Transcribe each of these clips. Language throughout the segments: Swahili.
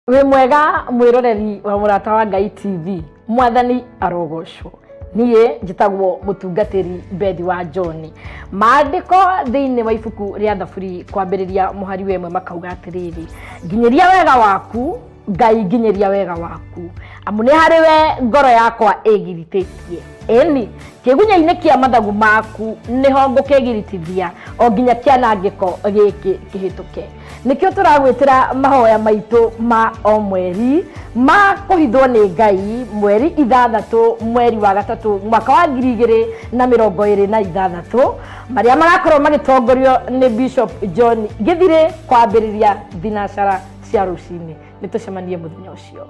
We mwega mwiroreri wa Murata wa Ngai TV mwathani arogocwo niye njitagwo mutungatiri Bethi wa John maandiko thiini wa ibuku ria Thaburi kwambiriria muhari wemwe makauga atiriri nginyeria wega waku Ngai nginyeria wega waku amu ni hari we ngoro yakwa igiritetie eni kigunya-ini kia mathagu maku niho ngukigiritithia o nginya kianangiko giki kihituke nikio turagwitira mahoya maitu ma o mweri ma kuhithwo ni Ngai mweri 6 mweri wa 3 mwaka wa 2026 maria marakorwo magitongorio ni Bishop John Githire kwambiriria thinacara cia rucini nitucemanie muthenya ucio.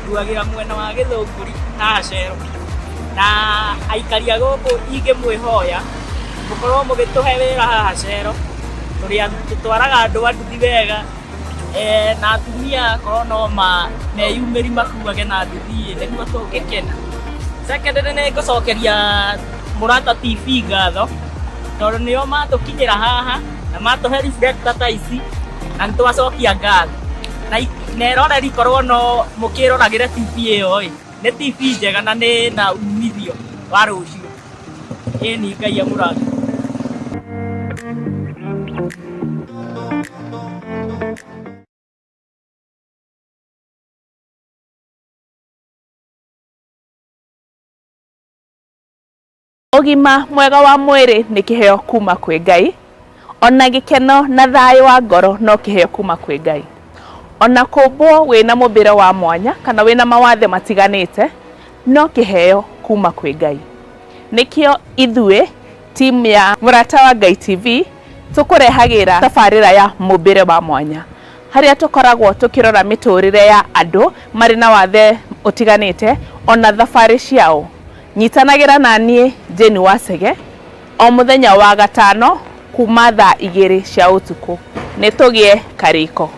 Duagira mwena wa Githunguri na Cero na aikaria guku ingimwihoya mukorwo mugituhe wira haha Cero turia tutwaraga andu nduthi wega na atumia korwo no meyumĩri makuage na nduthi nĩguo tũngĩkena. Second nĩ ngucokeria Murata TV ngatho tondũ nĩo matũkinyĩra haha na matũhe reflector ta ici na nĩtwacokia ngatho na roreri korwo no mukiroragire TV iyo ni TV njega na ni na umithio wa rucio eni Ngai amurathime. Ogima mwega wa mwiri ni kiheo kuma kwi Ngai, ona gikeno na thayo wa ngoro no kiheo kuma kwi Ngai. Ona kumbwo wina mubire wa mwanya kana wina mawathe matiganite no kiheo kuma kwi Ngai. Nikio ithue team ya Murata wa Ngai TV tukurehagira tafarira ya mubire wa mwanya haria tukoragwo tukirora miturire ya andu mari na wathe utiganite ona thafari ciao. Nyitanagira nanie Jeni Wasege o muthenya wa gatano kuma thaa 2 cia utuku nitugie kariko.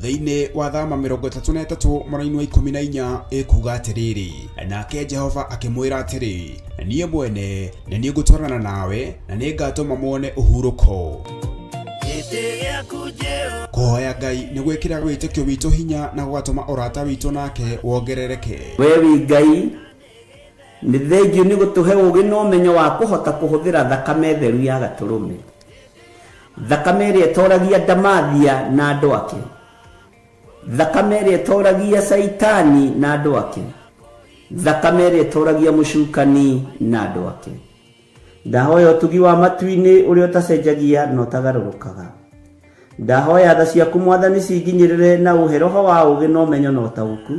Thiini wa thama 33 mweri wa 14 ikuga atiriri nake Jehova akimwira atiri niye mwene na niye gutwarana nawe na ni ngatuma muone uhuruko. Kuhoya Ngai ni gwikira witikio witu hinya na gwatuma urata witu nake wongerereke. Wewe Ngai ni thengio ni gutuhe ugi no menyo wa kuhota kuhuthira thakame theru ya gaturume, thakame ria toragia Damathia na andu ake, thakame ria toragia Saitani na andu ake, thakame ria toragia mucukani na andu ake. Ndahoya utugi wa matu-ini uria utacenjagia no tagarurukaga. Ndahoya tha ciaku Mwathani cinginyirire na uheroho wa ugi no menyo no tauku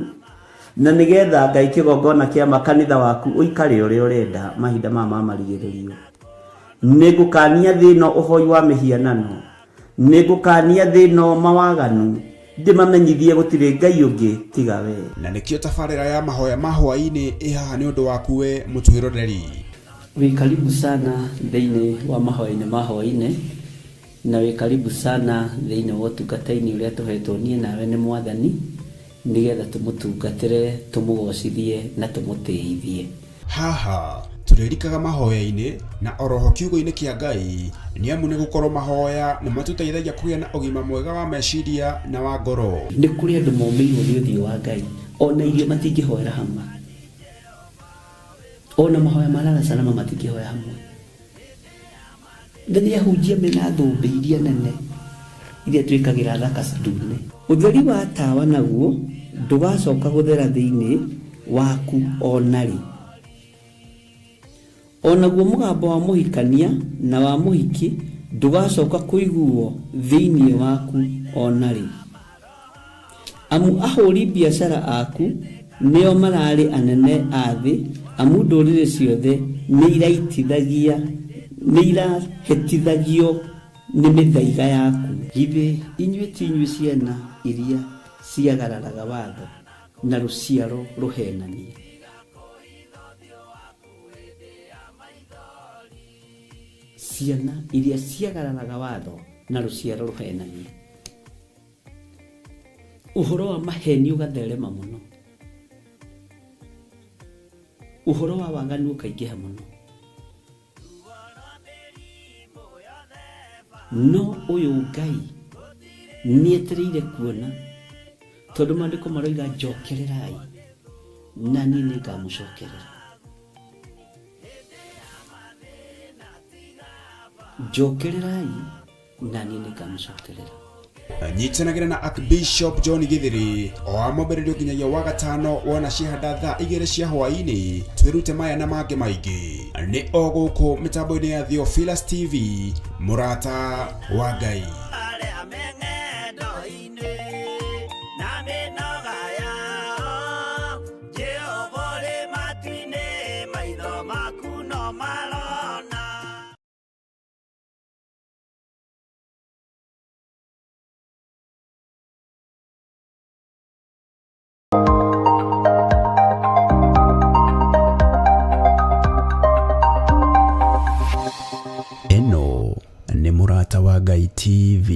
na nigetha Ngai kigongona kia makanitha waku uikare uria urenda mahinda mama marigiririo. Nigukania thino uhoi wa mihianano, nigukania thino mawaganu, ndimamenyithie gutire Ngai ungi tiga we. Na nikio tafarira ya mahoya mahwa-ini ihaha ni undu waku we mutwiroreri. We karibu sana thiini wa mahoya-ini na we karibu sana thiini wa utungata-ini uria tuhetwo nie nawe ni Mwathani nigetha tumutungatire tumugocithie na tumutiithie. Haha turirikaga mahoya-ini na oroho kiugo-ini kia Ngai ni amu ni gukorwo mahoya ni matuteithagia kugia na ugima mwega wa meciria na wa ngoro. Ni kuri andu momeirwo ni uthio wa Ngai ona irio matingihoera hamwe, ona mahoya malala salama matingihoya hamwe. Ndani ya hujia mena thumbi iria nene iria twikagira thaka ndune. Utheri wa tawa naguo ndugacoka guthera thiini waku onari. Onaguo mugambo wa muhikania na wa muhiki ndugacoka kuiguo thiini waku onari. Amu ahuri biashara aku nio marari anene athi amu ndurire ciothe ni iraitithagia nira hetithagio nĩ mĩthaiga yaku. Githĩ inyuĩ ti inyuĩ ciana iria ciagararaga watho na rũciaro rũhenanie? Ciana iria ciagararaga watho na rũciaro rũhenanie. Ũhoro wa maheni ũgatherema mũno. Ũhoro wa waganu ũkaingĩha mũno. No ũyũ Ngai nĩetereire kuona, tondũ maandĩko maroiga njokererai na niĩ nĩngamũcokerera. Njokererai na niĩ nĩngamũcokerera. Nyitanagĩra na Archbishop John Githiri o amũmbĩrĩrio nginyagia wa gatano wona ciahanda thaa 2 cia hwaĩ-inĩ. Twĩrute maya na mangĩ maingĩ nĩ o gũkũ mĩtambo-inĩ ya Theophilus TV, mũrata wa Ngai. Eno nĩ mũrata wa Ngai TV.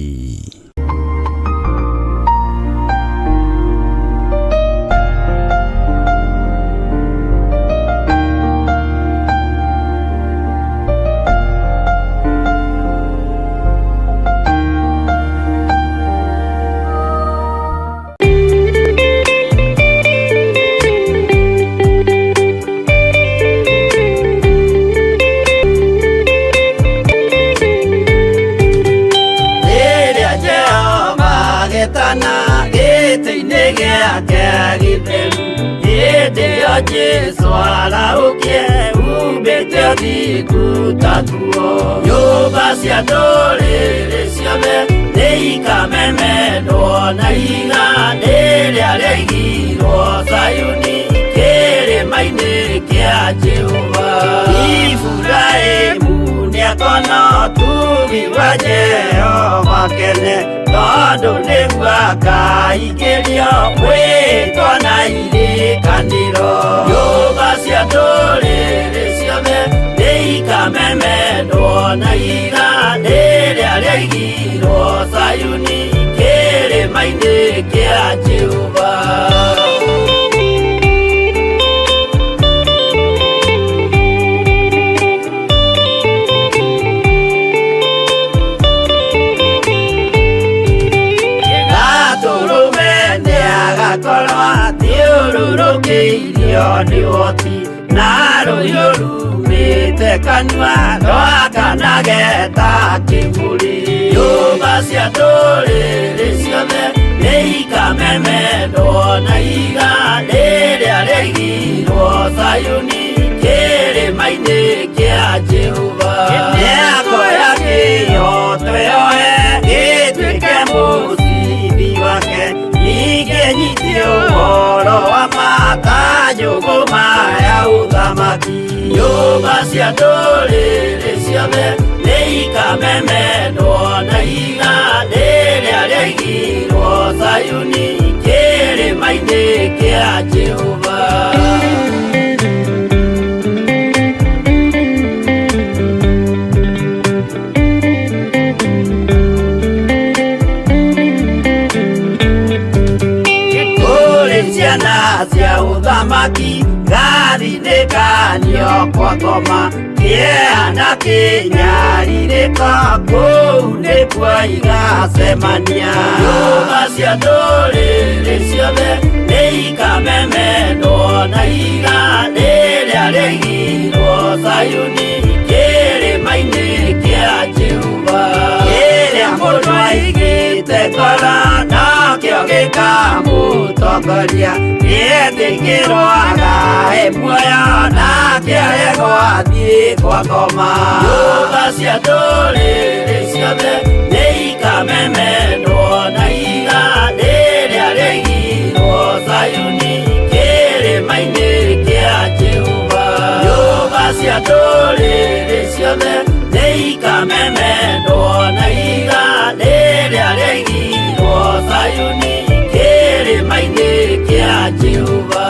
Jesu araukie ubete thikutatuo nyũmba cia ndũrĩrĩ ciothe nĩikamemendwo na iga rĩrĩa rĩaigirwo Zayuni kĩrĩma-inĩ kĩa Jehova. Iburahĩmu nĩakona ũtugi wa Jehova kene, tondũ nĩguo akaingĩrio mwĩtwo na irĩkanĩro. Nyũmba cia ndũrĩrĩ ciothe nĩikamemendwo na iga rĩrĩa rĩaigirwo Zayuni kĩrĩma-inĩ kĩa Jehova. Thiũrũrũkĩirio nĩ woti na rũhiũ rumĩte kanua rwakanageta kĩmũrĩ. Nyũmba cia ndũrĩrĩ ciothe nĩikamemendwo na iga rĩrĩa rĩaigirwo Zayuni kĩrĩma-inĩ kĩa Jehova. Mĩako ya kĩhooto yoe gĩtuĩke mũcibi wake, ningĩ nyitie ũhoro wa makanjũgũ maya ũthamaki. Nyũmba cia ndũrĩrĩ ciothe nĩikamemendwo na iga rĩrĩa rĩaigirwo Zayuni kĩrĩma-inĩ kĩa Jehova. Ciana cia ũthamaki gathinĩkanio kwa ngoma, kĩeha kĩnyarirĩka kũu nĩkuo igacemania. Nyũmba cia ndũrĩrĩ ciothe nĩikamemendwo na iga rĩrĩa rĩaigirwo Zayuni kĩrĩma-inĩ kĩa Jehova. Kĩrĩa mũndũ aigĩte ngoro nakĩo gĩkamũtongoria, gĩetĩkĩrwaga muoyo nake aregwo athiĩ kwa ngoma. Nyũmba cia ndũrĩrĩ ciothe nĩikamemendwo na iga rĩrĩa rĩaigirwo Zayuni kĩrĩma-inĩ kĩa Jehova. Nyũmba cia ndũrĩrĩ ciothe ikameme ndona iga rĩrĩa rĩaigirwo Sayuni kĩrĩma-inĩ kĩa Jehova.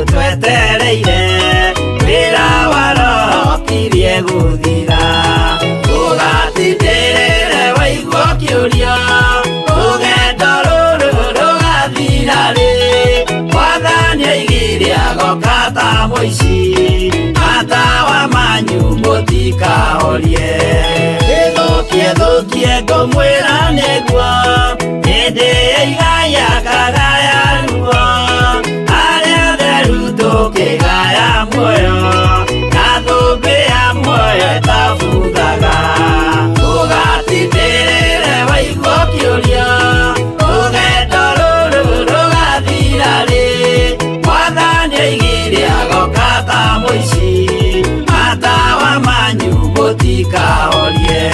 Twetereire wĩra wa Roho kirie gũthira, ũgatindĩrĩre waigua kĩũrio, rũgendo rũrũ rũgathira rĩ, Mwathani oigire agoka ta mũici, matawa manyu mũtikahorie. Gĩthũkie thũkie ngũmwĩra nĩguo, hĩndĩ ya igaya kagaya ruo, kĩgaya muoyo na thũmbĩ ya muoyo ĩtabuthaga. Ũgatindĩrĩre waigua kĩũrio, rũgendo rũrũ rũgathira rĩ, Mwathani oigire agoka ta mũici, matawa manyu mũtikahorie.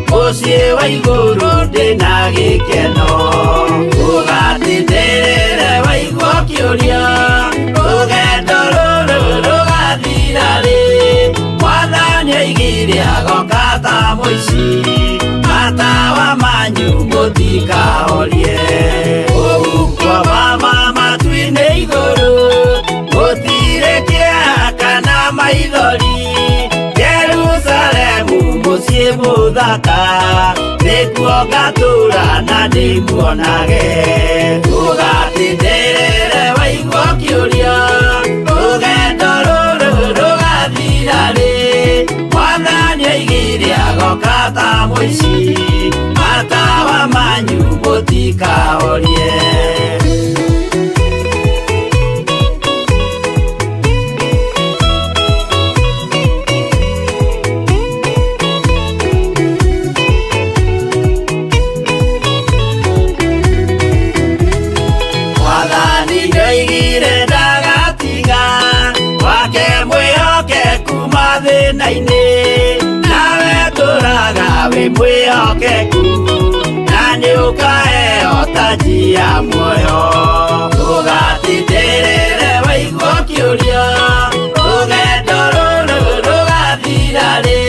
Mũciĩ wa igũrũ ndĩna gĩkeno, ũgatindĩrĩre waigua kĩũrio, rũgendo rũrũ rũgathira rĩ, Mwathani oigire agoka ta mũici, matawa manyu mũtikahorie. Ũgukwo mama matu-inĩ igũrũ, gũtirĩ kĩeha kana maithori, Jerusalemu mũciĩ mũthaka, nĩkuo ngatũũra na ndĩmuonage. Ũgatindĩrĩre waigua kĩũrio, rũgendo rũrũ rũgathira rĩ, Mwathani oigire agoka ta mũici, matawa manyu mũtikahorie. Nawe tũraga wĩ mwĩhokeku, na nĩũkaheo taji ya muoyo. Ũgatindĩrĩre waigua kĩũrio, rũgendo rũrũ rũgathira rĩ,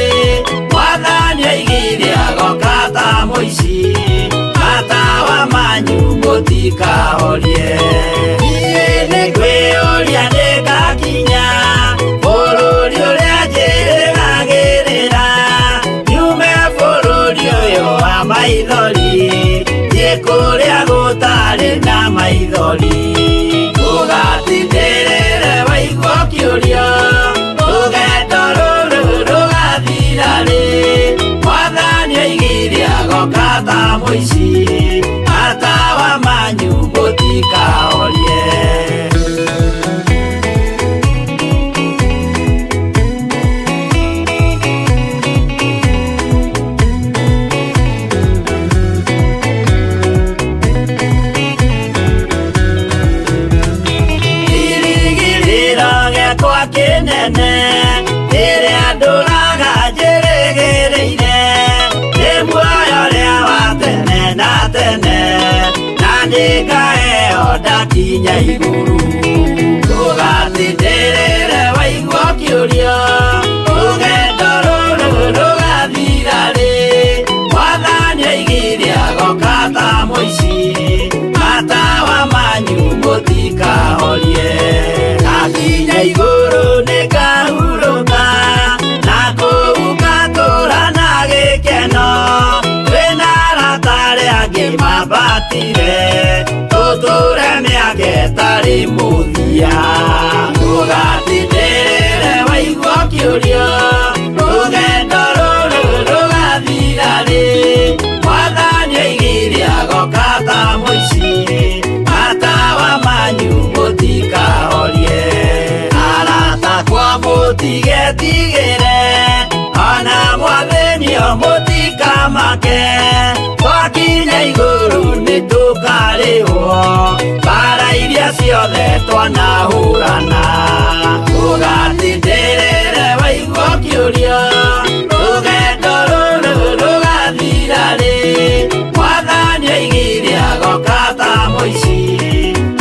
Mwathani oigire agoka ta mũici, matawa manyu mũtikahorie. Niĩ nĩngwĩyũria nĩngakinya bũrũri ũrĩa njĩrĩgagĩrĩra, nyume bũrũri ũyũ wa maithori, thiĩ kũrĩa gũtarĩ na maithori. Ũgatindĩrĩre waigua kĩũrio, rũgendo rũrũ rũgathira rĩ, Mwathani oigire agoka ta mũici, matawa manyu mũtikahorie. Kĩnene rĩrĩa ndũraga njĩrĩgĩrĩire, nĩ muoyo ũrĩa wa tene na tene, na nĩngaheo ndakinya igũrũ. Ũgatindĩrĩre waigua kĩũrio, rũgendo rũrũ rũgathira rĩ, Mwathani oigire agoka ta mũici, matawa manyu mũtikahorie. Ndakinya igũrũ nĩngahurũka nake tari muthia ugatindĩrĩre waigua kĩũria rũgendo rũrũ rũgathira rĩ Mwathani oigire agoka ta mũici matawa manyu mũtikahorie arata kwa mũtigetigĩre ona Mwathani mũtikamake twakinya igũrũ nĩtũkarĩhwo bara iria ciothe twanahũrana ũgatindĩrĩre waigua kĩũria rũgendo rũrũ rũgathira rĩ Mwathani oigire agoka ta mũici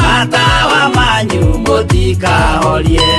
matawa manyu mũtikahorie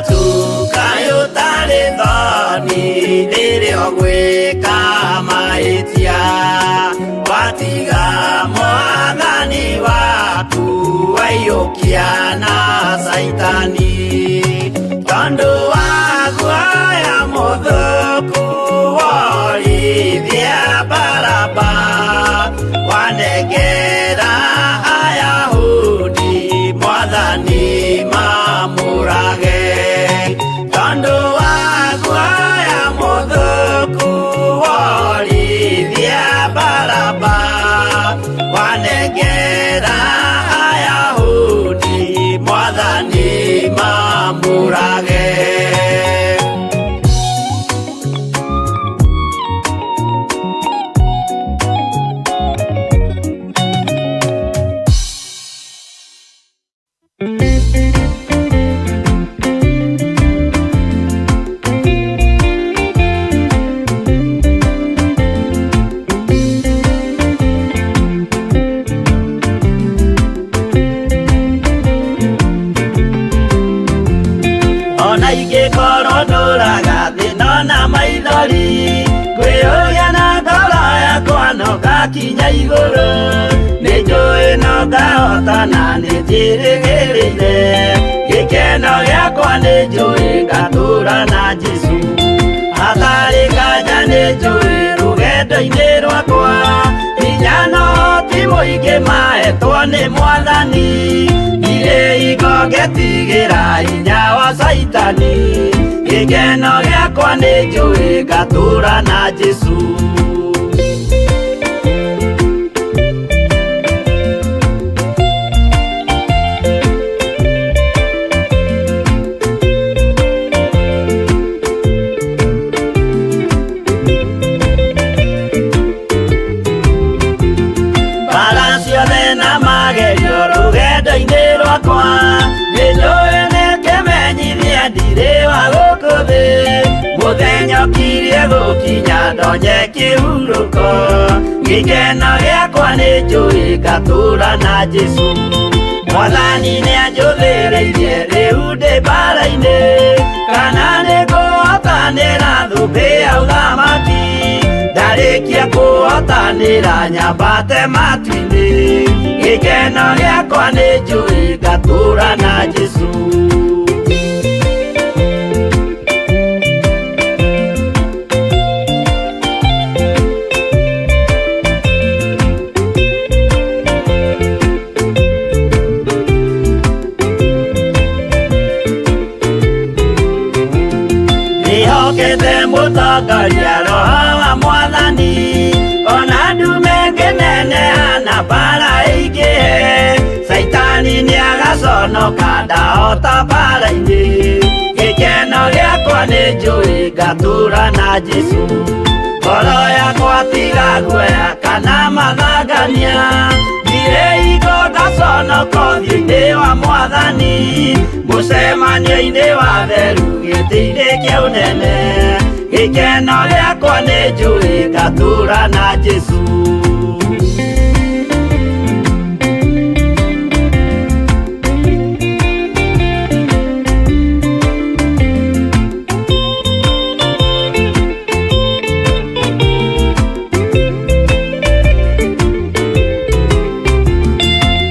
tukayutari thoni rĩrĩa gwĩka mahĩtia watiga mwathani waku waiyũkia na saitani tondũ wa guoya mũthũku worithia Baraba wanengera Ayahudi mwathani mamũrage tondũ wa guoya mũthũku worithia Baraba wanengera Ayahudi mwathani mamũrage. Ona ingĩkorwo ndũraga thĩna na maithori ngwĩyũria na ngoro yakwa no ngakinya igũrũ nĩnjũĩ no ngahotana nĩnjĩrĩgĩrĩire gĩkeno gĩakwa nĩnjũĩ ngatũũra na Jesũ hatarĩ nganja nĩnjũĩ rũgendo-inĩ rwakwa hinya no ti mũingĩ mahetwo nĩ Mwathani irĩ igo ngetigĩra hinya wa saitani gĩkeno gĩakwa nĩnjũĩ ngatũũra na Jesũ. Bara ciothe na magerio rũgendo-inĩ rwakwa nĩnjũĩ nĩngĩmenyithia ndirĩ wa gũkũ thĩ mũthenya ũkirie gũkinya ndonye kĩhurũko gĩkeno gĩakwa nĩnjũĩ ngatũũra na Jesũ Mwathani nĩanjũthĩrĩirie rĩu ndĩ mbara-inĩ kana nĩngũhotanĩra thũmbĩ ya ũthamaki ndarĩkia kũhotanĩra nyambate matu-inĩ gĩkeno gĩakwa nĩnjũĩ ngatũũra na Jesũ. Nĩhokete mũtongoria Roho wa Mwathani ona ndume ngĩneneha na mbara ĩingĩhe saitani nĩagaconoka ndahota mbara-inĩ gĩkeno gĩakwa nĩnjũĩ ngatũũra na Jesũ ngoro yakwa tiga guoya kana mathangania ndirĩ igo ngaconoka ũthiũ-inĩ wa Mwathani mũcemanio-inĩ wa theru gĩtĩ-inĩ kĩa ũnene gĩkeno gĩakwa nĩnjũĩ ngatũũra na Jesũ.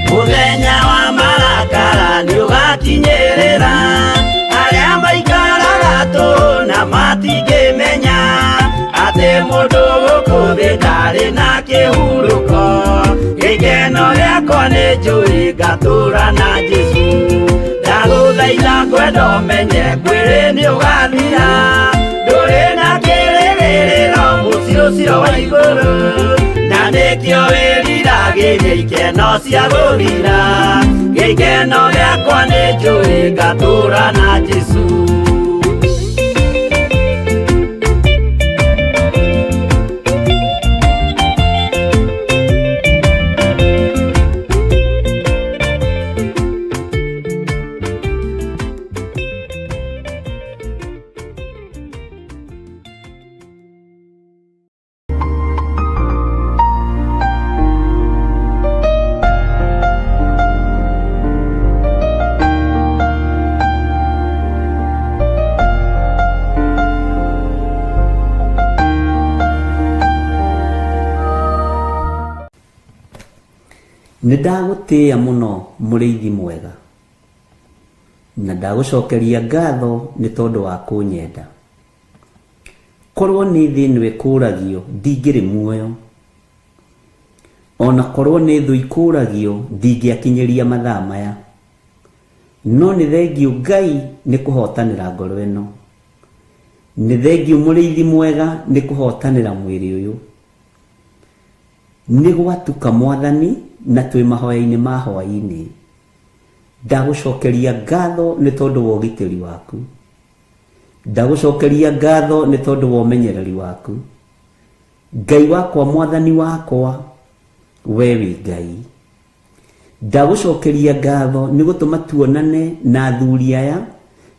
Mũthenya wa marakara nĩũgakinyĩrĩra arĩa maikaraga tũhũ na matingĩmenya atĩ mũndũ gũkũ thĩ ndarĩ na kĩhurũko gĩkeno gĩakwa nĩnjũĩ ngatũũra na Jesũ ndagũthaitha ngwenda ũmenye mwĩrĩ nĩũgathira ndũrĩ na kĩrĩgĩrĩro mũciĩ ũcio wa igũrũ na nĩkĩo wĩriragĩria ikeno cia gũthira gĩkeno gĩakwa nĩnjũĩ ngatũũra na Jesũ. Nindagutia muno muriithi mwega. Na ndagucokeria ngatho ni tondu wa kunyenda. Korwo ni thini wikuragio ndingiri muoyo. Ona korwo ni thu ikuragio ndingiakinyiria mathaa maya. No ni thengio Ngai ni kuhotanira ngoro ino. Ni thengio muriithi mwega ni kuhotanira mwiri uyu. Ni gwatuka Mwathani na twi mahoya-ini ma hwaini. Ndagucokeria ngatho ni tondu wa ugitiri waku. Ndagucokeria ngatho ni tondu wa umenyereri waku. Ngai wakwa, Mwathani wakwa, we wi Ngai. Ndagucokeria ngatho ni gutuma tuonane na athuri aya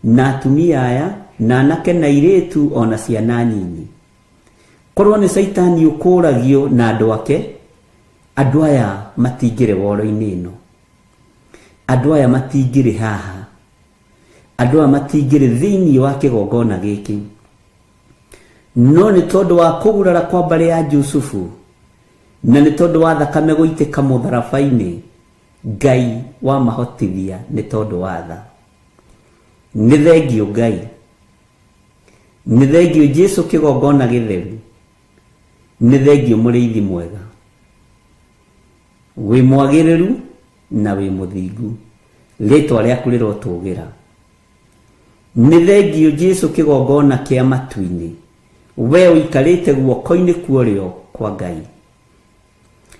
na atumia aya na anake na airitu ona ciana nyinyi. Korwo ni Saitani ukuragio na andu ake, andu aya matingire woro-ini ino. Andu aya matingire haha. Andu aya matingire thiini wa kigongona giki. No ni tondu wa kugurara kwa mbari ya Jusufu na ni tondu wa thakame guitika mutharabai-ini, Ngai wa mahotithia ni tondu wa tha. Ni thengio Ngai. Ni thengio Jesu kigongona githeru. Ni thengio muriithi mwega. Wi mwagiriru na wi muthingu. Ritwa riaku rirotugira. Ni thengio Jesu kigongona kia matu-ini. We uikarite guoko-ini kuorio kwa Ngai.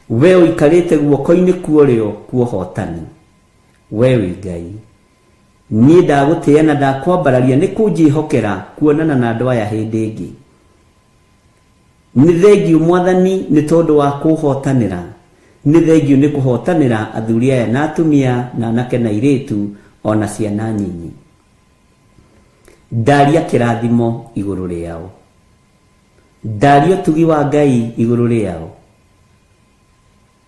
We uikarite guoko-ini kuorio kwa hotani. We wi Ngai. Ni ndagutia na ndakwambararia ni kunjihokera kuonana na andu aya hindi ingi. Ni thengio Mwathani ni tondu wa kuhotanira. Ni thengio ni kuhotanira athuri aya na atumia na anake na airitu ona ciana nyinyi. Ndaria kirathimo iguru riao. Ndaria utugi wa Ngai iguru riao.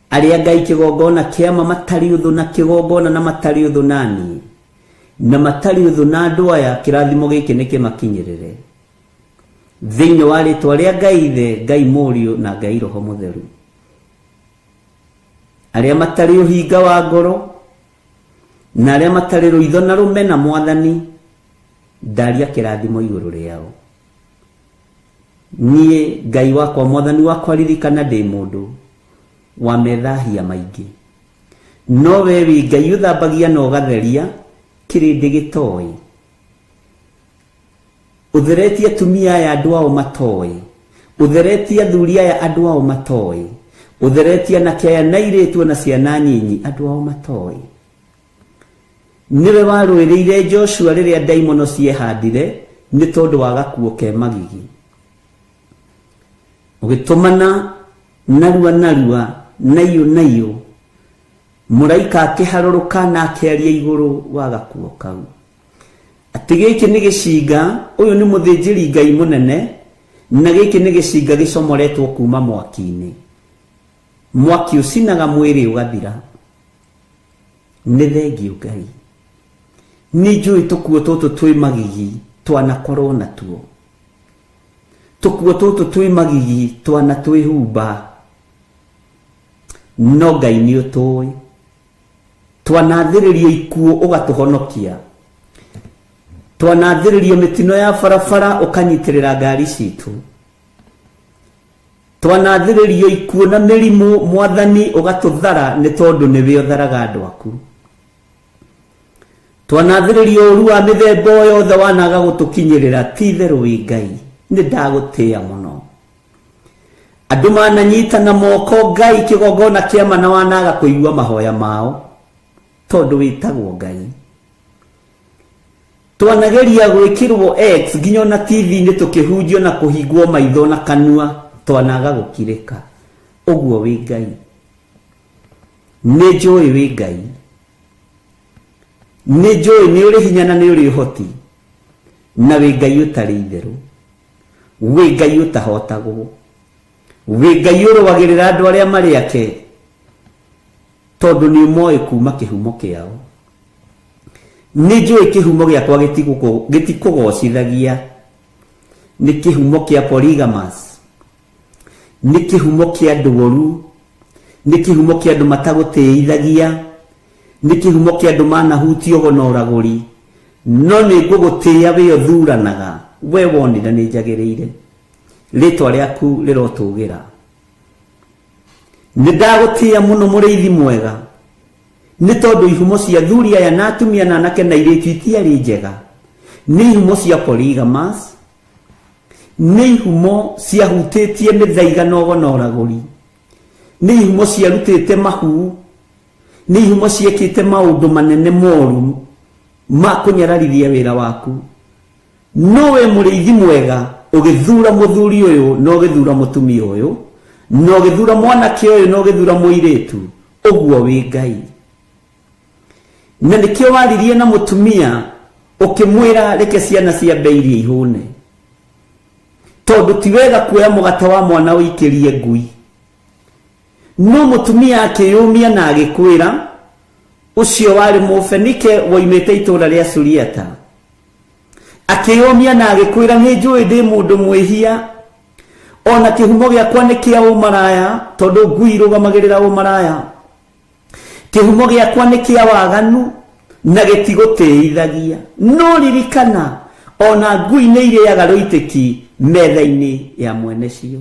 Aria Ngai kigongona kiama matari uthu na kigongona na matari uthu nani. Na matari uthu na andu aya kirathimo giki nikimakinyirire. Thiini wa ritwa ria Ngai Ithe, Ngai Muriu na Ngai Roho Mutheru. Aria matari uhinga wa ngoro na aria matari ruitho na rumena Mwathani, ndaria kirathimo iguru riao. Nie Ngai wakwa, Mwathani wakwa, ririkana ndi mundu wa methahia maingi. No we wi Ngai uthambagia na ugatheria kirindi gitoi. Utheretie atumia aya andu ao matoi. Utheretie athuri aya andu ao matoi. Utheretie anake aya na airitu na ciana nyinyi andu ao matoi. Niwe warwirire Joshua riria daimono ciehandire ni tondu wa gakuo ke magigi. Ugitumana narua nayo muraika akiharuruka na akiaria iguru wa gakuo kau. Ati giki ni gicinga, uyu ni muthinjiri Ngai munene, na giki ni gicinga gicomoretwo kuma mwaki-ini. Mwaki ucinaga mwiri ugathira. Ni thengio Ngai. Ni njui tukuo tutu twi magigi twanakorwo natuo. Tukuo tutu twi magigi twana twihumba. No Ngai ni utui. Twanathiririo ikuo ugatuhonokia. Twanathiririo mitino ya barabara ukanyitirira ngari citu. Twanathiririo ikuo na mirimu Mwathani ugatuthara ni tondu niwe utharaga andu aku. Twanathiririo uru wa mithemba yothe wanaga gutukinyirira, ti theru wi Ngai. Ni ndagutia muno. Andu mananyita na moko Ngai kigongona kiama na wanaga kuigua mahoya mao tondu witagwo Ngai. Twanageria gwikirwo X nginya na TV ni tukihunjio na kuhigwo maitho na kanua twanaga gukirika. Uguo wi Ngai. Ni njui wi Ngai. Ni njui ni uri hinya na ni uri uhoti. Na wi Ngai utari itheru. Wi Ngai utahotagwo. Wi Ngai urwagirira andu aria mari ake tondu ni moi kuma kihumo kiao. Ni njui kihumo giakwa gitikugocithagia. Ni kihumo kia polygamous. Ni kihumo kia ndugoru. nĩ kĩhumo kĩa andũ matagũtĩithagia, nĩ kĩhumo kĩa andũ manahutio gonoragũri, no nĩ ngũgũtĩĩa we ũthuranaga, we wonire nĩ njagĩrĩire, rĩtwa rĩaku rĩrotũgĩra. Nĩ ndagũtĩĩa mũno mũrĩithi mwega, nĩ tondũ ihumo cia athuri aya na atumia na anake na airĩtu itiarĩ njega, nĩ ihumo cia polygamous, nĩ ihumo ciahutĩtie mĩthaiga na ũgonoragũri, nĩ ihumo ciarutĩte mahu, nĩ ihumo ciĩkĩte maũndũ manene moru ma kũnyararithia wĩra waku. No we mũrĩithi mwega ũgĩthura mũthuri ũyũ na ũgĩthura mũtumia ũyũ na ũgĩthura mwanake ũyũ na ũgĩthura mũirĩtu, ũguo wĩ Ngai. Na nĩkĩo waririe na mũtumia ũkĩmwĩra reke ciana ciambe irie ihũne, tondũ ti wega kuoya mũgate wa mwana ũikĩrie ngui. No mũtumia akĩyũmia na agĩkwĩra, ũcio warĩ Mũfenike woimĩte itũũra rĩa Suriata, akĩyũmia na agĩkwĩra nĩ njũĩ ndĩ mũndũ mwĩhia, ona kĩhumo gĩakwa nĩ kĩa ũmaraya, tondũ ngui irũgamagĩrĩra ũmaraya. Kĩhumo gĩakwa nĩ kĩa waganu na gĩtigũtĩithagia. No ririkana ona ngui nĩ irĩaga rũitĩki metha-inĩ ya mwene cio.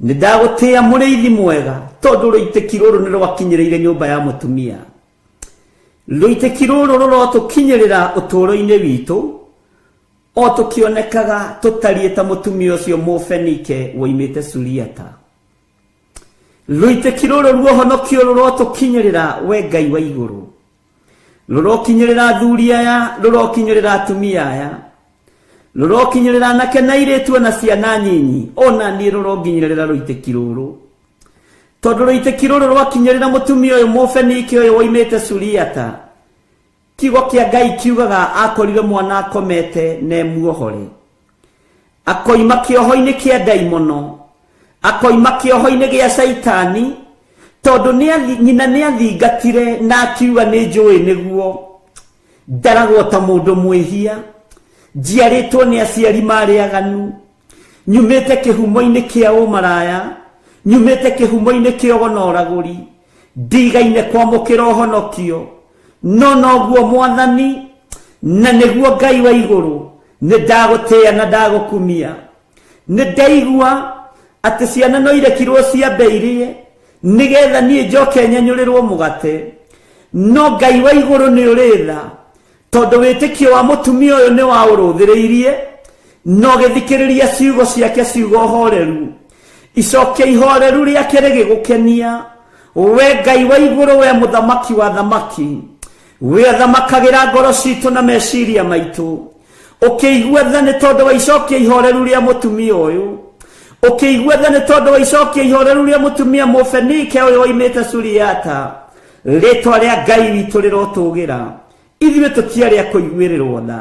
Nĩ ndagũtĩĩa mũrĩithi mwega, tondũ rũitĩki rũrũ nĩ rwakinyĩrĩire nyũmba ya mũtumia. Rũitĩki rũrũ rũrotũkinyĩrĩra ũtũũro-inĩ witũ, o tũkĩonekaga tũtariĩ ta mũtumia ũcio Mũfenike woimĩte Suriata. Rũitĩki rũrũ ruohonokio rũrotũkinyĩrĩra we Ngai wa igũrũ, rũrokinyĩrĩra athuri aya, rũrokinyĩrĩra atumia aya, rũrokinyĩrĩra anake na airĩtu na ciana nyinyi, ona niĩ rũronginyĩrĩra rũitĩki rũrũ, tondũ rũitĩki rũrũ rwakinyĩrĩra mũtumia ũyũ Mũfenike ũyũ woimĩte Suriata. Kiugo kĩa Ngai kiugaga akorire mwana akomete na emuohore, akoima kĩoho-inĩ kĩa ndaimono, akoima kĩoho-inĩ gĩa Saitani, tondũ nyina nĩ athingatire na akiuga nĩ njũĩ nĩguo ndaragwo ta mũndũ mwĩhia, njiarĩtwo nĩ aciari marĩ aganu, nyumĩte kĩhumo-inĩ kĩa ũmaraya, nyumĩte kĩhumo-inĩ kĩa ũgonoragũri, ndigaine kwamũkĩra ũhonokio. No noguo Mwathani na nĩguo Ngai wa igũrũ, nĩ ndagũtĩĩa na ndagũkumia. Nĩ ndaigua atĩ ciana no irekirwo ciambe irie nĩgetha niĩ njoke nyanyũrĩrwo mũgate. No Ngai wa igũrũ nĩ ũrĩ tha, tondũ wĩtĩkio wa mũtumia ũyũ nĩ waũrũthĩrĩirie, no gĩthikĩrĩria ciugo ciake ciugo horeru, icokia ihoreru rĩake rĩgĩgũkenia. We Ngai wa igũrũ, we mũthamaki wa thamaki, we thamakagĩra ngoro citũ na meciria maitũ, ũkĩigua tha nĩ tondũ wa icokia ihoreru rĩa mũtumia ũyũ, ũkĩigua tha nĩ tondũ wa icokia ihoreru rĩa mũtumia Mũfenike ũyũ woimĩte Suriata. Rĩtwa rĩa Ngai witũ rĩrotũgĩra. Ithuĩ tũtiarĩ a kũiguĩrĩrwo tha,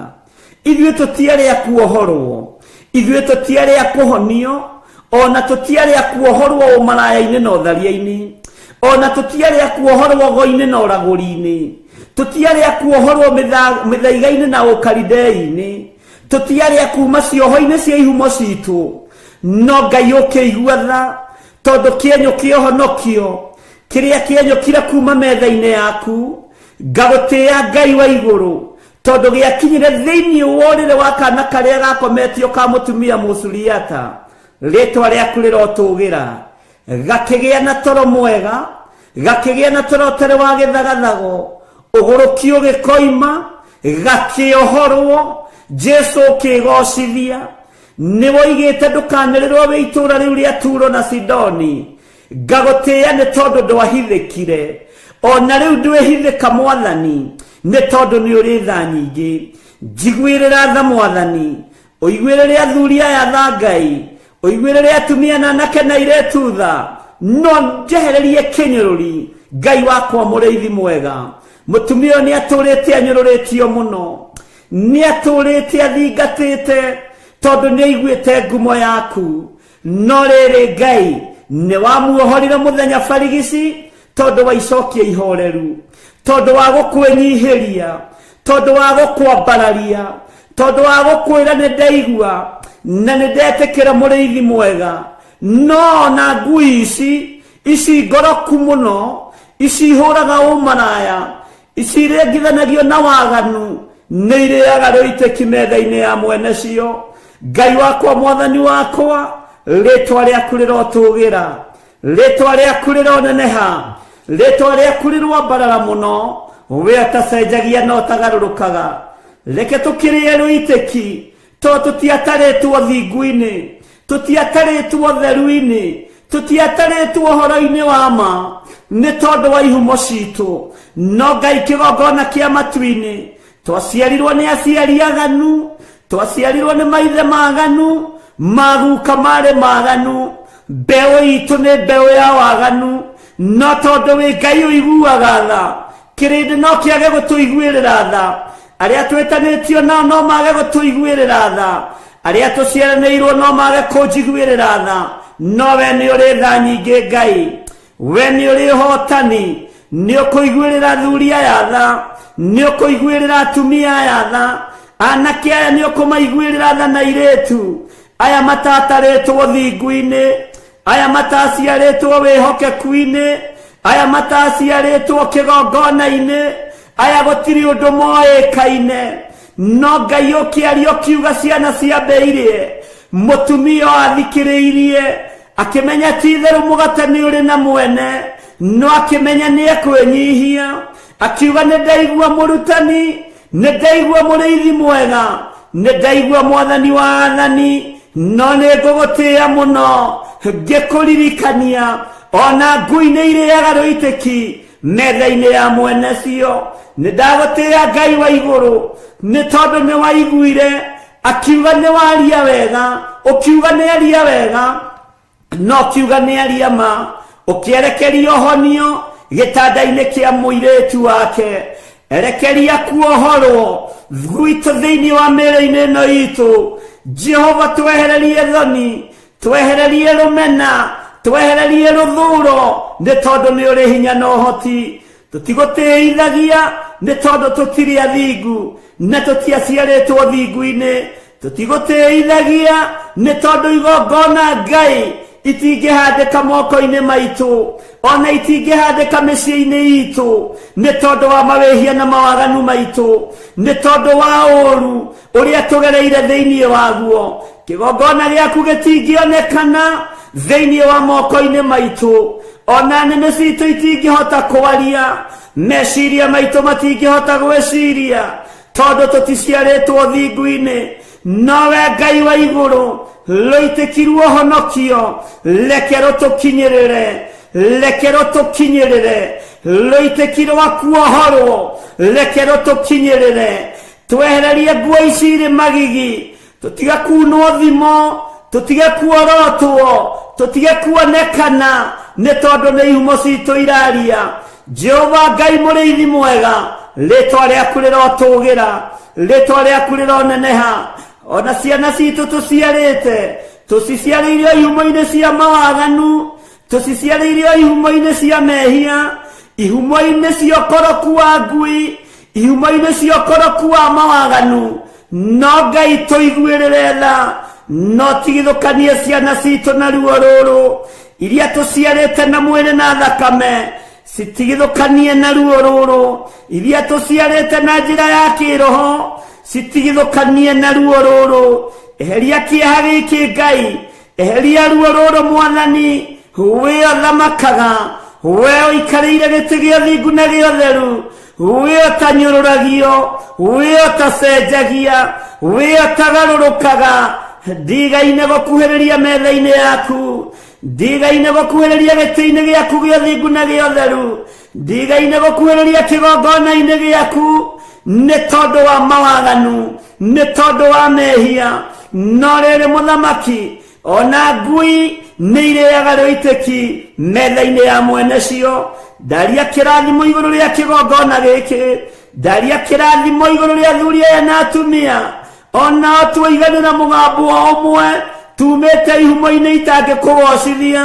ithuĩ tũtiarĩ a kuohorwo, ithuĩ tũtiarĩ a kũhonio, ona tũtiarĩ a kuohorwo ũmaraya-inĩ na ũtharia-inĩ, ona tũtiarĩ a kuohorwo go-inĩ na ũragũri-inĩ, tũtiarĩ a kuohorwo mĩthaiga-inĩ na ũkaridei-inĩ, tũtiarĩ a kuma cioho-inĩ cia ihumo citũ. No Ngai ũkĩigua tha, tondũ kĩenyũ kĩa ũhonokio kĩrĩa kĩenyũkire kuma metha-inĩ yaku, ngagũtĩĩa Ngai wa igũrũ, tondũ gĩakinyire thĩinĩ wa ũrĩrĩ wa kana karĩa gakometio ka mũtumia Mũsuriata. Rĩtwa rĩaku rĩrotũgĩra. Gakĩgĩa na toro mwega, gakĩgĩa na toro ũtarĩ wa gĩthagathago, ũgũrũkio gĩkoima, gakĩohorwo, Jesu ũkĩgocithia. Nĩ woigĩte ndũkanĩrĩrwo wĩ itũũra rĩu rĩa Turo na Sidoni. Ngagũtĩĩa nĩ tondũ ndwahithĩkire, ona rĩu ndwĩhithĩka Mwathani, nĩ tondũ nĩ ũrĩ tha nyingĩ. Njiguĩrĩra tha Mwathani, ũiguĩrĩre athuri aya tha Ngai, ũiguĩrĩre atumia na anake na airĩtu tha, no njehererie kĩnyũrũri. Ngai wakwa mũrĩithi mwega, mũtumia ũyũ nĩ atũrĩte anyũrũrĩtio mũno, nĩ atũrĩte athingatĩte, tondũ nĩ aiguĩte ngumo yaku. No rĩrĩ Ngai nĩ wamuohorire mũthenya barigici, tondũ wa icokia ihoreru, tondũ wa gũkwĩnyihĩria, tondũ wa gũkwambararia, tondũ wa gũkwĩra nĩ ndaigua na nĩ ndetĩkĩra mũrĩithi mwega. No na ngui ici ici ngoroku muno, ici hũraga ũmaraya, ici rĩngithanagio na waganu, nĩ irĩaga rũitĩki metha-inĩ ya mwene cio. Ngai wakwa mwathani wakwa, rĩtwa rĩaku rĩrotũgĩra, rĩtwa rĩaku rĩroneneha, rĩtwa rĩaku rĩrwambarara mũno, we atacenjagia no tagarũrũkaga. Reke tũkĩrĩe rũitĩki, to tũtiatarĩtwo thingu-inĩ, tũtiatarĩtwo theru-inĩ, tũtiatarĩtwo ũhoro-inĩ wa ma, nĩ tondũ wa ihumo citũ. No Ngai kĩgongona kĩa matu-inĩ, twaciarirwo nĩ aciari aganu, twaciarirwo nĩ maithe maganu, maguka marĩ maganu, mbeũ itũ nĩ mbeũ ya waganu. No tondũ wĩ Ngai ũiguaga tha, kĩrĩndĩ no kĩage gũtũiguĩrĩra tha, arĩa twĩtanĩtio nao no mage gũtũiguĩrĩra tha, arĩa tũciaranĩirwo no mage kũnjiguĩrĩra tha. No we nĩ ũrĩ tha nyingĩ Ngai, we nĩ ũrĩ ũhotani, nĩ ũkũiguĩrĩra thuri aya tha, nĩ ũkũiguĩrĩra atumia aya tha, anake aya nĩ ũkũmaiguĩrĩra tha na airĩtu aya matatarĩtwo thingu-inĩ, aya mataciarĩtwo wĩhokeku-inĩ, aya mataciarĩtwo kĩgongona-inĩ, aya gũtirĩ ũndũ moĩkaine. No Ngai ũkĩaria ũkiuga ciana ciambĩirie, mũtumia athikĩrĩirie, akĩmenya ti-itherũ mũgate nĩ ũrĩ na mwene, no akĩmenya nĩ ekwĩnyihia, akiuga nĩ ndaigua mũrutani, nĩ ndaigua mũrĩithi mwega, nĩ ndaigua mwathani wa athani, no nĩ ngũgũtĩĩa mũno ngĩkũririkania ona ngui nĩ irĩaga rũitĩki metha-inĩ ya mwene cio. Nĩ ndagũtĩĩa Ngai wa igũrũ, nĩ tondũ nĩ waiguire akiuga nĩ waria wega, ũkiuga nĩ aria wega, no kiuga nĩ aria ma, ũkĩerekeria ũhonio gĩtanda-inĩ kĩa mũirĩtu wake, erekeria kuohorwo gwitũ thĩinĩ wa mĩĩrĩ-inĩ ĩno itũ. Jehova twehererie thoni, twehererie rũmena, twehererie rũthũũro, nĩ tondũ nĩ ũrĩ hinya na ũhoti. Tũtigũtĩithagia nĩ tondũ tũtirĩ athingu na tũtiaciarĩtwo thingu-inĩ. Tũtigũtĩithagia nĩ tondũ igongona Ngai itingĩhandĩka moko-inĩ maitũ, ona itingĩhandĩka mĩciĩ-inĩ itũ, nĩ tondũ wa mawĩhia na mawaganu maitũ, nĩ tondũ wa ũũru ũrĩa tũgereire thĩinĩ waguo. Kĩgongona gĩaku gĩtingĩonekana thĩinĩ wa moko-inĩ maitũ, ona nĩmĩ citũ itingĩhota kwaria, meciria maitũ matingĩhota gwĩciria, tondũ tũticiarĩtwo thingu-inĩ. No we Ngai wa igũrũ, rũitĩki rwa ũhonokio reke rũtũkinyĩrĩre, reke rũtũkinyĩrĩre, rũitĩki rwa kuohorwo reke rũtũkinyĩrĩre. Twehererie nguo ici irĩ magigi, tũtige kunwo thimo, tũtige kuorotwo, tũtige kuonekana, nĩ tondũ nĩ ihumo citũ iraria. Jehova Ngai mũrĩithi mwega, rĩtwa rĩaku rĩrotũgĩra, rĩtwa rĩaku rĩroneneha. Ona ciana citũ tũciarĩte, tũciciarĩirio ihumo-inĩ cia mawaganu, tũciciarĩirio ihumo-inĩ cia mehia, ihumo-inĩ cia ũkoroku wa ngui, ihumo-inĩ cia ũkoroku wa mawaganu. No Ngai tũiguĩrĩre tha, no tigithũkanie ciana citũ na ruo rũrũ, iria tũciarĩte na mwĩrĩ na thakame, citigithũkanie na ruo rũrũ, iria tũciarĩte na njĩra ya kĩroho, citigithũkanie na ruo rũrũ. Eheria kĩeha gĩkĩ Ngai, eheria ruo rũrũ mwathani, we ũthamakaga, we ũikarĩire gĩtĩ gĩa thingu na gĩa ũtheru, we ũtanyũrũragio, we ũtacenjagia, we ũtagarũrũkaga. Ndigaine gũkuhĩrĩria metha-inĩ yaku, ndigaine gũkuhĩrĩria gĩtĩ-inĩ gĩaku gĩa thingu na gĩa ũtheru, ndigaine gũkuhĩrĩria kĩgongona-inĩ gĩaku, nĩ tondũ wa mawaganu, nĩ tondũ wa mehia. No rĩrĩ mũthamaki, ona ngui nĩ irĩaga rũitĩki metha-inĩ ya mwene cio. Ndaria kĩrathimo igũrũ rĩa kĩgongona gĩkĩ, ndaria kĩrathimo igũrũ rĩa athuri aya na atumia, ona tũiganĩra mũgambo ũmwe, tumĩte ihumo-inĩ itangĩkũgocithia.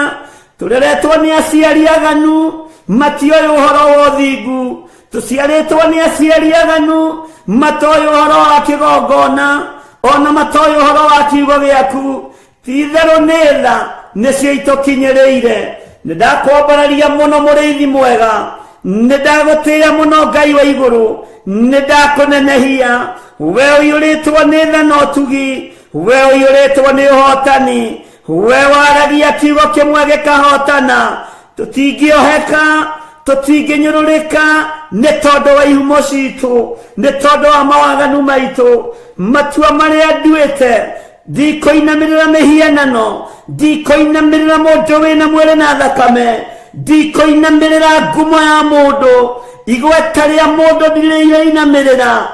Tũreretwo nĩ aciari aganu, matioĩ ũhoro wa ũthingu. Tũciarĩtwo nĩ aciari aganu, matoĩ ũhoro wa kĩgongona, ona matoĩ ũhoro wa kiugo gĩaku. Ti-itherũ nĩ tha nĩcio itũkinyĩrĩire, Nidakwambararia muno muriithi mwega, nidagutia muno Ngai wa iguru, nidakunenehia. We uyuritwo ni thana utugi, we uyuritwo ni uhotani, we waragia kiugo kimwe gikahotana. Tutingioheka, tutinginyururika, ni tondu wa ihumo citu, ni tondu wa mawaganu maitu, matua maria nduite. Ndikoinamirira mihianano, ndikoinamirira mundu wina mwiri na thakame, ndikoinamirira ngumo ya mundu, igweta ria mundu ndirainamirira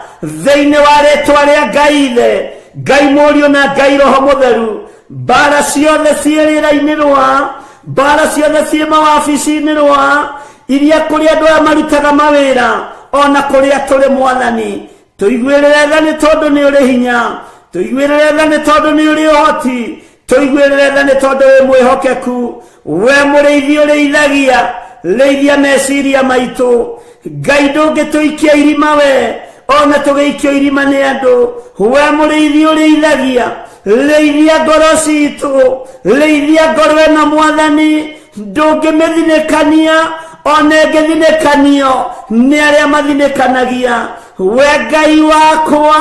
thiini wa ritwa ria Ngai Ithe, Ngai Murio na Ngai Roho Mutheru. Mbara ciothe cie rĩera-inĩ rwa, mbara ciothe cie mawabici-inĩ rwa, iria kũrĩ andũ aya marutaga mawĩra, ona kũrĩa tũrĩ Mwathani, tũiguĩrĩre tha nĩ tondũ nĩ ũrĩ hinya, tũiguĩrĩre tha nĩ tondũ nĩ ũrĩ ũhoti, tũiguĩrĩre tha nĩ tondũ wĩ mwĩhokeku. We mũrĩithi ũrĩithagia, rĩithia meciria maitũ. Ngai ndũngĩtũikia irima we, ona tũgĩikio irima nĩ andũ. We mũrĩithi ũrĩithagia, rĩithia ngoro citũ, rĩithia ngoro ĩno Mwathani. Ndũngĩmĩthinĩkania, ona ĩngĩthinĩkanio nĩ arĩa mathinĩkanagia. We Ngai wakwa,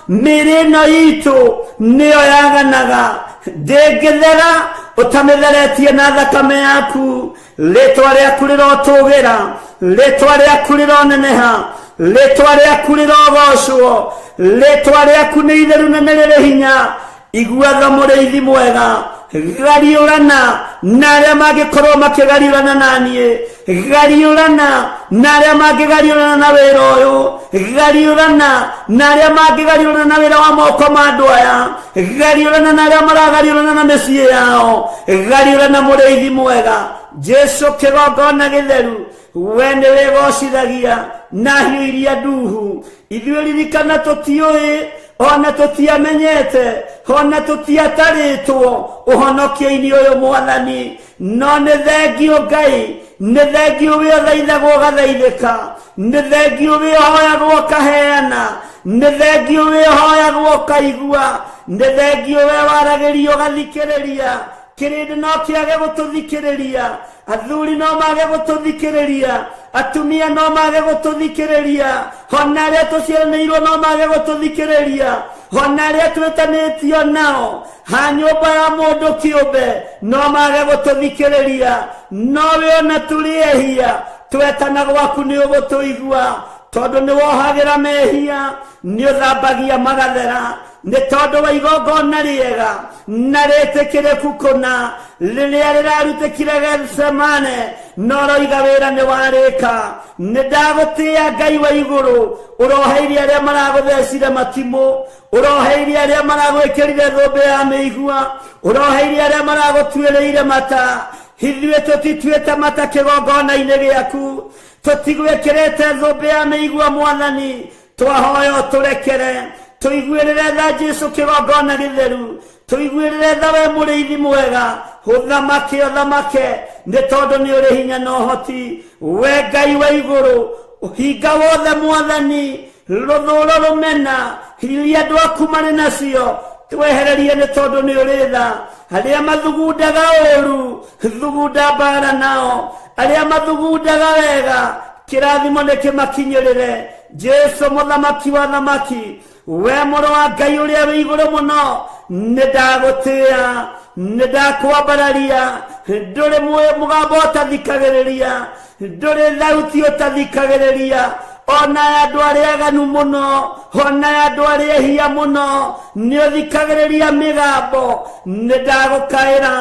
mĩrĩ ĩno itũ nĩyo yaganaga, ndĩngĩthera ũtamĩtheretie na thakame yaku. Rĩtwa rĩaku rĩrotũgĩra, rĩtwa rĩaku rĩroneneha, rĩtwa rĩaku rĩrogocwo, rĩtwa rĩaku nĩ itheru na nĩ rĩrĩ hinya. Igua tha mũrĩithi mwega, gariũrana na arĩa mangĩkorwo makĩgariũrana naniĩ, gariũrana na arĩa mangĩgariũrana na wĩra ũyũ, gariũrana na arĩa mangĩgariũrana na wĩra wa moko ma andũ aya, gariũrana na arĩa maragariũrana na mĩciĩ yao, gariũrana mũrĩithi mwega. Jesu kĩgongona gĩtheru, we nĩ wĩgocithagia na hiũ iria nduhu. Ithuĩ ririkana tũtiũĩ, ona tũtiamenyete, ona tũtiatarĩtwo ũhonokio-inĩ ũyũ Mwathani. No nĩ thengio Ngai, nĩ thengio wĩ ũthaithagwo ũgathaithĩka, nĩ thengio wĩ ũhoyagwo ũkaheana, nĩ thengio wĩ ũhoyagwo ũkaigua, nĩ thengio wĩ waragĩrio ũgathikĩrĩria. Kĩrĩndĩ no kĩage gũtũthikĩrĩria, athuri no mage gũtũthikĩrĩria, atumia no mage gũtũthikĩrĩria, ona arĩa tũciaranĩirwo no mage gũtũthikĩrĩria, ona arĩa twĩtanĩtio nao ha nyũmba ya mũndũ kĩũmbe no mage gũtũthikĩrĩria. No we ona tũrĩehia, twetana gwaku nĩ ũgũtũigua, tondũ nĩ wohagĩra mehia, nĩ ũthambagia magathera, nĩ tondũ wa igongona rĩega na rĩtĩkĩrĩku kũna rĩrĩa rĩrarutĩkire Getsemane, no roiga wĩra nĩ warĩka. Nĩ ndagũtĩĩa Ngai wa igũrũ, ũroheirie arĩa maragũthecire matimũ, ũroheirie arĩa maragwĩkĩrire thũmbĩ ya mĩigua, ũroheirie arĩa maragũtuĩrĩire mata. Ithuĩ tũtituĩte mata kĩgongona-inĩ gĩaku, tũtigwĩkĩrĩte thũmbĩ ya mĩigua Mwathani. Twahoya ũtũrekere, tũiguĩrĩre tha Jesu kĩgongona gĩtheru, tũiguĩrĩre tha we mũrĩithi mwega. Ũthamake ũthamake, nĩ tondũ nĩ ũrĩ hinya na ũhoti. We Ngai wa igũrũ, ũhinga wothe Mwathani, rũthũũro rũmena iria andũ aku marĩ nacio, twehererie nĩ tondũ nĩ ũrĩ tha. Arĩa mathugundaga ũũru, thugunda mbara nao, arĩa mathugundaga wega, kĩrathimo nĩ kĩmakinyĩrĩre. Jesu mũthamaki wa thamaki, we mũrũ wa Ngai ũrĩa wĩ igũrũ mũno, nĩ ndagũtĩĩa, nĩ ndakwambararia. Ndũrĩ mũgambo ũtathikagĩrĩria, ndũrĩ thauti ũtathikagĩrĩria, ona andũ arĩa aganu mũno, ona andũ arĩa ehia mũno, nĩ ũthikagĩrĩria mĩgambo. Nĩ ndagũkaĩra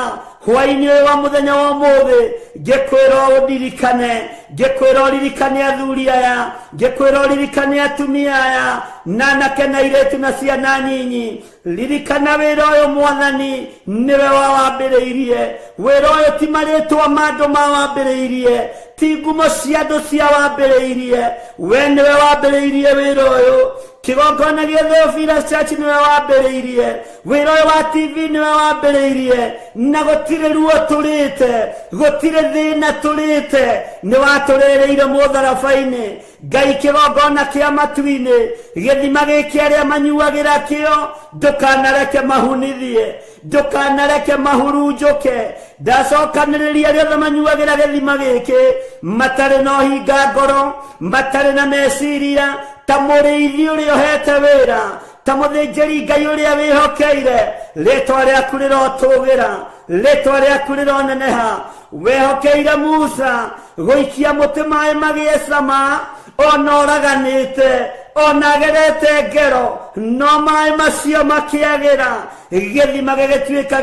hwaĩ-inĩ ũyũ wa mũthenya wa ũmũthĩ, ngĩkwĩra ũndirikane, ngĩkwĩra ũririkane athuri aya, ngĩkwĩra ũririkane atumia aya, na anake na airĩtu na ciana nyinyi. Ririkana wĩra ũyũ Mwathani nĩwe wawambĩrĩirie. Wĩra ũyũ ti marĩtwa ma andũ mawambĩrĩirie, ti ngumo cia andũ cia wambĩrĩirie. We nĩwe wambĩrĩirie wĩra ũyũ, kigongona gĩa Theophilus Church niwe wambĩrĩirie, wĩra ũyũ wa TV niwe wambĩrĩirie, na gũtirĩ ruo tũrĩte, gũtirĩ thĩna tũrĩte, nĩ watũrĩrĩire mũtharaba-inĩ. Ngai kĩgongona kĩa matu-inĩ, gĩthima gĩkĩ arĩa manyuagĩra kĩo, ndũkanareke mahunithie, ndũkanareke mahurunjũke. Ndacokanĩrĩria arĩa othe manyuagĩra gĩthima gĩkĩ, matarĩ na ũhinga ngoro, matarĩ na meciria, ta mũrĩithi ũrĩa ũhete wĩra, ta mũthĩnjĩri Ngai ũrĩa wĩhokeire. Rĩtwa rĩaku rĩrotũgĩra, rĩtwa rĩaku rĩroneneha. Wehokeire Musa gũikia mũtĩ maĩ magĩe cama, ona ũraganĩte, ona agerete ngero, no maĩ macio makĩagĩra. Gĩthima gĩgĩtuĩka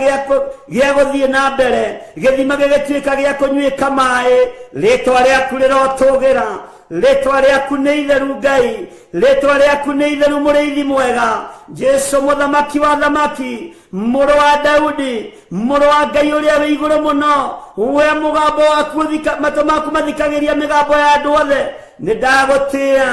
gĩa gũthiĩ na mbere, gĩthima gĩgĩtuĩka gĩa kũnyuĩka maĩ. Rĩtwa rĩaku rĩrotũgĩra, rĩtwa rĩaku nĩ itheru Ngai, rĩtwa rĩaku nĩ itheru mũrĩithi mwega. Jesu mũthamaki wa thamaki, mũrũ wa Daudi, mũrũ wa Ngai ũrĩa wĩ igũrũ mũno, we mũgambo waku matũ maku mathikagĩria mĩgambo ya andũ othe. Nĩ ndagũtĩĩa,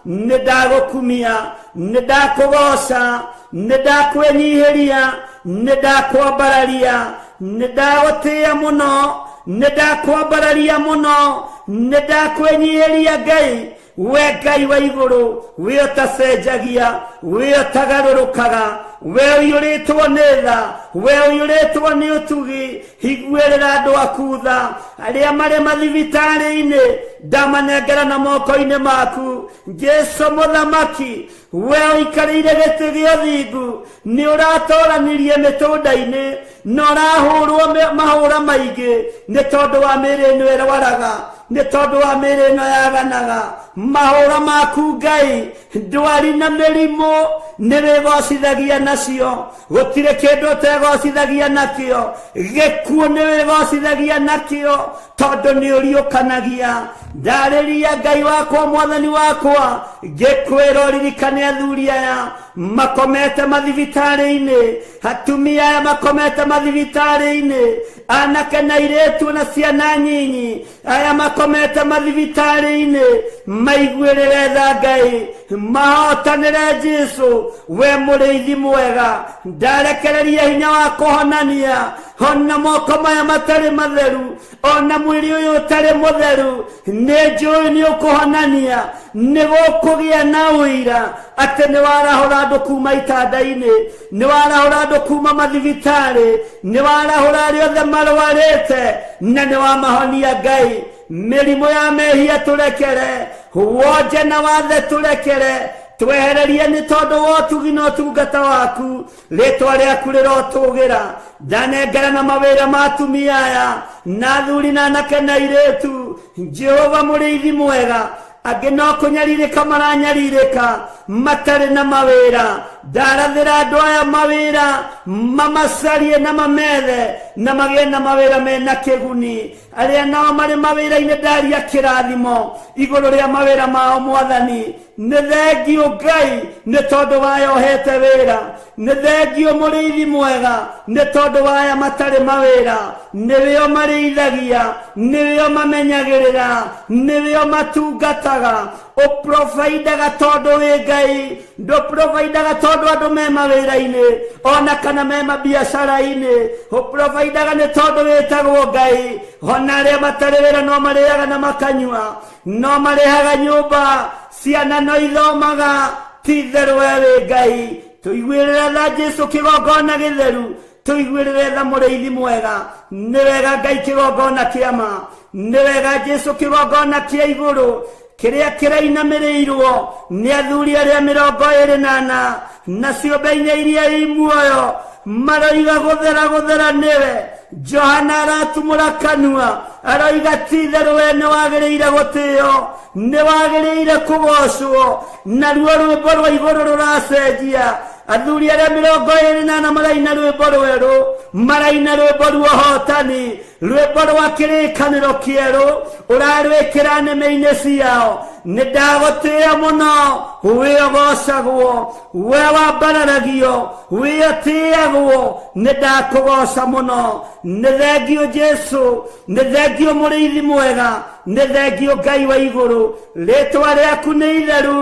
nĩ ndagũkumia, nĩ ndakũgoca, nĩ ndakwĩnyihĩria, nĩ ndakwambararia, nĩ ndagũtĩĩa mũno, nĩ ndakwambararia mũno, nĩ ndakwĩnyihĩria Ngai. We Ngai wa igũrũ, we ũtacenjagia, we ũtagarũrũkaga, we ũiyũrĩtwo nĩ tha, we ũiyũrĩtwo nĩ ũtugi. Higuĩrĩra andũ aku tha, arĩa marĩ mathibitarĩ-inĩ, ndamanengera na moko-inĩ maku. Jesu mũthamaki, we ũikarĩire gĩtĩ gĩa ũthingu, nĩ ũratũranirie mĩtũnda-inĩ, na ũrahũrwo mahũra maingĩ, nĩ tondũ wa mĩĩrĩ ĩno ĩrwaraga, nĩ tondũ wa mĩĩrĩ ĩno yaganaga. Mahũra maku Ngai, ndwari na mĩrimũ nĩ wĩgocithagia nacio, gũtirĩ kĩndũ ũtegocithagia nakĩo, gĩkuũ nĩ wĩgocithagia nakĩo, tondũ nĩ ũriũkanagia. Ndarĩria Ngai wakwa, mwathani wakwa, ngĩkwĩra ũririkane athuri aya makomete mathibitarĩ-inĩ, atumia aya makomete mathibitarĩ-inĩ, anake na airĩtu na ciana nyinyi aya makomete mathibitarĩ-inĩ. Maiguĩrĩre tha Ngai, mahotanĩre Jesu, we mũrĩithi mwega. Ndarekereria hinya wa kũhonania, ona moko maya matarĩ matheru, ona mwĩrĩ ũyũ ũtarĩ mũtheru. Nĩ njũĩ nĩ ũkũhonania, nĩ gũkũgĩa na ũira atĩ nĩ warahũra andũ kuma itanda-inĩ, nĩ warahũra andũ kuma mathibitarĩ, nĩ warahũra arĩa othe marwarĩte, na nĩ wamahonia Ngai. Mĩrimũ ya mehia tũrekere, wonje na wathe tũrekere, twehererie nĩ tondũ wa ũtugi na ũtungata waku. Rĩtwa rĩaku rĩrotũgĩra. Ndanengera na mawĩra ma atumia aya, na athuri na anake na airĩtu. Jehova mũrĩithi mwega, angĩ no kũnyarirĩka maranyarirĩka, matarĩ na mawĩra. Ndarathĩra andũ aya mawĩra, mamacarie na mamethe, na magĩe na mawĩra mena kĩguni. Arĩa nao marĩ mawĩra-inĩ ndaria kĩrathimo igũrũ rĩa mawĩra mao Mwathani. Nĩ thengio Ngai, nĩ tondũ waya ũhete wĩra. Nĩ thengio mũrĩithi mwega, nĩ tondũ waya matarĩ mawĩra. Nĩwe ũmarĩithagia, nĩwe ũmamenyagĩrĩra, nĩwe ũmatungataga. Ũprovidaga tondũ wĩ Ngai, ndũprovidaga tondũ andũ me mawĩra-inĩ, ona kana me mabiacara-inĩ. Ũprovidaga nĩ tondũ wĩtagwo Ngai. Ona arĩa matarĩ wĩra no marĩaga na makanyua, no marĩhaga nyũmba, ciana no ithomaga. Ti itherũ we wĩ Ngai. Tũiguĩrĩre tha Jesu kĩgongona gĩtheru, tũiguĩrĩre tha mũrĩithi mwega. Nĩ wega Ngai kĩgongona kĩa ma, nĩ wega Jesu kĩgongona kĩa igũrũ, kĩrĩa kĩrainamĩrĩirwo nĩ athuri arĩa 24 na ciũmbe-inĩ iria i muoyo, maroiga gũthera gũthera nĩwe. Johana aratumũra kanua, aroiga ti itherũ we nĩ wagĩrĩire gũtĩo, nĩ wagĩrĩire kũgocwo. Naruo rwĩmbo rwa igũrũ rũracenjia. Athuri arĩa 24 maraina rwĩmbo rwerũ, maraina rwĩmbo rwa ũhotani, rwĩmbo rwa kĩrĩkanĩro kĩerũ, ũrarwĩkĩra nĩme-inĩ ciao. Nĩ ndagũtĩĩa mũno, we ũgocagwo, we wambararagio, we ũtĩagwo. Nĩ ndakũgoca mũno. Nĩ thengio Jesu, nĩ thengio mũrĩithi mwega, nĩ thengio Ngai wa igũrũ, rĩtwa rĩaku nĩ itheru,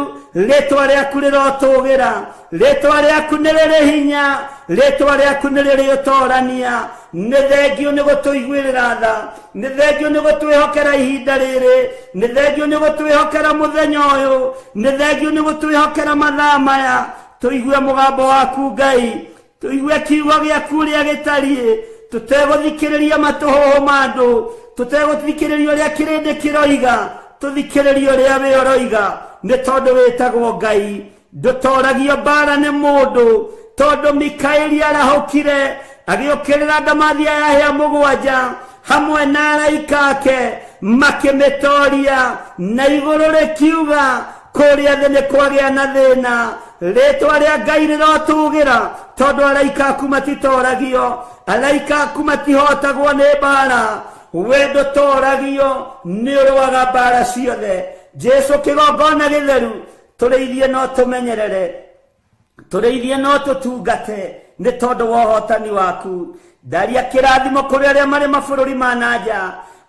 rĩtwa rĩaku rĩrotũgĩra, rĩtwa rĩaku nĩ rĩrĩ hinya, rĩtwa rĩaku nĩ rĩrĩ ũtorania, nĩ thengio nĩ gũtũiguĩrĩra tha, nĩ thengio nĩ gũtwĩhokera ihinda rĩrĩ, nĩ thengio nĩ gũtwĩhokera mũthenya ũyũ, nĩ thengio nĩ gũtwĩhokera mathaa maya, tũigue mũgambo waku Ngai, tũigue kiugo gĩaku ũrĩa gĩtariĩ, tũtegũthikĩrĩria matũhũhũ ma andũ, tũtegũthikĩrĩria ũrĩa kĩrĩndĩ kĩroiga, tũthikĩrĩrie ũrĩa we ũroiga, nĩ tondũ wĩtagwo Ngai, ndũtoragio mbara nĩ mũndũ, tondũ Mikaeli arahũkire agĩũkĩrĩra ndamathia yahĩa mũgwanja hamwe na araika ake makĩmĩtoria, na igũrũ rĩkiuga kũrĩa thĩ nĩ kwagĩa na thĩna, rĩtwa rĩa Ngai rĩrotũgĩra, tondũ araika aku matitoragio, araika aku matihotagwo nĩ mbara, we ndũtoragio, nĩ ũrũaga mbara ciothe. Jesu kĩgongona gĩtheru, tũrĩithie no tũmenyerere, tũrĩithie no tũtungate, nĩ tondũ wa ũhotani waku. Ndaria kĩrathimo kũrĩ arĩa marĩ mabũrũri ma nanja,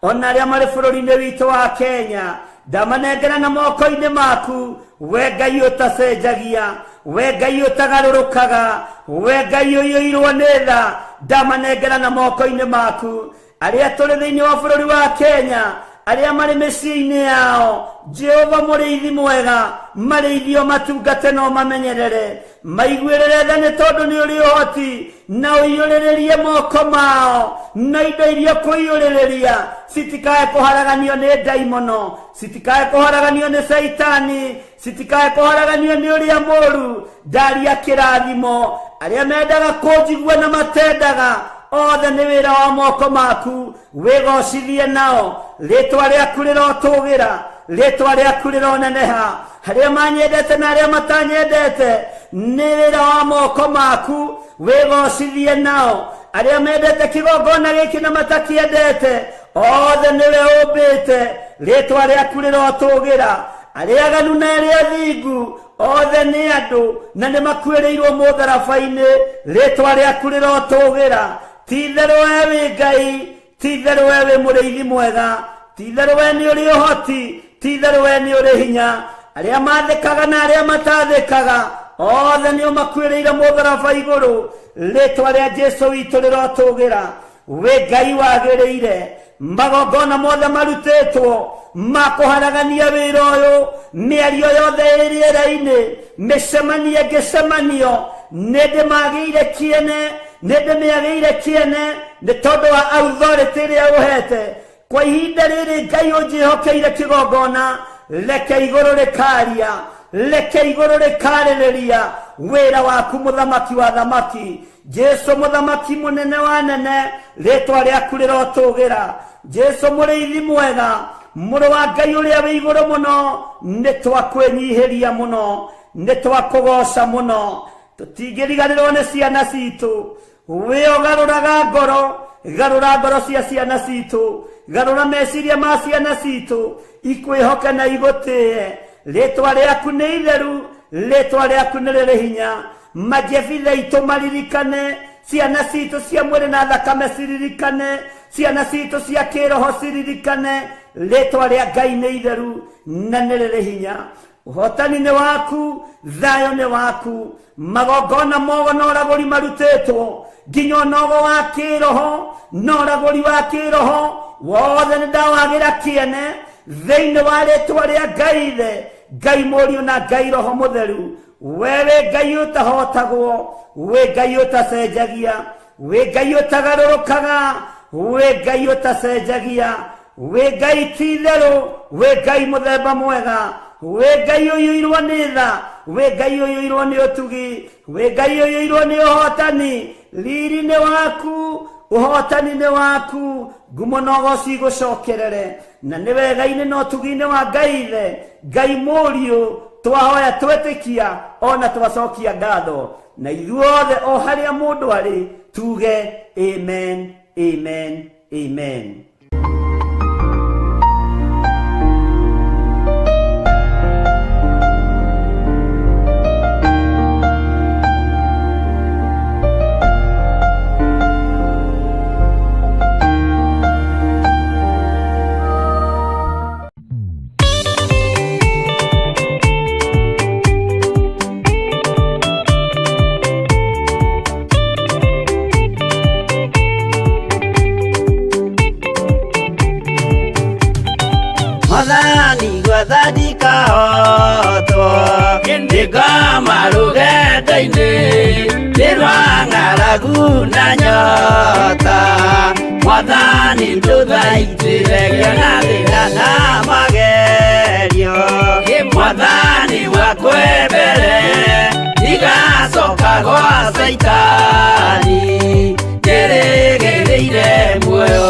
ona arĩa marĩ bũrũri-inĩ witũ wa Kenya, ndamanengera na moko-inĩ maku, we Ngai ũtacenjagia, we Ngai ũtagarũrũkaga, we Ngai ũiyũirwo nĩ tha, ndamanengera na moko-inĩ maku. Arĩa tũrĩ thĩinĩ wa bũrũri wa Kenya, arĩa marĩ mĩciĩ-inĩ yao, Jehova mũrĩithi mwega, marĩithio matungate no mamenyerere, maiguĩrĩre tha nĩ tondũ nĩ ũrĩ ũhoti, na ũiyũrĩrĩrie moko mao, na indo iria kũiyũrĩrĩria citikae kũharaganio nĩ ndaimono, citikae kũharaganio nĩ Saitani, citikae kũharaganio nĩ ũrĩa mũũru. Ndaria kĩrathimo, arĩa mendaga kũnjigua na matendaga, othe nĩ wĩra wa moko maku, wĩgocithie nao, rĩtwa rĩaku rĩrotũgĩra, rĩtwa rĩaku rĩroneneha, arĩa manyendete na arĩa matanyendete, nĩ wĩra wa moko maku, wĩgocithie nao, arĩa mendete kĩgongona gĩkĩ na matakĩendete, othe nĩwe ũmbĩte, rĩtwa rĩaku rĩrotũgĩra, arĩa aganu na arĩa athingu, othe nĩ andũ na nĩ makuĩrĩirwo mũtharaba-inĩ, rĩtwa rĩaku rĩrotũgĩra. Ti-itherũ we wĩ Ngai, ti-itherũ we wĩ mũrĩithi mwega, ti-itherũ we nĩ ũrĩ ũhoti, ti-itherũ we nĩ ũrĩ hinya, arĩa mathĩkaga na arĩa matathĩkaga, othe nĩo makuĩrĩire mũtharaba igũrũ, rĩtwa rĩa Jesu witũ rĩrotũgĩra. We Ngai wagĩrĩire, magongona mothe marutĩtwo makũharagania wĩra ũyũ, mĩario yothe ĩrĩera-inĩ, mĩcemanio ngĩcemanio, nĩ ndĩmagĩire kĩene, nĩ ndĩmĩagĩire kĩene, nĩ tondũ wa authority ĩrĩa ũhete. Kwa ihinda rĩrĩ Ngai ũnjĩhokeire kĩgongona, reke igũrũ rĩkaria, reke igũrũ rĩkarĩrĩria wĩra waku mũthamaki wa thamaki. Jesu mũthamaki mũnene wa nene, rĩtwa rĩaku rĩrotũgĩra. Jesu mũrĩithi mwega, mũrũ wa Ngai ũrĩa wĩ igũrũ mũno, nĩ twakwĩnyihĩria mũno, nĩ twakũgoca mũno, tũtingĩriganĩrwo nĩ ciana citũ. We ũgarũraga ngoro, garũra ngoro cia ciana citũ, garũra meciria ma ciana citũ, ikwĩhoke na igũtĩe. Rĩtwa rĩaku nĩ itheru, rĩtwa rĩaku nĩ rĩrĩ hinya, majebithe itũ maririkane, ciana citũ cia mwĩrĩ na thakame ciririkane, ciana citũ cia kĩroho ciririkane, rĩtwa rĩa Ngai nĩ itheru na nĩ rĩrĩ hinya. Ũhotani nĩ waku, thayũ nĩ waku, magongona mogo na ũragũri marutĩtwo, nginya ũnogo wa kĩroho na ũragũri wa kĩroho, wothe nĩ ndawagĩra kĩene thĩinĩ wa rĩtwa rĩa Ngai Ithe, Ngai Mũriũ na Ngai Roho Mũtheru. Wewe Ngai ũtahotagwo, we Ngai ũtacenjagia, we Ngai ũtagarũrũkaga, we Ngai ũtacenjagia, we Ngai ti-itherũ, we Ngai mũthemba mwega, we Ngai ũiyũirwo nĩ tha, we Ngai ũiyũirwo nĩ ũtugi, we Ngai ũiyũirwo nĩ ũhotani. Riri nĩ waku, ũhotani nĩ waku, ngumo na ũgooci igũcokerere, na nĩ wega-inĩ na ũtugi-inĩ wa Ngai Ithe, Ngai Mũriũ, twahoya twetĩkia ona twacokia ngatho, na ithuothe o harĩa mũndũ arĩ tuge amen, amen, amen. ng'aragu na nyota Mwathani nduthaitĩrĩria na thĩna na magerio Mwathani wakwe mbere igacoka gwa Saitani ngĩrĩgĩrĩire muoyo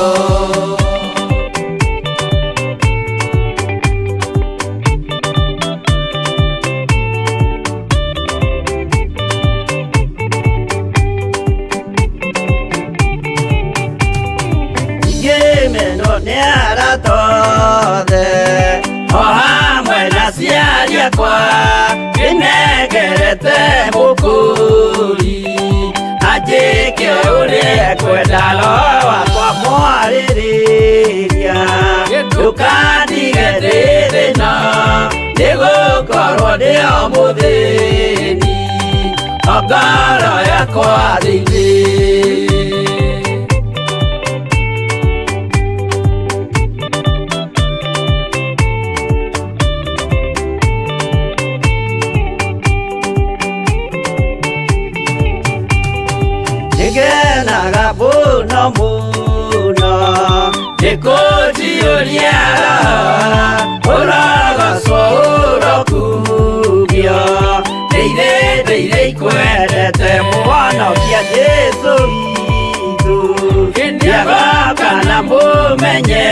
tothe o hamwe na ciari akwa nĩnengerete mũkũri anjĩke ũrĩa kwenda roho wakwa mwarĩrĩria ndũkandige ndĩ thĩna nĩgũkorwo ndĩ o mũthĩni o ngoro yakwa thĩinĩ Ngenaga muno muno nĩkũnjiyũria ũrogocwo ũrokugio ndeithĩ ikwendete mũhonokia Jesũ witũ nĩagoka na mũmenye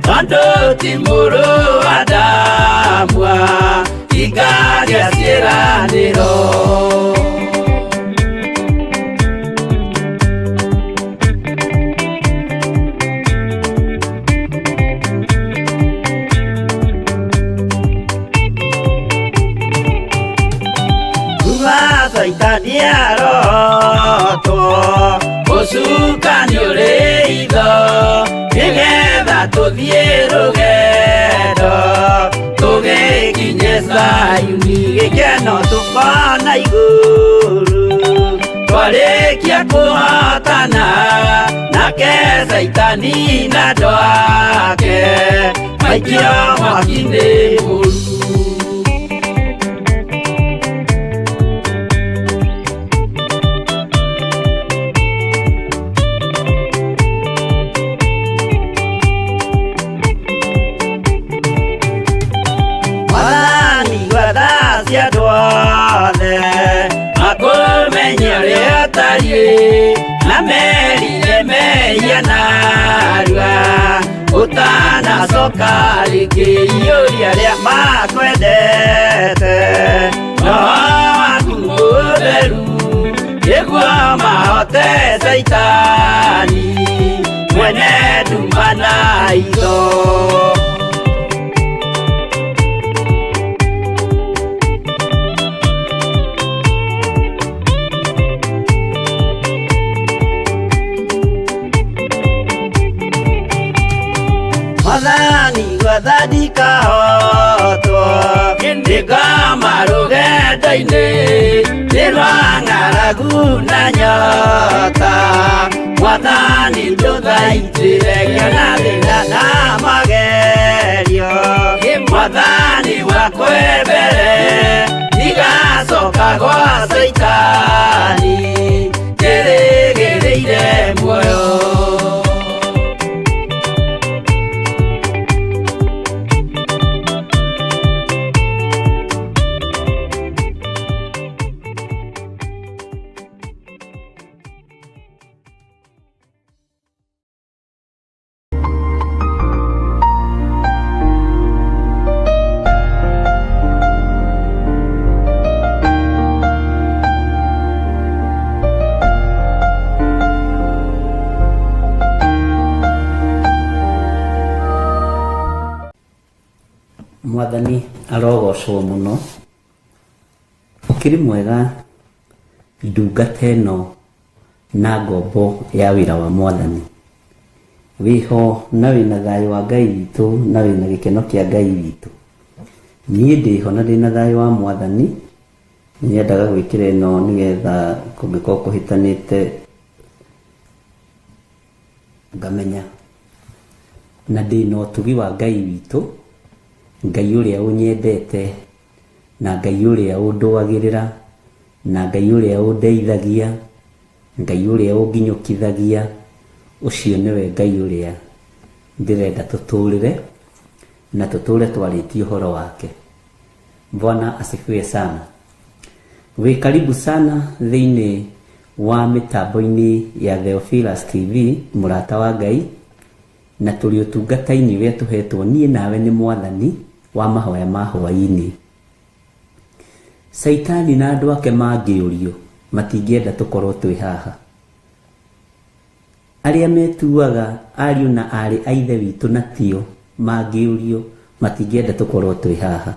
tondũ ti mũrũ wa ndamwa ingagĩa ciĩranĩro Saitani arotwo ũcukani ũrĩ itho nĩgetha tũthiĩ rũgendo tũgĩkinye Zayuni gĩkeno tũkona igũrũ twarĩkia kũhotana nake Saitani na andũ ake maikio mwaki-inĩ mũru na merire meia narua utanacoka rĩngĩ iyũria rĩa makwendete roho waku mũtheru nĩguo mahote Saitani mwene nduma na itho Mwathani gwathani kahotwo nĩngama rũgendo-inĩ nĩrwa ng'aragu na nyota Mwathani ndũthaitĩrĩria na thĩna na magerio Mwathani wakwe mbere igacoka gwa Saitani ngĩrĩgĩrĩire muoyo Mwathani arogocwo muno ukiri mwega ndungata ĩno na ngombo ya wĩra wa Mwathani wiho na wĩna thayũ wa Ngai witũ na wĩna gĩkeno kĩa Ngai witũ niĩ ndĩho na ndĩna thayũ wa Mwathani nĩendaga gwĩkĩra ĩno nĩgetha kũngĩkorwo kũhĩtanĩte ngamenya na ndĩna ũtugi wa Ngai witũ Ngai ũrĩa ũnyendete na Ngai ũrĩa ũndũagĩrĩra na Ngai ũrĩa ũndeithagia Ngai uria unginyukithagia ucio niwe Ngai uria ndirenda tutulire na tutule twaritie uhoro wake. Bwana asifiwe sana. We karibu sana thiini wa mitambo-ini ya Theophilus TV murata wa Ngai, na tuli utungata-ini uria tuhetwo nie nawe ni mwathani wa mahoya ma hwaini. Saitani na andu ake mangiurio matingienda tukorwo twi haha. Aria metuaga ariu na ari a ithe witu na tio mangiurio matingienda tukorwo twi haha.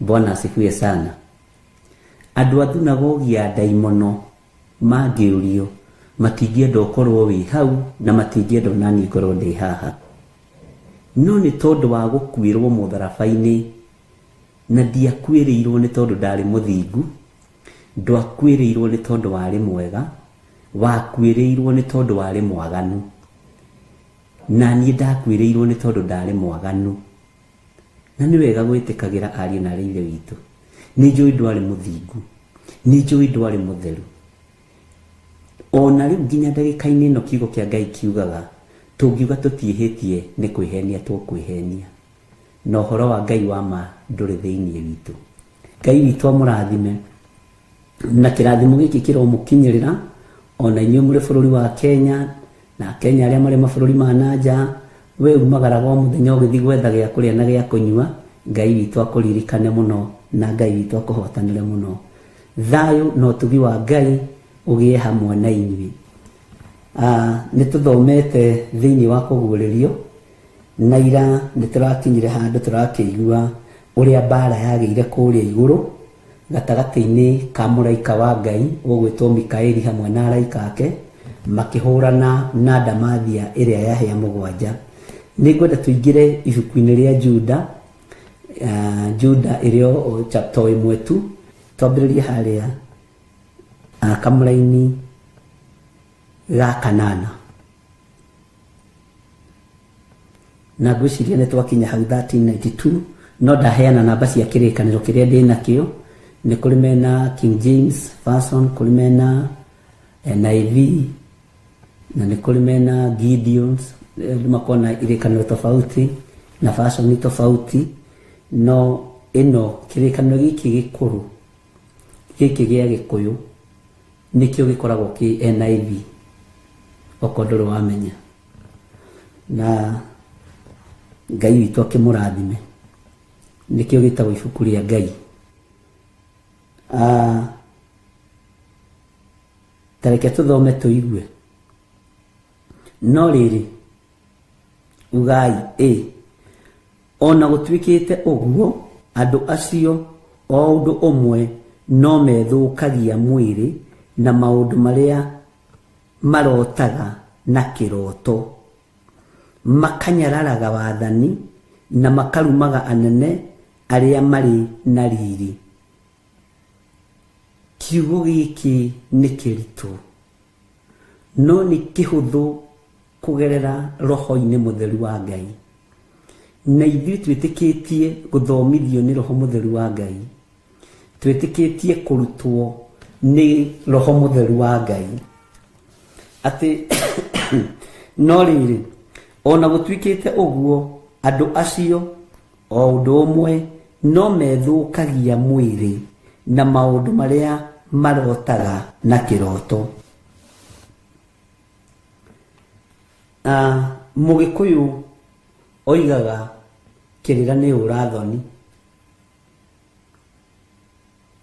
Bwana asifiwe sana. Andu a thunagogi ya daimono mangiurio matingienda ukorwo wi hau na matingienda nani ngorwo ndi haha. No ni tondu wa gukwirwo mutharabai-ini na ndiakwiriirwo ni tondu ndari muthingu, ndwakwiriirwo ni tondu wari mwega, wakwiriirwo ni tondu wari mwaganu. Na nie ndakwiriirwo ni tondu ndari mwaganu. Na ni wega gwitikagira ari na ri ithe witu. Ni njui ndwari muthingu, ni njui ndwari mutheru. Ona riu nginya ndagika-ini ino kiugo kia Ngai kiugaga tungiuga tutihitie ni kwihenia tukwihenia. No horo wa Ngai wa ma nduri thiini witu. Ngai witu amurathime na kirathimo giki kiromukinyirira ona inyuĩ muri bururi wa Kenya na Kenya aria mari mabũrũri ma nanja. We umagaraga o muthenya ugithi gwetha gia kuria na gia kunyua. Ngai witu akuririkane muno na Ngai witu akuhotanire muno. Thayo no tugi wa Ngai ugie hamwe na inyuĩ. Nituthomete thiini wa kuguririo na ira niturakinyire handu turakiigua uria bara yageire kuria iguru gatagati-ini ka muraika wa Ngai ugwitwo Mikaeli hamwe na araika ake makihurana na ndamathia iria yahia mugwanja. Ningwenda tuingire ibuku-ini ria Juda, Juda irio chapter 1 tu twambiririe haria kamuraini ga kanana. Na gwiciria ni twakinya hau 1392 no ndaheana namba cia kirikaniro kiria ndi nakio. Ni kuri mena King James version, kuri mena NIV na ni kuri mena Gideon's. Makona irikaniro tofauti na version tofauti. No ino kirikaniro giki gikuru giki gia Gikuyu nikio gikoragwo ki NIV okondoro wamenya. Na Ngai witu akimurathime nikio gitagwo ibuku ria Ngai. Tareke tuthome tuigue. No riri ugai ona gutwikite uguo andu acio o undu umwe no methukagia mwiri na maundu maria marotaga na kiroto, makanyararaga wathani na makarumaga anene aria mari na riri. Kiugo giki ni kiritu no ni kihuthu kugerera roho-ini mutheru wa Ngai. Na ithuĩ twĩtĩkĩtie guthomithio ni roho mutheru wa Ngai, twĩtĩkĩtie kurutwo ni roho mutheru wa Ngai. Ati no riri ona gutwikite uguo andu acio o undu umwe no methukagia mwiri na maundu maria marotaga na kiroto. Mugikuyu oigaga kirira ni urathoni.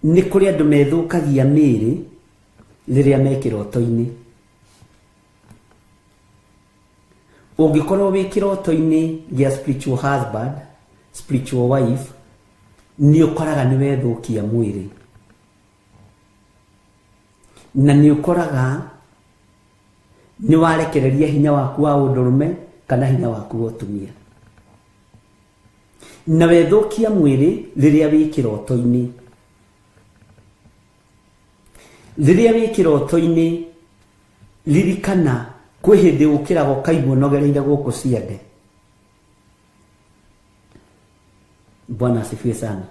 Ni kuri andu methukagia miri riria me kiroto-ini. Ungikorwo wi kiroto-ini gia spiritual husband, spiritual wife, ni ukoraga ni wethukia mwiri na ni ukoraga ni warekereria hinya waku wa undurume kana hinya waku wa utumia. Na wethukia mwiri riria wi kiroto-ini. Riria wi kiroto-ini ririkana kwi hindi ukiraga ukaigua nogereire guku ciande. Bwana asifiwe sana.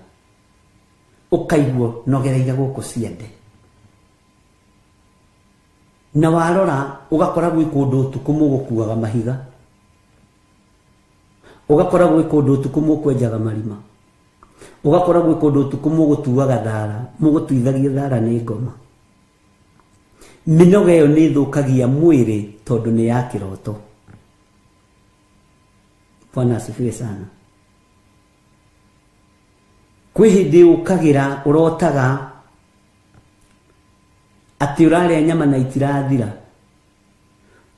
Ukaigua nogereire guku ciande. na warora ugakora gwĩ kũndũ ũtukũ mũgũkuaga mahiga, ugakora gwĩ kũndũ ũtukũ mũkwenjaga marima, ugakora gwĩ kũndũ ũtukũ mũgũtuaga thara, mũgũtuithagia thara nĩ ngoma. Mĩnoga ĩyo nĩ ĩthũkagia mwĩrĩ tondũ nĩ ya kĩroto. Bwana asifiwe sana. Kwĩ hĩndĩ ũkagira ũrotaga atĩ ũrarĩa nyama na itirathira,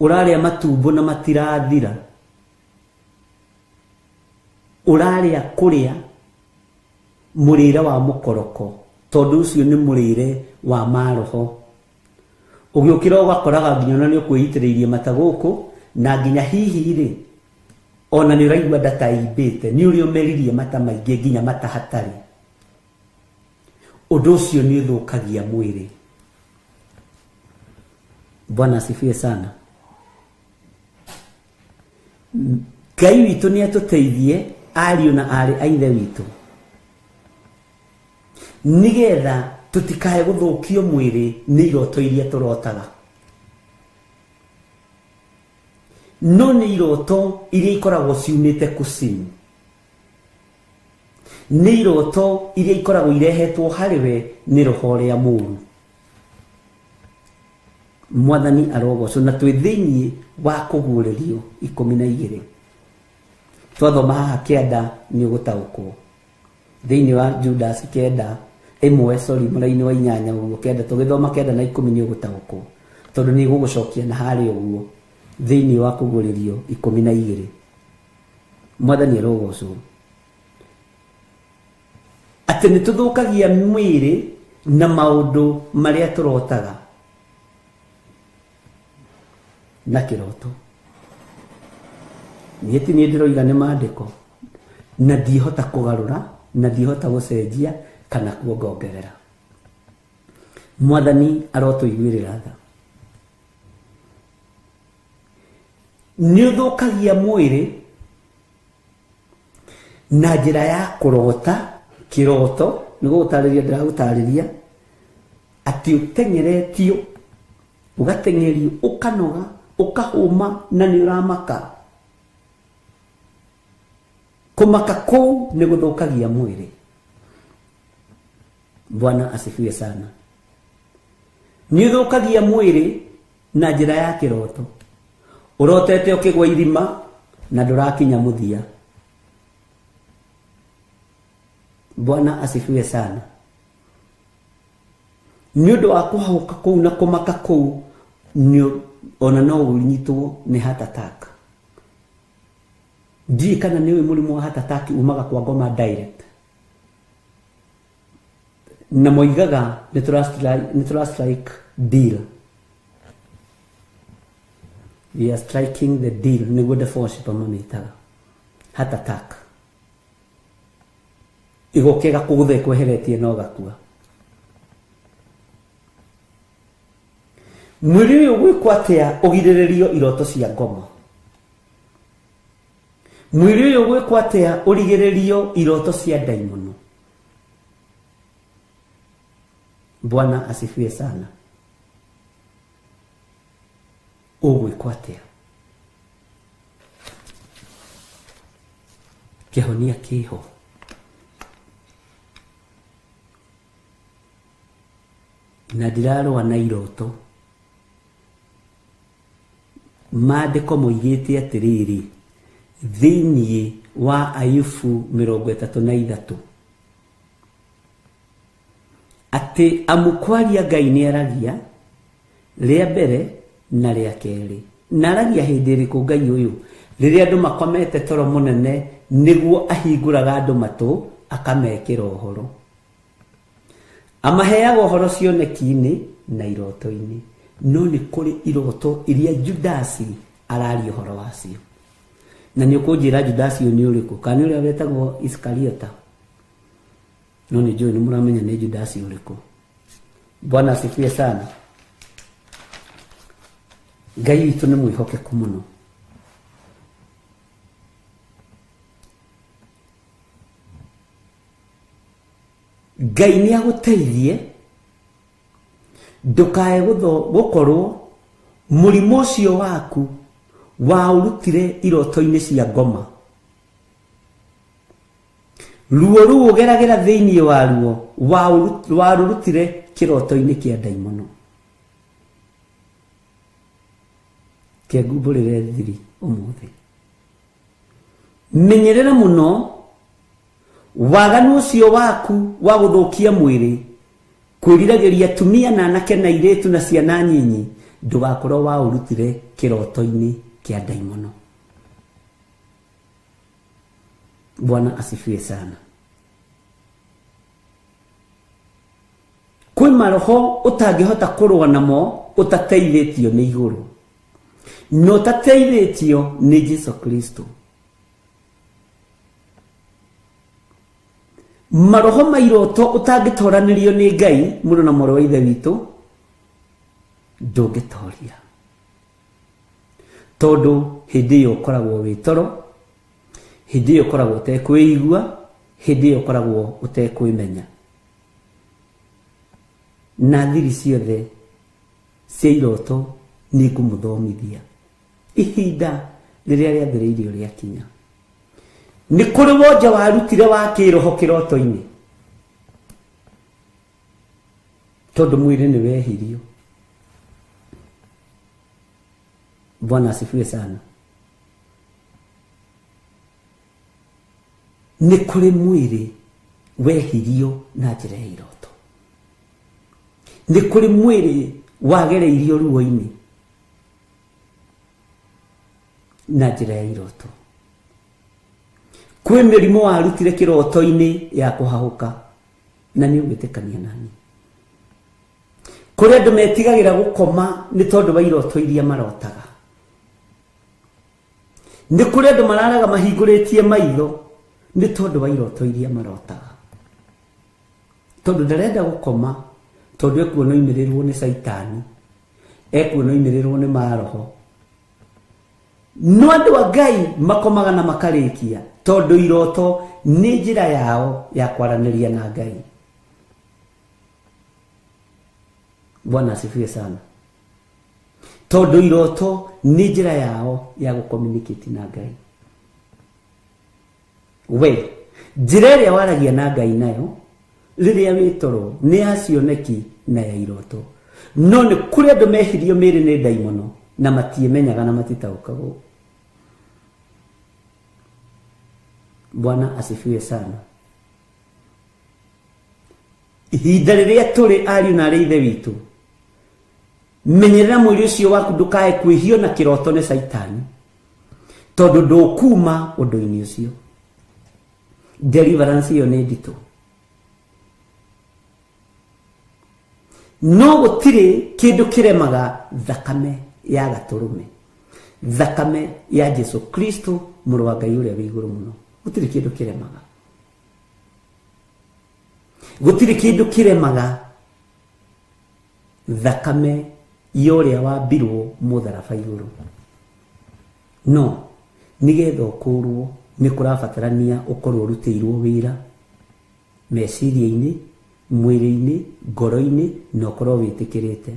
ũrarĩa matumbo na matirathira, ũrarĩa kũrĩa mũrĩre wa mũkoroko tondũ ũcio nĩ mũrĩre wa maroho. Ũgĩũkĩra ũgakoraga nginya ona nĩ ũkwĩitĩrĩirie matagũkũ na nginya hihi rĩ ona nĩ ũraigua ndata imbĩte, nĩ ũrĩa ũmeririe mata maingĩ nginya mata hatarĩ. Ũndũ ũcio nĩ ũthũkagia mwĩrĩ. Bwana asifiwe sana. Ngai witũ nĩ atũteithie ariũ na arĩ a ithe witũ nĩgetha tũtikae gũthũkio mwĩrĩ nĩ iroto iria tũrotaga. No nĩ iroto iria ikoragwo ciumĩte kusimu, nĩ iroto iria ikoragwo irehetwo harĩwe nĩ roho ũrĩa mũũru. Mwathani arogocwo. Na twĩ thĩinĩ wa kũguũrĩrio 12 twathoma haha kĩanda nĩ ũgũtaũkwo thĩinĩ wa Judas 9 mũraini wa 8 ũguo kĩanda tũgĩthoma 9 na 10 nĩ ũgũtaũkwo tondũ nĩ gũgũcokia na harĩ ũguo thĩinĩ wa kũguũrĩrio 12. Mwathani arogocwo. Atĩ nĩ tũthũkagia mwĩrĩ na maũndũ marĩa tũrotaga na kĩroto. Niĩ ti niĩ ndĩroiga nĩ maandĩko na ndihota kũgarũra na ndihota gũcenjia kana kuongongerera. Mwathani arotũiguĩrĩra tha. Nĩ ũthũkagia mwĩrĩ na njĩra ya kũrota kĩroto, nĩguo gũtarĩria ndĩragũtarĩria atĩ ũtengeretio, ũgatengerio, ũkanoga, ũkahũma na nĩ ũramaka. Kũmaka kũu nĩ gũthũkagia mwĩrĩ. Bwana asifiwe sana. Nĩ ũthũkagia mwĩrĩ na njĩra ya kĩroto. Ũrotete ũkĩgwa irima na ndũrakinya mũthia. Bwana asifiwe sana. Nĩ ũndũ wa kũhauka kũu na kũmaka kũu ona no ũnyitwo nĩ heart attack. Ndiĩ kana nĩwe mũrimũ wa heart attack umaga kwa ngoma direct. Na moigaga nĩ tũrastrike deal. We are striking the deal. Nĩguo devotion pamamĩtaga heart attack. Igokega kũgũtha kweheretie no gakua. Mwĩrĩ ũyũ gwĩkwo atĩa ũgirĩrĩrio iroto cia ngoma? Mwĩrĩ ũyũ gwĩkwo atĩa ũrigĩrĩrio iroto cia ndaimono? Bwana asifiwe sana. Ũgwĩkwo atĩa? Kĩhonia kĩho. Na ndirarũa na iroto. Maandĩko moigĩte atĩrĩrĩ thĩinĩ wa Ayubu 33 atĩ amukwaria Ngai nĩ aragia rĩa mbere na rĩa kerĩ. Na aragia hĩndĩ ĩrĩkũ Ngai ũyũ? Rĩrĩa andũ makomete toro mũnene nĩguo ahingũraga andũ matũ akamekĩra ũhoro. Amaheaga ũhoro cioneki-inĩ na iroto-inĩ. No nĩ kũrĩ iroto iria Judasi araria ũhoro wacio. Na nĩ ũkũnjĩra Judasi ũyũ nĩ ũrĩkũ? Kana nĩ ũrĩa wetagwo Iskariota? No nĩ njũĩ nĩ mũramenya nĩ Judasi ũrĩkũ. Bwana asifiwe sana. Ngai witũ nĩ mwĩhokeku mũno. Ngai nĩ agũteithie ndũkae gũkorwo mũrimũ ũcio waku waũrutire iroto-inĩ cia ngoma, ruo rũu ũgeragĩra thĩinĩ waruo warũrutire kĩroto-inĩ kĩa ndaimono. Kĩangumbũrĩre thiri ũmũthĩ. Menyerera mũno waganu ũcio waku wa gũthũkia mwĩrĩ, kwĩriragĩria atumia na anake na airĩtu na ciana nyinyi, ndũgakorwo waũrutire kĩroto-inĩ kĩa ndaimono. Bwana asifiwe sana. Kwĩ maroho ũtangĩhota kũrũa namo ũtateithĩtio nĩ igũrũ, no ũtateithĩtio nĩ Jesu Kristo. Maroho mairoto ũtangĩtoranĩrio nĩ Ngai mũrũ na mwarĩ wa ithe witũ ndũngĩtoria, tondũ hĩndĩ ĩyo ũkoragwo wĩ toro, hĩndĩ ĩyo ũkoragwo ũtekwĩigua, hĩndĩ ĩyo ũkoragwo ũtekwĩmenya. Na thiri ciothe cia iroto nĩ ngũmũthomithia ihinda rĩrĩa rĩambĩrĩirio rĩakinya. Nĩ kũrĩ wonja warutire wa kĩroho kĩroto-inĩ, tondũ mwĩrĩ nĩ wehirio. Bwana asifiwe sana. Nĩ kũrĩ mwĩrĩ wehirio na njĩra ya iroto. Nĩ kũrĩ mwĩrĩ wagereirio ruo-inĩ na njĩra ya iroto. Kwĩ mĩrimũ warutire kĩroto-inĩ ya kũhahũka, na nĩ ũgĩtĩkania nani. Kũrĩ andũ metigagĩra gũkoma nĩ tondũ wa iroto iria marotaga. Nĩ kũrĩ andũ mararaga mahingũrĩtie maitho nĩ tondũ wa iroto iria marotaga. Tondũ ndarenda gũkoma, tondũ ekuona oimĩrĩrwo nĩ Saitani, ekuona oimĩrĩrwo nĩ maroho. No andũ a Ngai makomaga na makarĩkia, tondũ iroto nĩ njĩra yao ya kwaranĩria na Ngai. Bwana asifiwe sana. Tondũ iroto nĩ njĩra yao ya gũcommunicate na Ngai. We, njĩra ĩrĩa waragia na Ngai nayo rĩrĩa wĩ toro nĩ ya cioneki na ya iroto. No nĩ kũrĩ andũ mehirio mĩĩrĩ nĩ ndaimono na matiĩmenyaga na matitaũkagwo. Bwana asifiwe sana. Ihinda rĩrĩa tũrĩ ariũ na arĩ ithe witũ, menyerera mwĩrĩ ũcio waku ndũkae kwĩhio na kĩroto nĩ Saitani, tondũ ndũkuma ũndũ-inĩ ũcio. Deliverance ĩyo nĩ nditũ. No gũtirĩ kĩndũ kĩremaga thakame ya gatũrũme, thakame ya Jesu Kristo mũrũ wa Ngai ũrĩa wĩ igũrũ mũno. Gũtirĩ kĩndũ kĩremaga. Gũtirĩ kĩndũ kĩremaga thakame ya ũrĩa wambirwo mũtharaba igũrũ. No nĩgetha ũkũrwo nĩ kũrabatarania ũkorwo ũrutĩirwo wĩra meciria-inĩ, mwĩrĩ-inĩ, ngoro-inĩ, na ũkorwo wĩtĩkĩrĩte.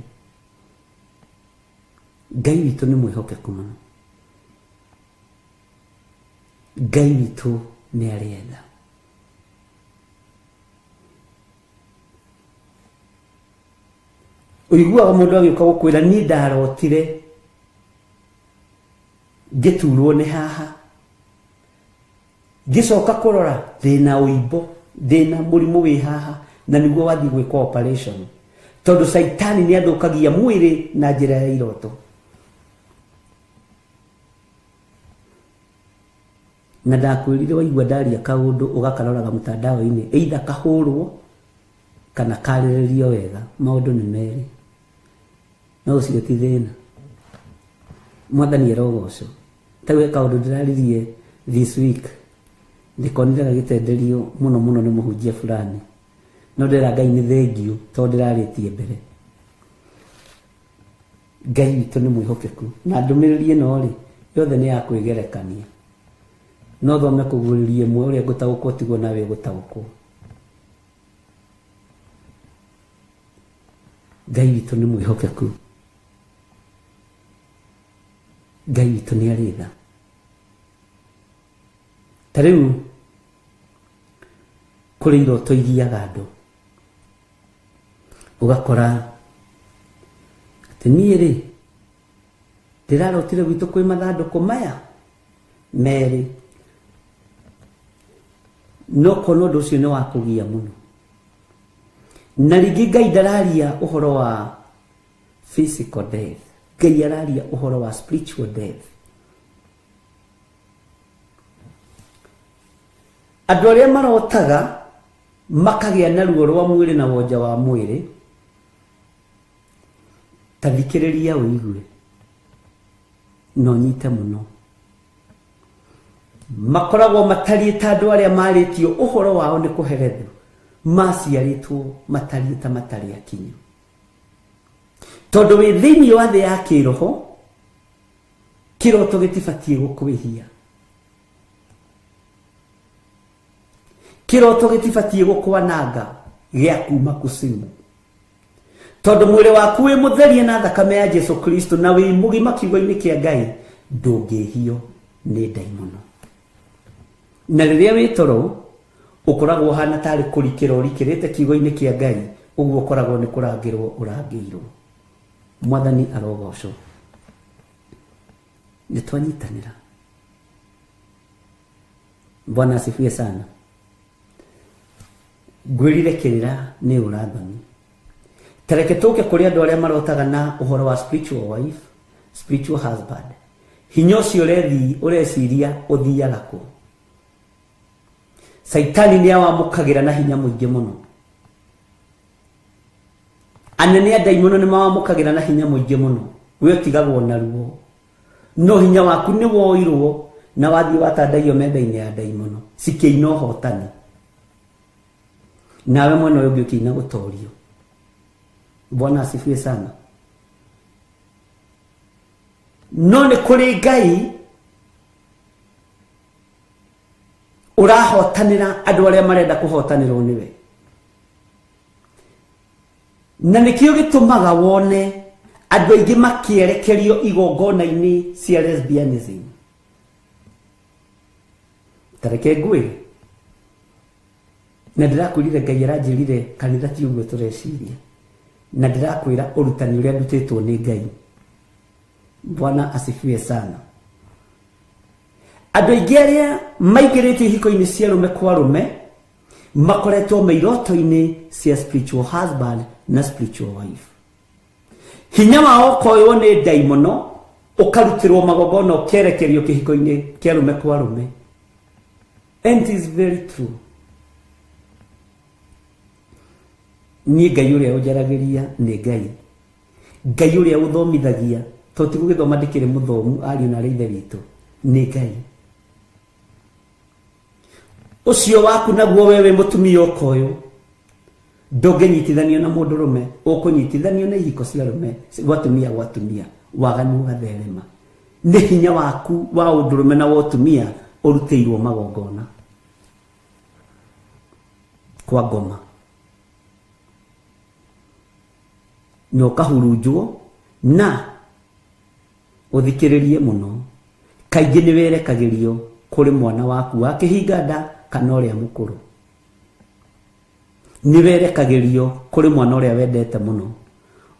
Ngai witũ nĩ mwĩhokeku mũno. Ngai witũ nĩ arĩenda. Ũiguaga mũndũ agĩũka gũkwĩra niĩ ndarotire ngĩturwo nĩ haha, ngĩcoka kũrora ndĩna ũimbo, ndĩna mũrimũ wĩ haha, na nĩguo wathiĩ gwĩka operation, tondũ Saitani nĩ athũkagia mwĩrĩ na njĩra ya iroto. Na ndakwĩrire waigua ndaria kaũndũ ũgakaroraga mũtandao-inĩ, either kahũrwo kana karĩrĩrio wega, maũndũ nĩ merĩ. No ũcio ti thĩna. Mwathani arogocwo. Tawe kaũndũ ndĩraririe this week, ndikonire gagĩtenderio mũno mũno nĩ mũhunjia fulani. No ndĩra Ngai nĩ thengiũ tondũ ndĩrarĩtie mbere. Ngai witũ nĩ mwĩhokeku. Na ndũmĩrĩri ĩno rĩ, yothe nĩ ya kwĩgerekania. No thome kũgũrĩria ĩmwe ũrĩa ngũtaũkwo tiguo nawe gũtaũkwo. Ngai witũ nĩ mwĩhokeku. Ngai witũ nĩ arĩ tha. Ta rĩu kũrĩ iroto igiaga andũ, ũgakora atĩ niĩ rĩ ndĩrarotire gwitũ kwĩ mathandũkũ maya merĩ, no kono ũndũ ũcio nĩ wa kũgia mũno. Na rĩngĩ Ngai ndararia ũhoro wa physical death, Ngai araria ũhoro wa spiritual death. Andũ arĩa marotaga makagĩa na ruo rwa mwĩrĩ na wonja wa mwĩrĩ, ta thikĩrĩria ũigue no nyite mũno. Makoragwo matariĩ ta andũ arĩa marĩtio ũhoro wao nĩ kũherethwo, maciarĩtwo matariĩ ta matarĩ akinyu. Tondũ wĩ thĩinĩ wa thĩ ya kĩroho, kĩroto gĩtibatiĩ gũkwĩhia, kĩroto gĩtibatiĩ gũkwananga gĩa kuma kusimu. Tondũ mwĩrĩ waku wĩ mũtherie na thakame ya Jesu Kristo na wĩ mũgima kiugo-inĩ kĩa Ngai, ndũngĩhio nĩ ndaimono. Na rĩrĩa wĩ toro, ũkoragwo hana tarĩ kũrikĩra ũrikĩrĩte kiugo-inĩ kĩa Ngai, ũguo ũkoragwo nĩ kũrangĩrwo ũrangĩirwo. Mwathani arogocwo. Nĩ twanyitanĩra. Bwana asifiwe sana. Ngwĩrirekĩrĩra nĩ ũrathoni. Tareke tũke kũrĩ andũ arĩa marotaga na ũhoro wa spiritual wife, spiritual husband. Hinya ũcio ũreciria ũthiaga kũ? Saitani nĩ awamũkagĩra na hinya mũingĩ mũno. Anene a ndaimono nĩ mawamũkagĩra na hinya mũingĩ mũno. We ũtigagwo na ruo. No hinya waku nĩ woirwo na wathiĩ watandaio metha-inĩ ya ndaimono. Cikĩina ũhotani. Nawe mwena ũyũ ũngĩ ũkĩina gũtorio. Bwana asifiwe sana. No nĩ kũrĩ Ngai ũrahotanĩra andũ arĩa marenda kũhotanĩrwo nĩwe. Na nĩkĩo gĩtũmaga wone andũ aingĩ makĩerekerio igongona-inĩ cia lesbianism. Tareke ngwĩre, na ndĩrakwĩrire Ngai aranjĩrire kanitha ti ũguo tũreciria, na ndĩrakwĩra ũrutani ũrĩa ndutĩtwo nĩ Ngai. Bwana asifiwe sana. Andũ aingĩ arĩa maingĩrĩte ihiko-inĩ cia rũme kwa rũme makoretwo meiroto-inĩ cia spiritual husband na spiritual wife. Hinya wao koywo nĩ ndaimono, ũkarutĩrwo magongona ũkerekerio kĩhiko-inĩ kĩa rũme kwa rũme. And it is very true. Niĩ Ngai ũrĩa ũnjaragĩria nĩ Ngai. Ngai ũrĩa ũthomithagia, tondũ ti gũgĩthoma ndĩkĩrĩ mũthomu ariũ na ithe witũ, nĩ Ngai. Ũcio waku naguo wewe mũtumia ũkoyũ, ndũngĩnyitithanio na mũndũrũme, ũkũnyitithanio na ihiko cia rũme, gwatumia gwatumia, waganu ũgatherema. Nĩ hinya waku wa ũndũrũme na wa ũtumia ũrutĩirwo magongona kwa ngoma. Na ũkahurunjwo na ũthikĩrĩrie mũno, kaingĩ nĩ werekagĩrio kũrĩ mwana waku wa kĩhinga nda kana ũrĩa mũkũrũ. Nĩ werekagĩrio kũrĩ mwana ũrĩa wendete mũno,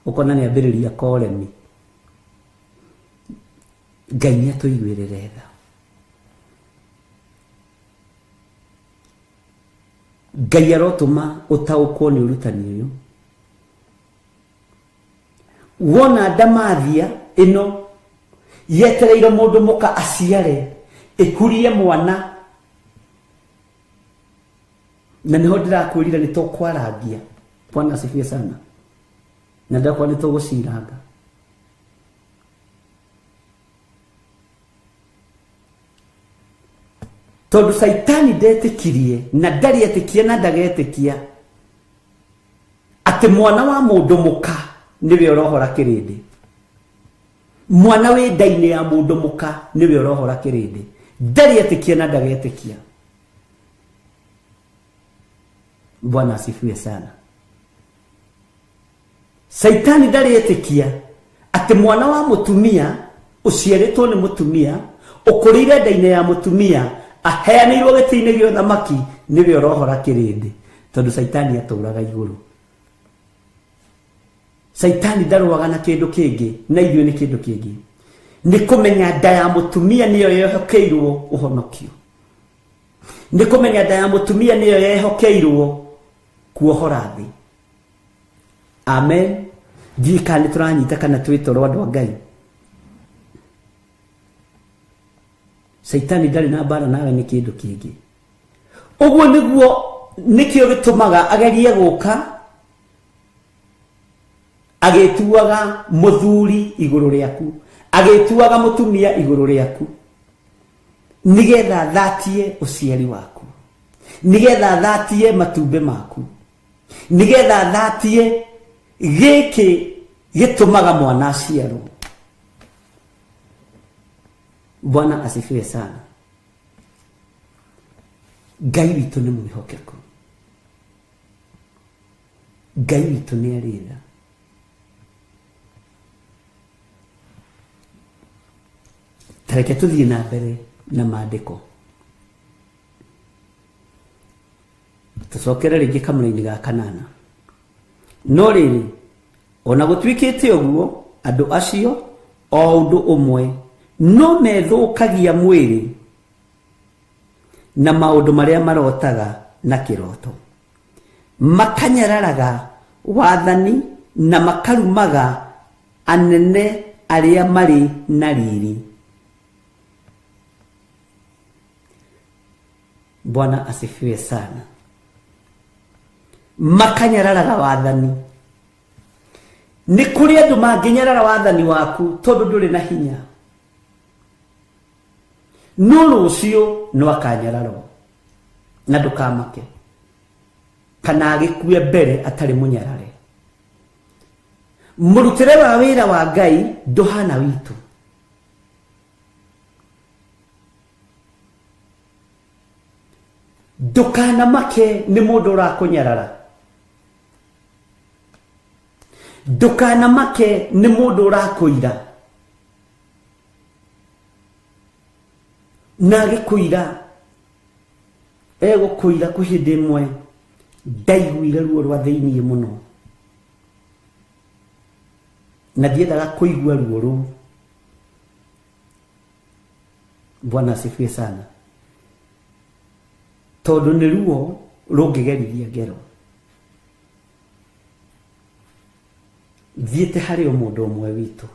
ũkona nĩ ambĩrĩria koremi. Ngai nĩ atũiguĩrĩre tha. Ngai arotũma ũtaũkwo nĩ ũrutani ũyũ. Wona ndamathia ĩno yetereire mũndũ mũka aciare, ĩkurie mwana, na nĩho ndĩrakwĩrire nĩ tũkwarangia. Bwana asifiwe sana. Na ndakwa nĩ tũgũciranga. Tondũ Saitani ndetĩkirie na ndarĩ etĩkia na ndagetĩkia atĩ mwana wa mũndũ mũka nĩwe ũrohora kĩrĩndĩ. Mwana wĩ nda-inĩ ya mũndũ mũka nĩwe ũrohora kĩrĩndĩ. Ndarĩ etĩkia na ndagetĩkia. Bwana asifiwe sana. Saitani ndarĩ etĩkia atĩ mwana wa mũtumia uciaritwo ni mutumia ukurire ndaine ya mutumia aheanirwo gitine gyo thamaki niwe orohora kirindi tondu Saitani aturaga iguru. Saitani ndaruaga na kindu kingi na ithuĩ ni kindu kingi ni kumenya nda ya mutumia niyo yehokeirwo uhonokio, ni kumenya nda ya mutumia niyo yehokeirwo kuohora thi. Amen. Dikani turanyita kana twitoro andu a Ngai. Saitani ndari na bara nawe ni kindu kingi. Uguo niguo nikio gitumaga agerie guka agetuaga muthuri iguru riaku, agetuaga mutumia iguru riaku, nigetha thatie uciari waku, nigetha thatie matumbe maku, nigetha thatie giki gitumaga mwana aciarwo. Bwana asifiwe sana. Ngai witu ni mwihokeku, Ngai witu ni aritha. Tareke tuthie na mbere na maandiko. Tucokere ringi kamuri-ini ga kanana. No riri ona gutwikite uguo andu acio o undu umwe no methukagia mwiri na maundu maria marotaga na kiroto, makanyararaga wathani na makarumaga anene aria mari na riri. Bwana asifiwe sana. Makanyararaga wathani. Ni kuri andu manginyarara wathani waku tondu nduri na hinya, no rucio no akanyararo na ndukamake kana agikue mbere atari munyarare. Murutire wa wira wa Ngai nduhana witu. Ndukana make ni mundu urakunyarara, ndukana make ni mundu urakuira, na gikuira egukuira kuhindi imwe ndaiguire ruo rwa thiini muno na ndiendaga kuigua ruo ruu. Bwana asifiwe sana. Tondu ni ruo rungigerithia ngero. Thiete hari mundu umwe witu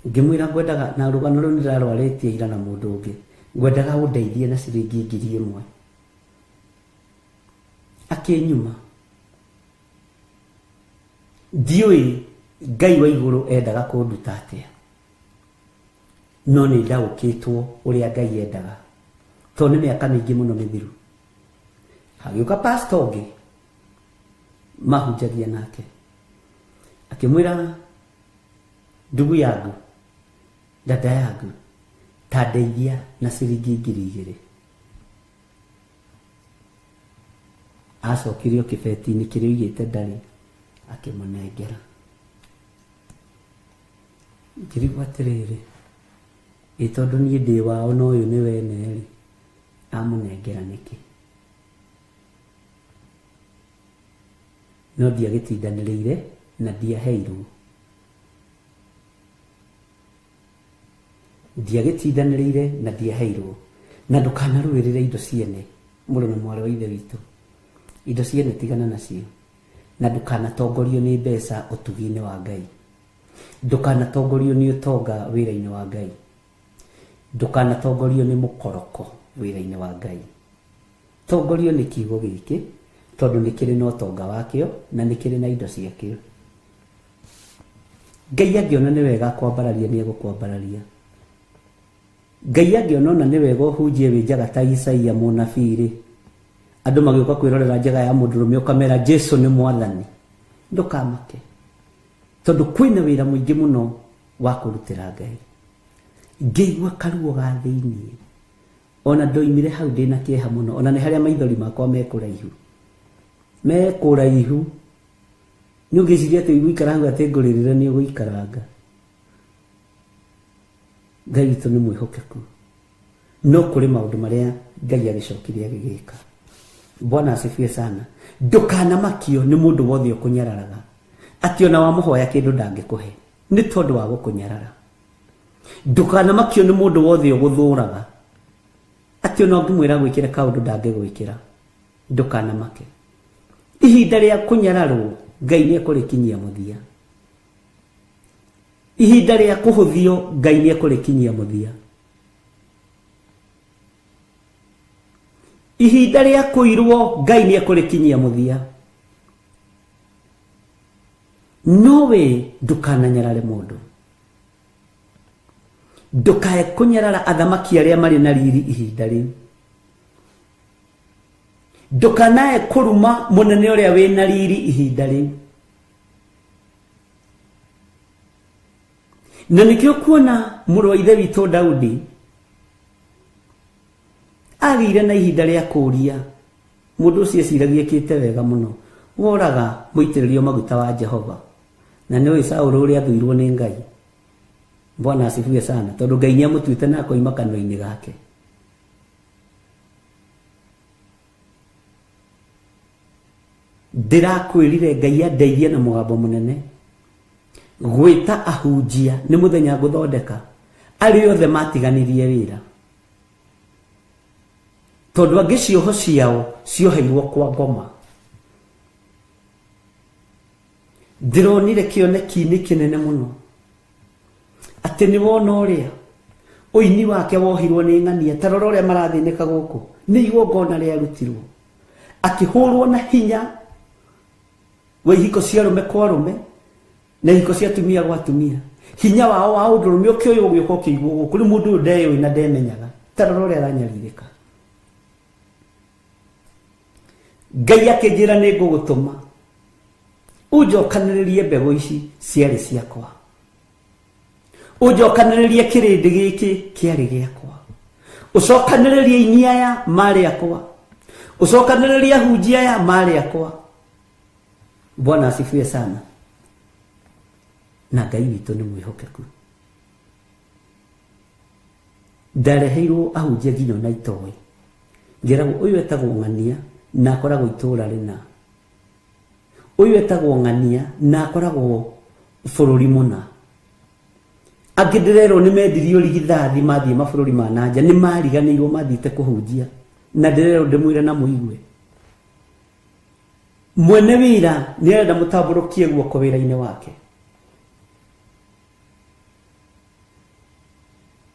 ngimwira ngwendaga na rugano ru ndirarwaritie ira na mundu ungi, ngwendaga undeithie na ciringi 1,000. Akinyuma ndiui Ngai wa iguru endaga kunduta atia, no ni ndaukitwo uria Ngai endaga tondu ni miaka mingi muno mithiru. Hagiuka pastor ungi mahunjagia nake akimwira, ndugu yangu, dada yangu, tadeithia na ciringi 2,000. Acokirio kibeti-ini kiria igite ndari akimunengera. Ngirigwa atiriri, itondu nie ndi wao no uyu ni wene amunengera niki? No ndiagitindanirire na ndiaheirwo, ndiagitindanirire na ndiaheirwo. Na ndukanaruirire indo ciene, muru na mwari wa ithe witu, indo ciene tigana nacio. Na ndukanatongorio ni mbeca utugi-ini wa Ngai, ndukanatongorio ni utonga wira-ini wa Ngai, ndukanatongorio ni mukoroko wira-ini wa Ngai. Tongorio ni kiugo giki tondu nikiri na utonga wakio na nikiri na indo ciakio. Ngai angiona ni wega kwambararia ni egukwambararia. Ngai angiona ni wega uhunjie winjaga ta Isaia munabii, andu magioka kwirorera njega ya mundurume ukamera Jesu ni mwathani, ndukamake tondu kwina wira mwingi muno wa kurutira Ngai. Ngeigua karuo ga thiini, ona ndoimire hau ndina kieha muno, ona ni haria maithori makwa mekuraihu ni ugiciria ati guikara hau ati nguririre ni uguikaranga. Ngai witũ nĩ mwĩhokeku no kũrĩ maũndũ marĩa Ngai agĩcokirie agĩgĩka. Bwana asifiwe sana. Ndũkanamakio nĩ mũndũ wothe ũkũnyararaga atĩ ona wamũhoya kĩndũ ndangĩkũhe nĩ tondũ wa gũkũnyarara. Ndũkanamakio nĩ mũndũ wothe ũgũthũraga atĩ ona ũngĩmwĩra gwĩkĩra kaũndũ ndangĩgwĩkĩra. Ndũkanamake. Ihinda rĩa kũnyararwo Ngai nĩ ekũrĩkinyia mũthia. Ihinda rĩa kũhũthio Ngai nĩ ekũrĩkinyia mũthia. Ihinda rĩa kũirwo Ngai nĩ ekũrĩkinyia mũthia. Nowe ndũkananyarare mũndũ. Ndũkae kũnyarara athamaki arĩa marĩ na riri ihinda rĩu. Ndũkanae kũruma mũnene ũrĩa wĩ na riri ihinda rĩu. Na nĩkĩo kuona mũrũ wa ithe witũ Daudi agĩire na ihinda rĩa kũũria. Mũndũ ũcio eciragia ekĩte wega mũno. Woraga mũitĩrĩrio maguta wa Jehova. Na nĩwe Saũlũ ũrĩa athũirwo nĩ Ngai. Bwana asifiwe sana. Tondũ Ngai nĩ amũtuĩte na akoima kanua-inĩ gake. Ndĩrakwĩrire Ngai andeithie na mũgambo mũnene. Gwĩta ahunjia nĩ mũthenya ngũthondeka. Arĩa othe matiganirie wĩra. Tondũ angĩ cioho ciao cioheirwo kwa ngoma. Ndĩronire kĩoneki-inĩ kĩnene mũno. Atĩ nĩ wona ũrĩa ũini wake wohirwo nĩ ng'ania. Ta rora ũrĩa marathĩnĩka gũkũ. Nĩ igongona rĩarutirwo. Akĩhũrwo na hinya wa ihiko cia arũme kwa arũme na ihiko cia atumia gwa atumia. Hinya wao wa ũndũrũme ũkĩoywo ũgĩũka ũkĩigwo gũkũ. Rĩu mũndũ ũyũ ndeũĩ na ndemenyaga. Ta rora ũrĩa aranyarirĩka. Ngai akĩnjĩra nĩ ngũgũtũma ũnjokanĩrĩrie mbegũ ici ciarĩ ciakwa. Ũnjokanĩrĩrie kĩrĩndĩ gĩkĩ kĩarĩ gĩakwa. Ũcokanĩrĩrie aini aya marĩ akwa. Ũcokanĩrĩrie ahunjia aya marĩ akwa. Bwana asifiwe sana. Na Ngai witũ nĩ mwĩhokeku. Ndareheirwo ahunjia nginya na itoĩ. Ngeragwo ũyũ etagwo ng'ania na akoragwo itũũra rĩna. Ũyũ etagwo ng'ania na akoragwo bũrũri mũna. Angĩ ndĩrerwo nĩ mendirio rigithathi mathiĩ mabũrũri ma nanja. Nĩ mariganĩirwo mathiĩte kũhunjia. Na ndĩrerwo ndĩmwĩre na mũigue. Mwene wĩra nĩ arenda mũtambũrũkie guoko wĩra-inĩ wake.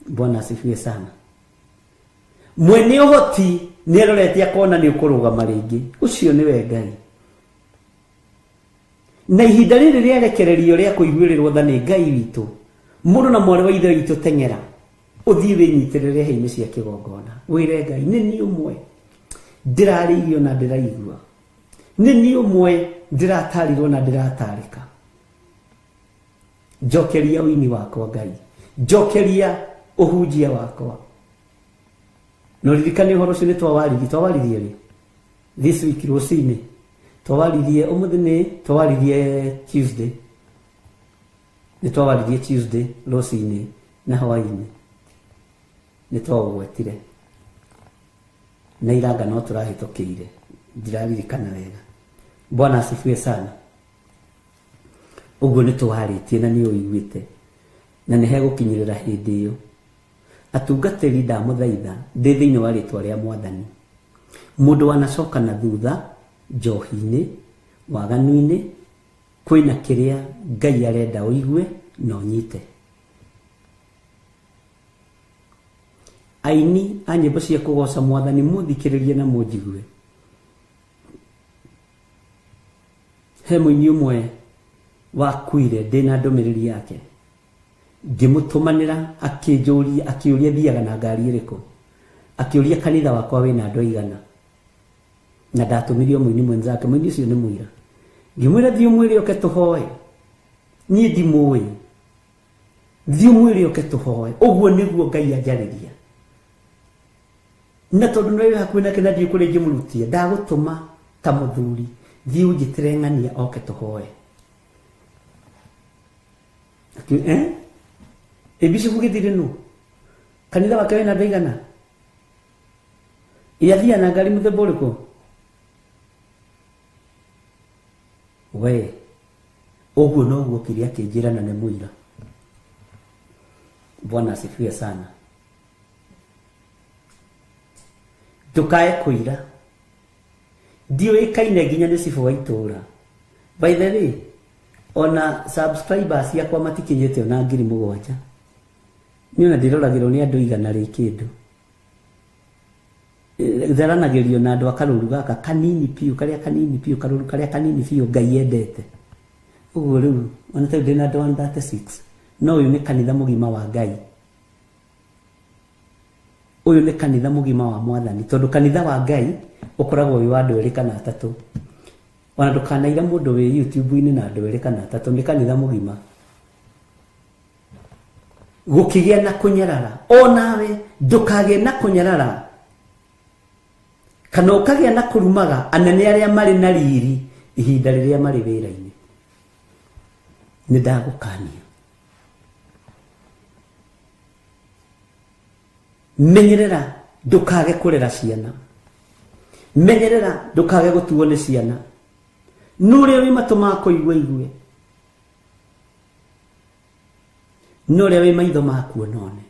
Bwana asifiwe sana. Mwene ũhoti nĩ arorete akona nĩ ũkũrũgama rĩngĩ. Ũcio nĩwe Ngai. Na ihinda rĩrĩ rĩarekererio rĩa kũiguĩrĩrwo tha nĩ Ngai witũ. Mũndũ na mwarĩ wa ithe witũ teng'era. Ũthiĩ wĩnyitĩrĩre hĩ-inĩ cia kĩgongona. Wĩre Ngai nĩ niĩ ũmwe ndĩrarĩirio na ndĩraigua. Nĩ niĩ ũmwe ndĩratarirwo na ndĩratarĩka. Njokeria ũini wakwa Ngai. Njokeria ũhunjia wakwa. No ririkane ũhoro ũcio nĩ twawaririe rĩ. This week rũcinĩ. Twawaririe ũmũthĩ nĩ twawaririe Tuesday. Nĩ twawaririe Tuesday rũcinĩ na hwaĩ-inĩ. Nĩ twawagwetire. Na iranga no tũrahĩtũkĩire. Ndiraririkana wega. Bwana asifiwe sana. Ũguo nĩ tũwarĩtie na nĩ ũiguĩte. Na nĩ hegũkinyĩrĩra hĩndĩ ĩyo. Atungatĩri ndamũthaitha ndĩ thĩinĩ wa rĩtwa rĩa Mwathani. Mũndũ wanacoka na thutha njohi-inĩ, waganu-inĩ, kwĩna kĩrĩa Ngai arenda ũigue na ũnyite. Aini a nyĩmbo cia kũgoca Mwathani mũthikĩrĩrie na mũnjigue. He mũini ũmwe wakuire ndĩna ndũmĩrĩri yake. Ngĩmũtũmanĩra akĩũria thiaga na ngari ĩrĩkũ. Akĩũria kanitha wakwa wĩna andũ aigana. Na ndatũmirio mũini mwenzake, mũini ũcio nĩ mũira. Ngĩmwĩra thiĩ ũmwĩre oke tũhoe. Niĩ ndimũĩ. Thiĩ ũmwĩre oke tũhoe. Ũguo nĩguo Ngai anjarĩria. Na tondũ nĩ hakuhĩ nake na thiĩ kũrĩa ingĩmũrutia, ndagũtũma ta mũthuri. Thiĩ ũnjĩtĩre ng'ania oke tũhoe. Bishop gĩthire nũ? kanitha wake wena ndaigana yathia na ngari muthemba ũrĩkũ we ũguo noguo kĩrĩa kĩnjĩra na nĩ mũira. Bwana asifiwe sana. Ndukae kũira ndiũĩkaine nginya nĩ cibu wa itũũra. By the way, ona subscribers yakwa matikinyĩte ona 7,000 niĩ ona ndĩroragĩrwo nĩ andũ 100 rĩ kĩndũ. Theranagĩrio na andũ akarũru gaka kanini piũ karĩa kanini piũ karũru karĩa kanini piũ Ngai endete. Ũguo rĩu ona ta ndĩna andũ 136 no ũyũ nĩ kanitha mũgima wa Ngai. Ũyũ nĩ kanitha mũgima wa Mwathani tondũ kanitha wa Ngai ũkoragwo wĩ wa andũ 2 kana 3. Ona ndũkanaira mũndũ wĩ YouTube-inĩ na andũ 2 kana 3 nĩ kanitha mũgima. Gũkĩgĩa na kũnyarara onawe ndũkagĩe na kũnyarara kana ũkagĩa na kũrumaga anene arĩa marĩ na riri ihinda rĩrĩa marĩ wĩra-inĩ. Nĩ ndagũkania. Menyerera ndũkage kũrera ciana. Menyerera ndũkage gũtuo nĩ ciana. Nũrĩa wĩ matũ ma kũigua igue. Nũrĩa wĩ maitho ma kuona one.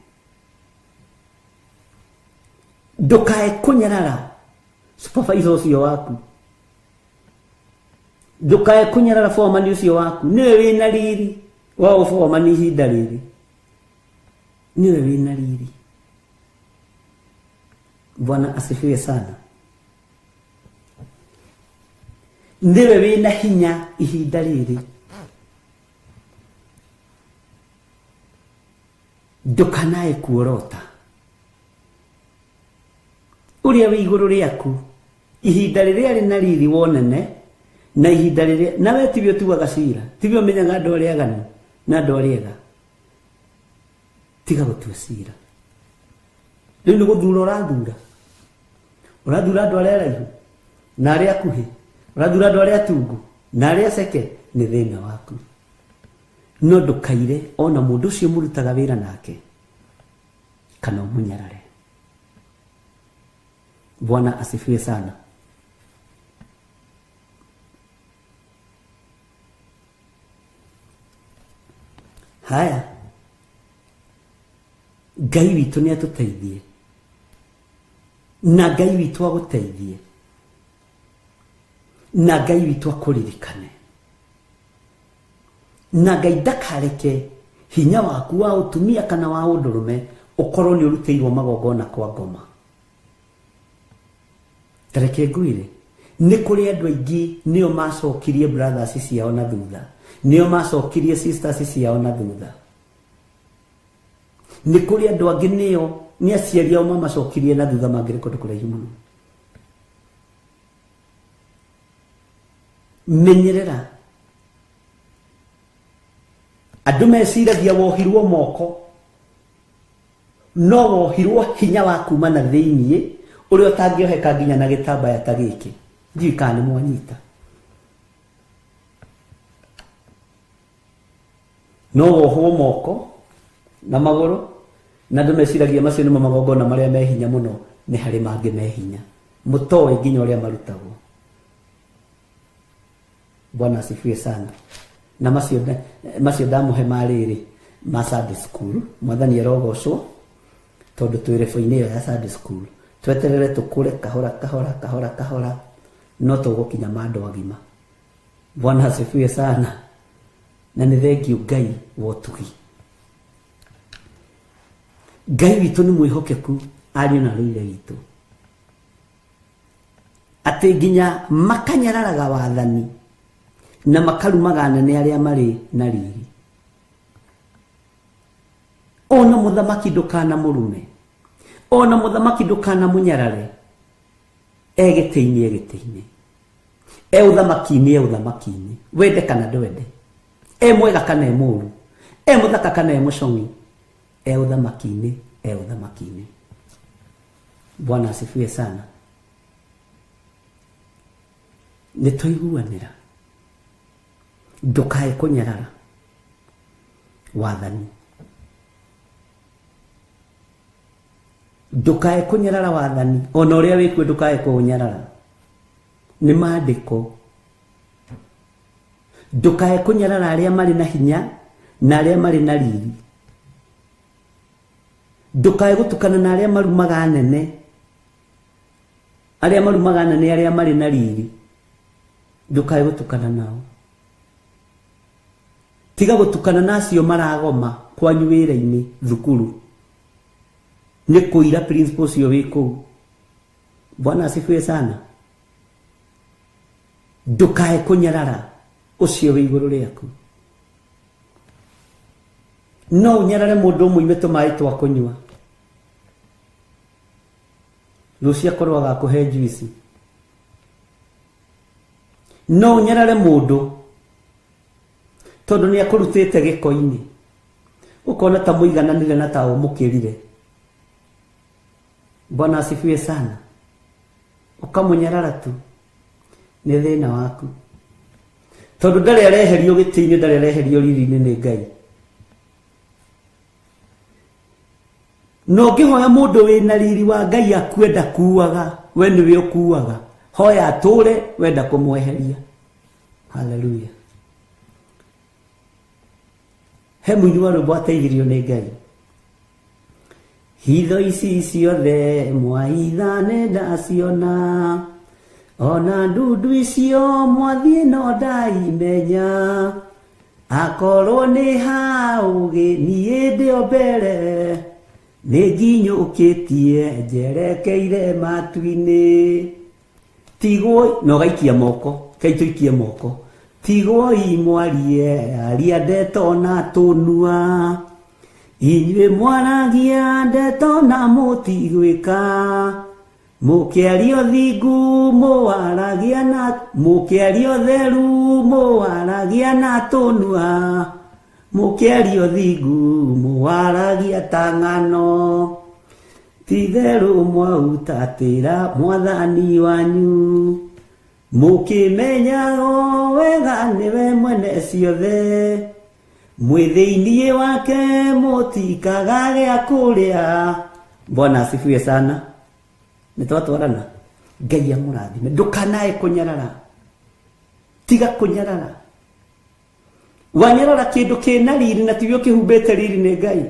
Ndũkae kũnyarara supervisor ũcio waku. Ndũkae kũnyarara foreman ũcio waku. Nĩwe wĩna riri wa foreman ihinda rĩrĩ. Nĩwe wĩna riri. Bwana asifiwe sana. Nĩwe wĩna hinya ihinda rĩrĩ. Ndũkanae kuorota. Ũrĩa wĩ igũrũ rĩaku ihinda rĩrĩa rĩna riri wonene na ihinda rĩrĩa nawe tibio tuaga cira tibio menyaga andũ arĩa aganu na andũ arĩa ega tiga gũtua cira. Rĩu nĩ gũthura ũrathura andũ arĩa araihu na arĩa akuhĩ ũrathura andũ arĩa atungu na arĩa aceke nĩ thĩna waku. No ndũkaire ona mũndũ ũcio mũrutaga wĩra nake kana ũmũnyarare. Bwana asifiwe sana. Haya, Ngai witũ nĩ atũteithie na Ngai witũ agũteithie na Ngai witũ akũririkane na Ngai ndakareke hinya waku wa ũtumia kana wa ũndũrũme ũkorwo nĩ ũrutĩirwo magongona kwa ngoma. Tareke ngwĩre nĩ kũrĩ andũ aingĩ nĩo macokirie brothers ciao na thutha, nĩo macokirie sisters ciao na thutha. Nĩ kũrĩ andũ angĩ nĩ aciari ao mamacokirie na thutha mangĩrĩ kũndũ kũraihu mũno. Menyerera andũ meciragia wohirwo moko no wohirwo hinya wa kuma na thĩiniĩ ũrĩa ũtangĩoheka nginya na gĩtambaya ta gĩkĩ. Ndiũĩ kana nĩ mwanyita. No wohwo moko na magũrũ na andũ meciragia macio nĩmo magongona marĩa me hinya mũno. Nĩ harĩ mangĩ me hinya mũtoĩ nginya ũrĩa marutagwo. Bwana asifiwe sana. Na macio ndamũhe marĩrĩ ma Sunday school. Mwathani arogocwo tondũ twĩ rebu-inĩ ĩyo ya Sunday school. Tweterere tũkũre kahora no tũgũkinya mandũ agima. Bwana asifiwe sana. Na nĩ thengiũ Ngai wa ũtugi. Ngai witũ nĩ mwĩhokeku ariũ na rũire witũ atĩ nginya makanyararaga wathani na makarumaga anene arĩa marĩ na riri. Ona mũthamaki ndũkana mũrume, ona mũthamaki ndũkana mũnyarare. Egĩtĩ-inĩ ũthamaki-inĩ wende kana ndwende, mwega kana mũũru, mũthaka kana mũcong'i, ũthamaki-inĩ. Bwana asifiwe sana. Nĩtũiguanĩra ndũkae kũnyarara wathani. ndukae kunyarara wathani ona uria wikwe ndukae kunyarara ni maandiko ndukae kunyarara aria mari na hinya na aria mari na riri ndukae gutukana na aria marumaga nene aria mari na riri ndukae gutukana nao tiga gutukana nacio maragoma kwanyu wira-ini thukuru ni kuira principles cio wiko. Bwana asifiwe sana. Ndukae kunyarara ucio wi iguru riaku. No unyarare mundu umwe imetumai twa kunywa rucia korwa gakuhe juice. No unyarare mundu tondu ni akurutite giko-ini ukona ta muigananire na ta umukirire. Bwana asifiwe sana. Ukamunyarara tu ni thina waku tondu ndari areherio giti-ini ndari areherio riri-ini ni Ngai. No ngihoya mundu wina riri wa Ngai akwenda kuaga we niwe ukuaga hoya ature wenda kumweheria. Hallelujah. He muini wa rwimbo ateithirio ni Ngai. Hitho ici ciothe mwaitha nenda ciona ona ndudu icio mwathie no ndaimenya akorwo ni haugi nie ndio mbere ni nginyukitie njerekeire matu-ini tigwo no gaikia moko kaituikie moko tigwo imwarie aria ndeto na tunua inywe mwaragia ndeto na mutigwika mukiario thingu muwaragia na mukiario theru muwaragia na tunua mukiario thingu muwaragia tang'ano titheru mwautatira mwathani wanyu mukimenyago wega niwe mwene ciothe mwithiinie wake mutikaga gĩa kũrĩa. Bwana asifiwe sana. Nitwatwarana. Ngai amurathime. Ndukanae kunyarara. Tiga kunyarara. Wanyarara kindu kina riri na tibio kihumbite riri ni Ngai.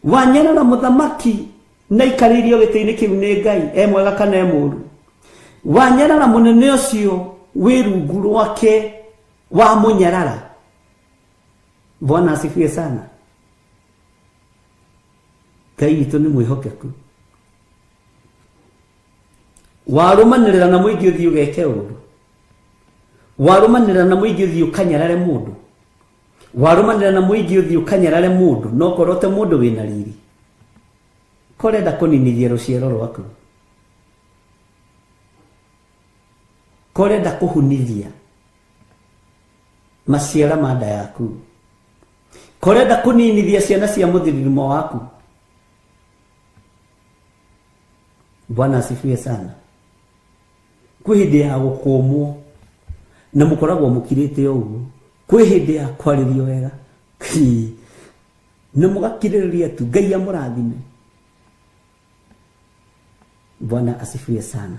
Wanyarara muthamaki na ikaririo giti-ini kiu ni Ngai. Mwega kana mũru. Wanyarara munene ucio wi rungu rwake wa munyarara. Bwana asifiwe sana. Ngai witũ nĩ mwĩhokeku. Warumanĩrĩra na mũingĩ ũthiĩ ũgeke ũndũ. Warumanĩrĩra na mũingĩ ũthiĩ ũkanyarare mũndũ. Warumanĩrĩra na mũingĩ ũthiĩ ũkanyarare mũndũ no korwo te mũndũ wĩna riri. Korenda kũninithia rũciaro rwaku. Korenda kũhunithia maciara ma nda yaku. Korenda kuninithia ciana cia muthiririmo waku. Bwana asifiwe sana. Kwĩ hĩndĩ ya gũkũmwo na mũkoragwo mũkirĩte ũguo. Kwĩ hĩndĩ ya kwarĩrio wega na mũgakirĩrĩria tu. Ngai amũrathime. Bwana asifiwe sana.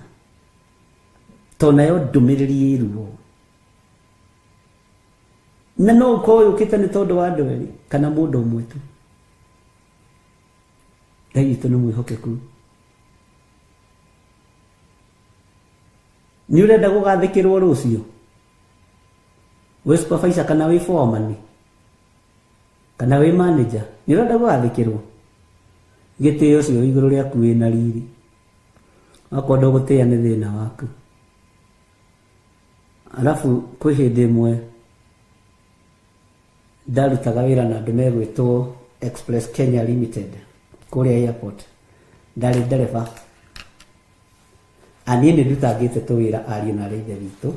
Tonayo ndũmĩrĩri ĩruo na no uko yukite ni tondu wa andu eri kana mundu umwe tu. Ngai witũ nĩ mwĩhokeku. Ni urenda gugathikirwo rucio we supervisor kana we foreman kana we manager ni urenda gugathikirwo gitio ucio iguru riaku wina riri akwenda gutia ni thina waku. Alafu kwĩ hĩndĩ ĩmwe ndarutaga wĩra na andũ megwĩtwo Express Kenya Limited kũrĩa airport. Ndarĩ ndereba ani nĩ ndutangĩte tũwĩra ariũ na ithe witũ.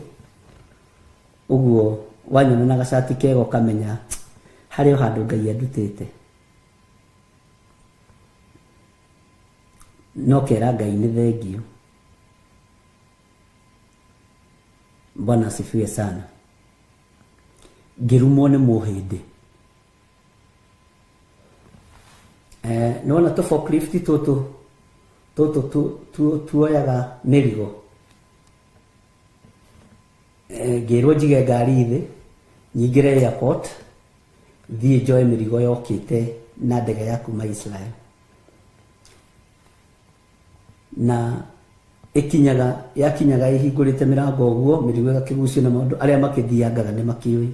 Ũguo wanyona na gacati kego kamenya harĩ o handũ Ngai andutĩte. No kera Ngai nĩ thengio. Bwana asifiwe sana. Ngĩrumwo nĩ mũhĩndĩ nona to forklift tuoyaga mĩrigo. Ngĩrwo njige ngari thĩ nyingĩre airport thiĩ njoe mĩrigo yokĩte na ndege ya kuma Israel. Na yakinyaga ihingũrĩte mĩrango ũguo mĩrigo ĩgakĩgucio na maũndũ arĩa makĩthiangaga nĩ makĩũĩ.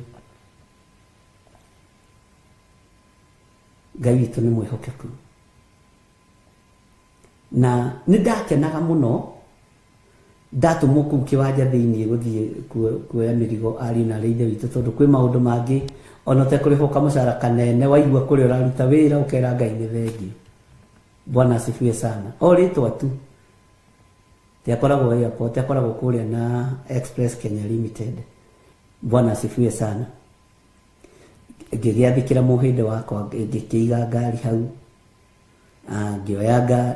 Ngai witũ nĩ mwĩhokeku. Na nĩ ndakenaga mũno ndatumwo kũu kĩwanja thĩinĩ gũthiĩ kuoya mĩrigo ariũ na arĩa ithe witũ, tondũ kwĩ maũndũ mangĩ ona ũtekũrĩhwo kamũcara kanene waigua kũrĩa ũraruta wĩra ũkera Ngai nĩ thengiũ. Bwana asifiwe sana. O rĩtwa tu tiakoragwo airport, tiakoragwo kũrĩa na Express Kenya Limited. Bwana asifiwe sana. Ngĩgĩathĩkĩra mũhĩndĩ wakwa ngĩkĩiga ngari hau, ngĩoyanga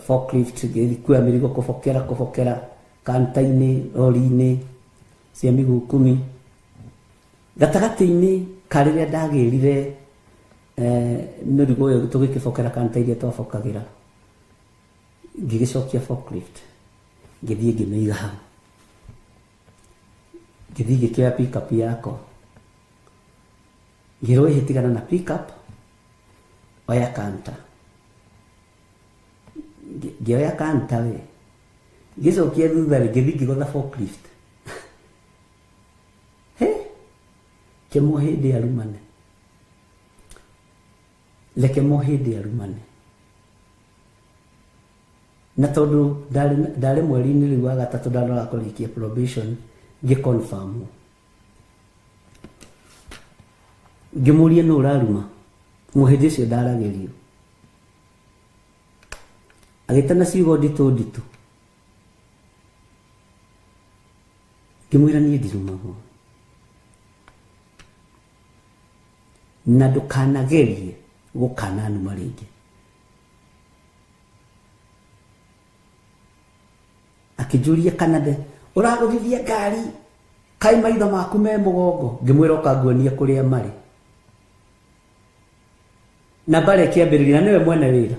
forklift ngĩkuua mĩrigo kũbokera kanta-inĩ rori-inĩ cia mĩguu 10. Gatagatĩ-inĩ karĩrĩa ndagĩrire mĩrigo ĩyo tũgĩkĩbokera kanta iria twabokagĩra, ngĩgĩcokia forklift ngĩthiĩ ngĩmĩiga hau, ngĩthiĩ ngĩkĩoya pickup yakwa, ngĩrwo ĩhĩtigana na pickup oya kanta. Ngĩoya kanta we ngĩcokia thutha ngĩthiĩ ngĩgotha forklift. Kemo hĩndĩ arumane, leke mo hĩndĩ arumane. Na tondũ ndarĩ mweri-inĩ rĩu wa gatatũ ndarora kũrĩkia probation ngĩconfirm. Ngĩmũria nũ ũraruma, mũhĩndĩ ũcio ndaragĩrio. Agĩtana ciugo nditũ. Ngĩmwĩra niĩ ndirumagwo. Na ndũkanagerie gũkananuma rĩngĩ. Akĩnjũria Kanade, ũragũthithia ngari kaĩ maitho maku me mũgongo? Ngĩmwĩra ũkanguonia kũrĩa marĩ. Na mbara ĩkĩambĩrĩria, na nĩwe mwene wĩra.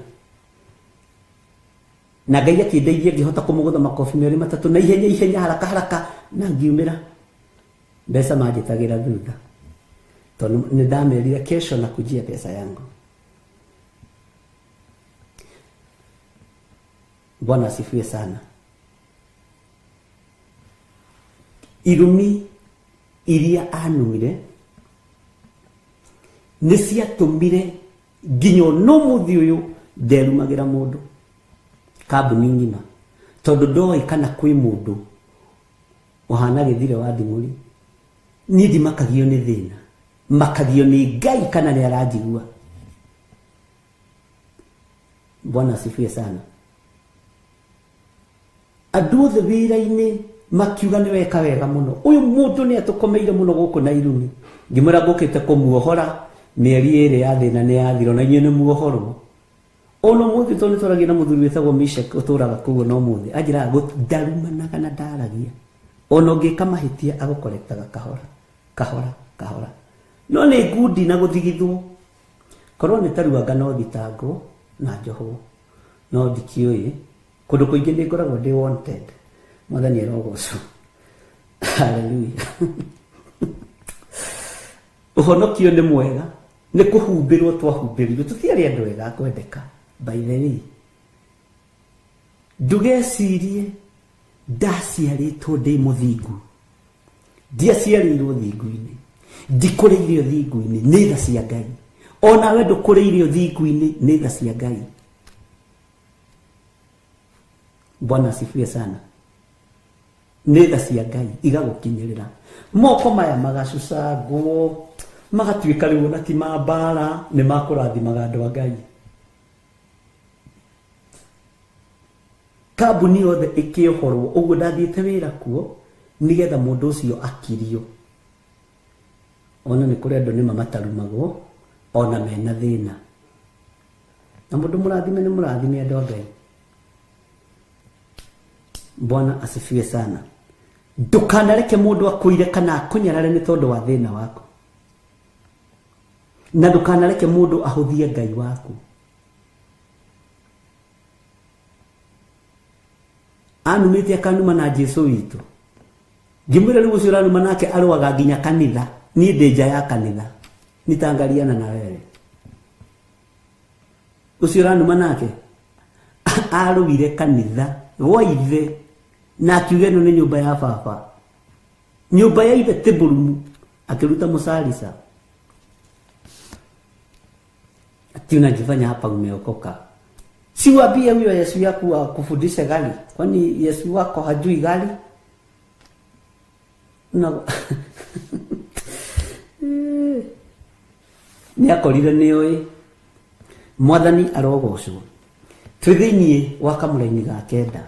Na Ngai akĩndeithia ngĩhota kũmũgũtha makobi merĩ matatũ na ihenya haraka na ngiumĩra. Mbeca manjĩtagĩra thutha, tondũ nĩ ndamerire kesho na kujia pesa yangu. Bwana asifiwe sana. Irumi iria anumire nĩ ciatũmire nginya no mũthĩ ũyũ nderumagĩra mũndũ kambuni ng'ima, tondũ ndoĩ kana kwĩ mũndũ ũhana gĩthire wa thimũri. Niĩ ndimakagio nĩ thĩna, makagio nĩ Ngai kana nĩ aranjigua. Bwana asifiwe sana. Andũ othe wĩra-inĩ makiuga nĩ weka wega mũno, ũyũ mũndũ nĩ atũkomeire mũno gũkũ na irumi. Ngĩmwĩra ngũkĩte kũmuohora, mĩeri ĩrĩ ya thĩna nĩ yathira na inyuĩ nĩ muohorwo. Ona mũthĩ tondũ nĩtwaragia na mũthuri wĩtagwo Mishek ũtũraga kũu no mũthĩ, anjĩraga ndarumanaga na ndaragia. Ona ũngĩka mahĩtia agũkorektaga kahora. No nĩ ngundi na gũthigithwo. Korwo nĩ tarua ngano thitangwo na njohwo, no ndikĩũĩ. Kũndũ kũingĩ nĩ ngoragwo ndĩ wanted. Mwathani arogocwo. Hallelujah. Ũhonokio nĩ mwega, nĩ kũhumbĩrwo twahumbĩrirwo, tũtiarĩ andũ ega kwendeka. By the way, ndũgecirie ndaciarĩtwo ndĩ mũthingu. Ndiaciarĩirwo thingu-inĩ, ndikũrĩire thingu-inĩ, nĩ tha cia Ngai. Ona we ndũkũrĩire thingu-inĩ, nĩ tha cia Ngai. Bwana asifiwe sana. Nĩ tha cia Ngai igagũkinyĩrĩra. Moko maya magacucangwo, magatuĩka rĩu na ti ma mbara, nĩ makũrathimaga andũ a Ngai. Kambuni yothe ĩkĩohorwo, ũguo ndathiĩte wĩra kuo nĩgetha mũndũ ũcio akirio. Ona nĩ kũrĩ andũ nĩma matarumagwo ona mena thĩna. Na mũndũ mũrathime nĩ mũrathime andũ a Ngai. Bwana asifiwe sana. Ndũkanareke mũndũ akũire kana akũnyarare nĩ tondũ wa thĩna waku. Na ndũkanareke mũndũ ahũthie Ngai waku. anumite akanuma na Jesu witu ngimwira riu ucio ranuma nake arwaga nginya kanitha ni ndeja ya kanitha nitangaliana na wewe ucio ranuma nake arugire kanitha waithe na akiuge no ni nyumba ya baba nyumba ya ithe tiburumu akiruta musalisa ati unajifanya hapa umeokoka. Si wabie huyo Yesu yako akufundishe gari. Kwani Yesu wako hajui gari? No. Ni akorire ni oi. Mwathani arogocwo. Twithinie wa kamuraini ga kenda.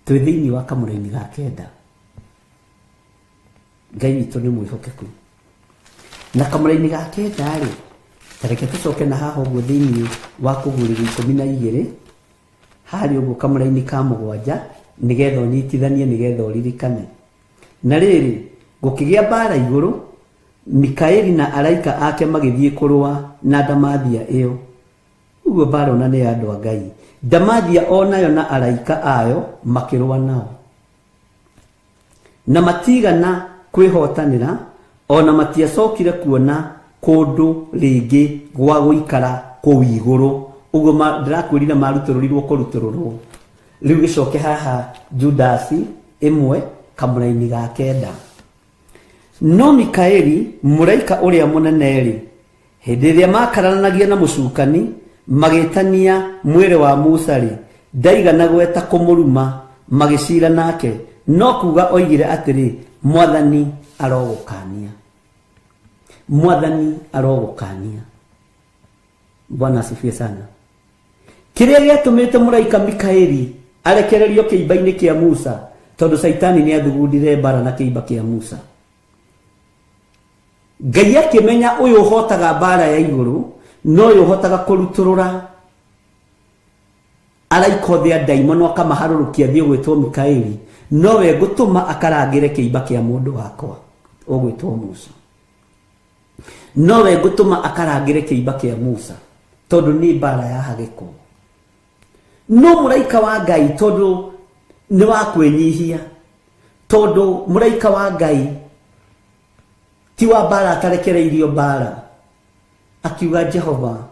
Twithinie wa kamuraini ga kenda. Ngai witũ nĩ mwĩhokeku. Na kamuraini ga kenda rĩ tareke tucoke na haha ũguo thĩinĩ wa kũgũrĩra 12 harĩ ũguo kamũraini ka 7 nĩgetha ũnyitithanie nĩgetha ũririkane. Na rĩrĩ gũkĩgĩa mbara igũrũ Mikaeli na araika ake magĩthiĩ kũrũa na Damathia ĩyo. Ũguo mbara ona nĩ andũ a Ngai. Damathia onayo na araika ayo makĩrũa nao. Na matigana kwĩhotanĩra ona matiacokire kuona kundu ringi gwa guikara kuu iguru uguo ndirakwirira marutururirwo kurutururwo riu gicoke haha Judasi imwe kamuraini ga kenda. No Mikaeli muraika uria munene ri hindi iria makaranagia na mucukani magitania mwire wa Musa ri ndaigana gweta kumuruma magicira nake no kuga oigire atiri Mwathani arogukania. Mwathani arogukania. Bwana asifiwe sana. Kiria giatumite muraika Mikaeli arekererio kiimba-ini kia Musa tondu Saitani ni athugundire bara na kiimba kia Musa. Ngai akimenya uyu uhotaga bara ya iguru no uyu uhotaga kuruturura araika thia daimono akamaharurukia thio gwitwo Mikaeli no we gutuma akarangire kiimba kia mundu wakwa ogwitwo Musa. No we gutuma akarangire kiimba kia Musa tondu ni bara ya hagiko. No muraika wa Ngai tondu ni wa kwenyihia tondu muraika wa Ngai ti wa bara atarekereirio bara akiuga Jehova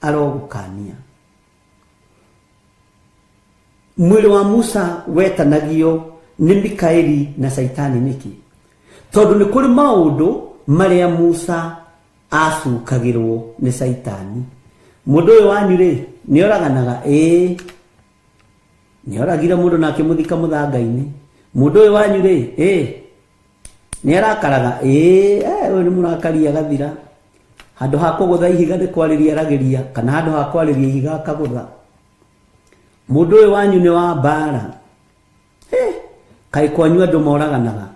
arogukania. Mwili wa Musa wetanagio ni Mikaeli na Saitani niki tondu ni kuri maundu maria Musa acukagirwo ni Saitani. Mundu uyu wanyu ri ni oraganaga ni oragira mundu na akimuthika muthanga-ini. Mundu uyu wanyu ri ni arakaraga uyu ni murakari agathira handu ha kugutha ihiga ni kwariria aragiria kana handu ha kwariria ihiga akagutha. Mundu uyu wanyu ni wa bara kai kwanyu andu moraganaga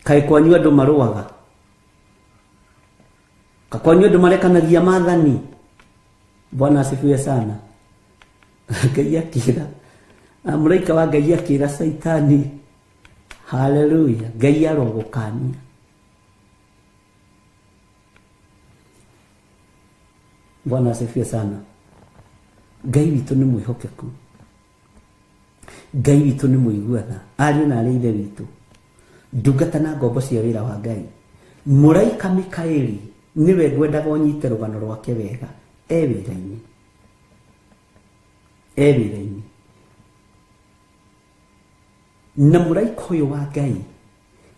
kai kwanyu andu maruaga kakwanyu andu marekanagia maathani. Bwana asifiwe sana. Ngai akira muraika wa Ngai akira Saitani haleluya Ngai arogukania. Bwana asifiwe sana. Ngai witu ni mwihokeku. Ngai witu ni muiguatha ari na ari ithe witu ndungata na ngombo cia wira wa Ngai. Muraika Mikaeli niwe ngwendaga unyite rugano rwake wega wira-ini na muraika uyu wa Ngai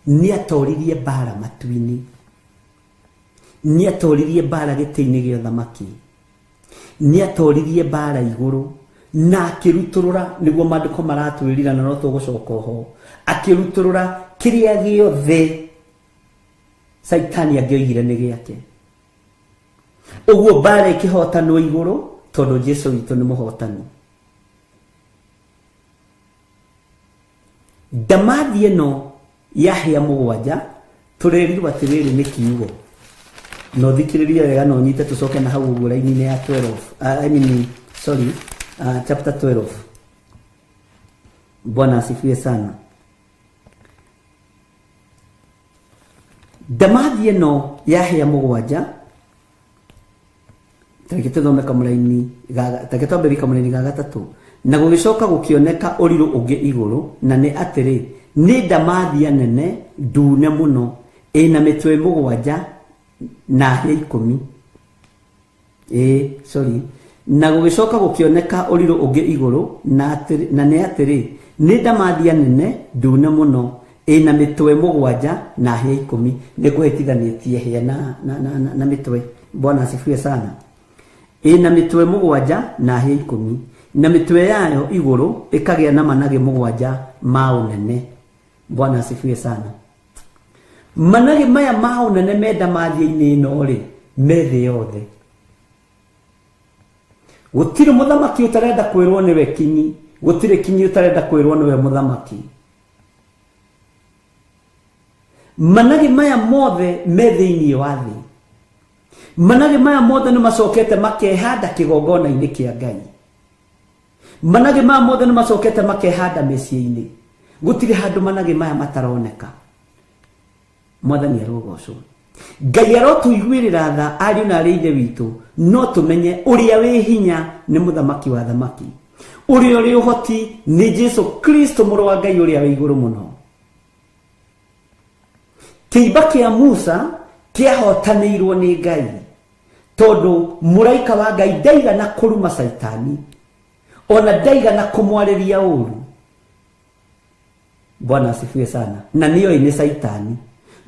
ni atoririe bara matu-ini ni atoririe bara giti-ini gia thamaki ni atoririe bara iguru na akiruturura niguo maandiko maratwirira na no tugucoka ho akiruturura kiria giothe Saitani angioigire ni giake. Uguo bara ikihotanwo iguru tondu Jesu witu ni muhotani. Damathia no yahia 7 turerirwo atiriri ni kiugo no thikiriria wega no nyite tucoke na hau uguo raini-ini ya 12 chapter 12. Bwana asifiwe sana. Damathia no yahia 7 takete thome kamuraini ga takete mbere kamuraini ga 3 na gugicoka gukioneka uriro ungi iguru na ni atiri ni ndamathia nene ndune muno ina mitwe mugwanja na hia 10 na gugicoka gukioneka uriro ungi iguru na ni atiri ni ndamathia nene ndune muno ina mitwe mugwanja na hia 10 ni kuhetithanietie hia na mitwe. Bwana asifiwe sana. Ina mitwe mugwanja na hia 10 na mitwe yayo iguru ikagia na manage mugwanja ma unene. Bwana asifiwe sana. Manage maya ma unene meda mathia-ini ino ri methe yothe. Gutire muthamaki utarenda kwirwo niwe kinyi, gutire kinyi utarenda kwirwo niwe muthamaki. Manage maya mothe methe-ini wa thi. Manage maya mothe ni macokete makehanda kigongona-ini kia Ngai. Manage maya mothe ni macokete makehanda mĩciĩ-inĩ. Gutire handu manage maya mataroneka. Mwathani arogocwo. Ngai arotuiguĩrĩra tha ariũ na arĩ ithe witũ, no tumenye ũrĩa wĩ hinya nĩ mũthamaki wa thamaki. Ũrĩa ũrĩ ũhoti nĩ Jesu Kristo mũrũ wa Ngai ũrĩa wĩ igũrũ mũno. Kĩimba kĩa Musa kĩahotanĩirwo nĩ Ngai, tondũ mũraika wa Ngai ndaigana kũruma Saitani, ona ndaigana kũmwarĩria ũru. Bwana asifiwe sana. Na niyo ni Saitani.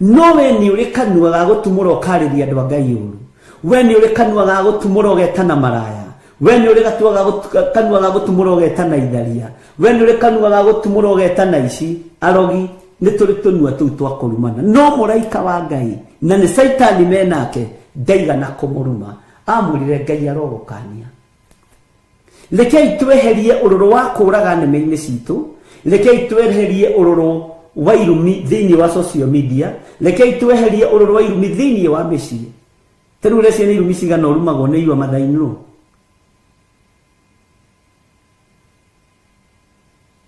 No we ni uri kanua ga gutumura ukarĩria andũ a Ngai ũru. We ni uri kanua ga gutumura ũgetana maraya. We ni uri kanua ga gutumura ũgetana itharia. We ni uri kanua ga gutumura ũgetana ici arogi. Nĩ tũrĩ tũnua tũu twa kũrumana. No mũraika wa Ngai na nĩ Saitani menake ndaigana kũmũruma. Amwĩrire Ngai arogũkania. Rekei tweherie ũrũrũ wa kũũraga nĩme-inĩ citũ. Rekei tweherie ũrũrũ wa irumi thĩinĩ wa social media. Rekei tweherie ũrũrũ wa irumi thĩinĩ wa mĩciĩ. Tarĩu rĩcio nĩ irumi cigana ũrumagwo nĩ iwa mathainĩ.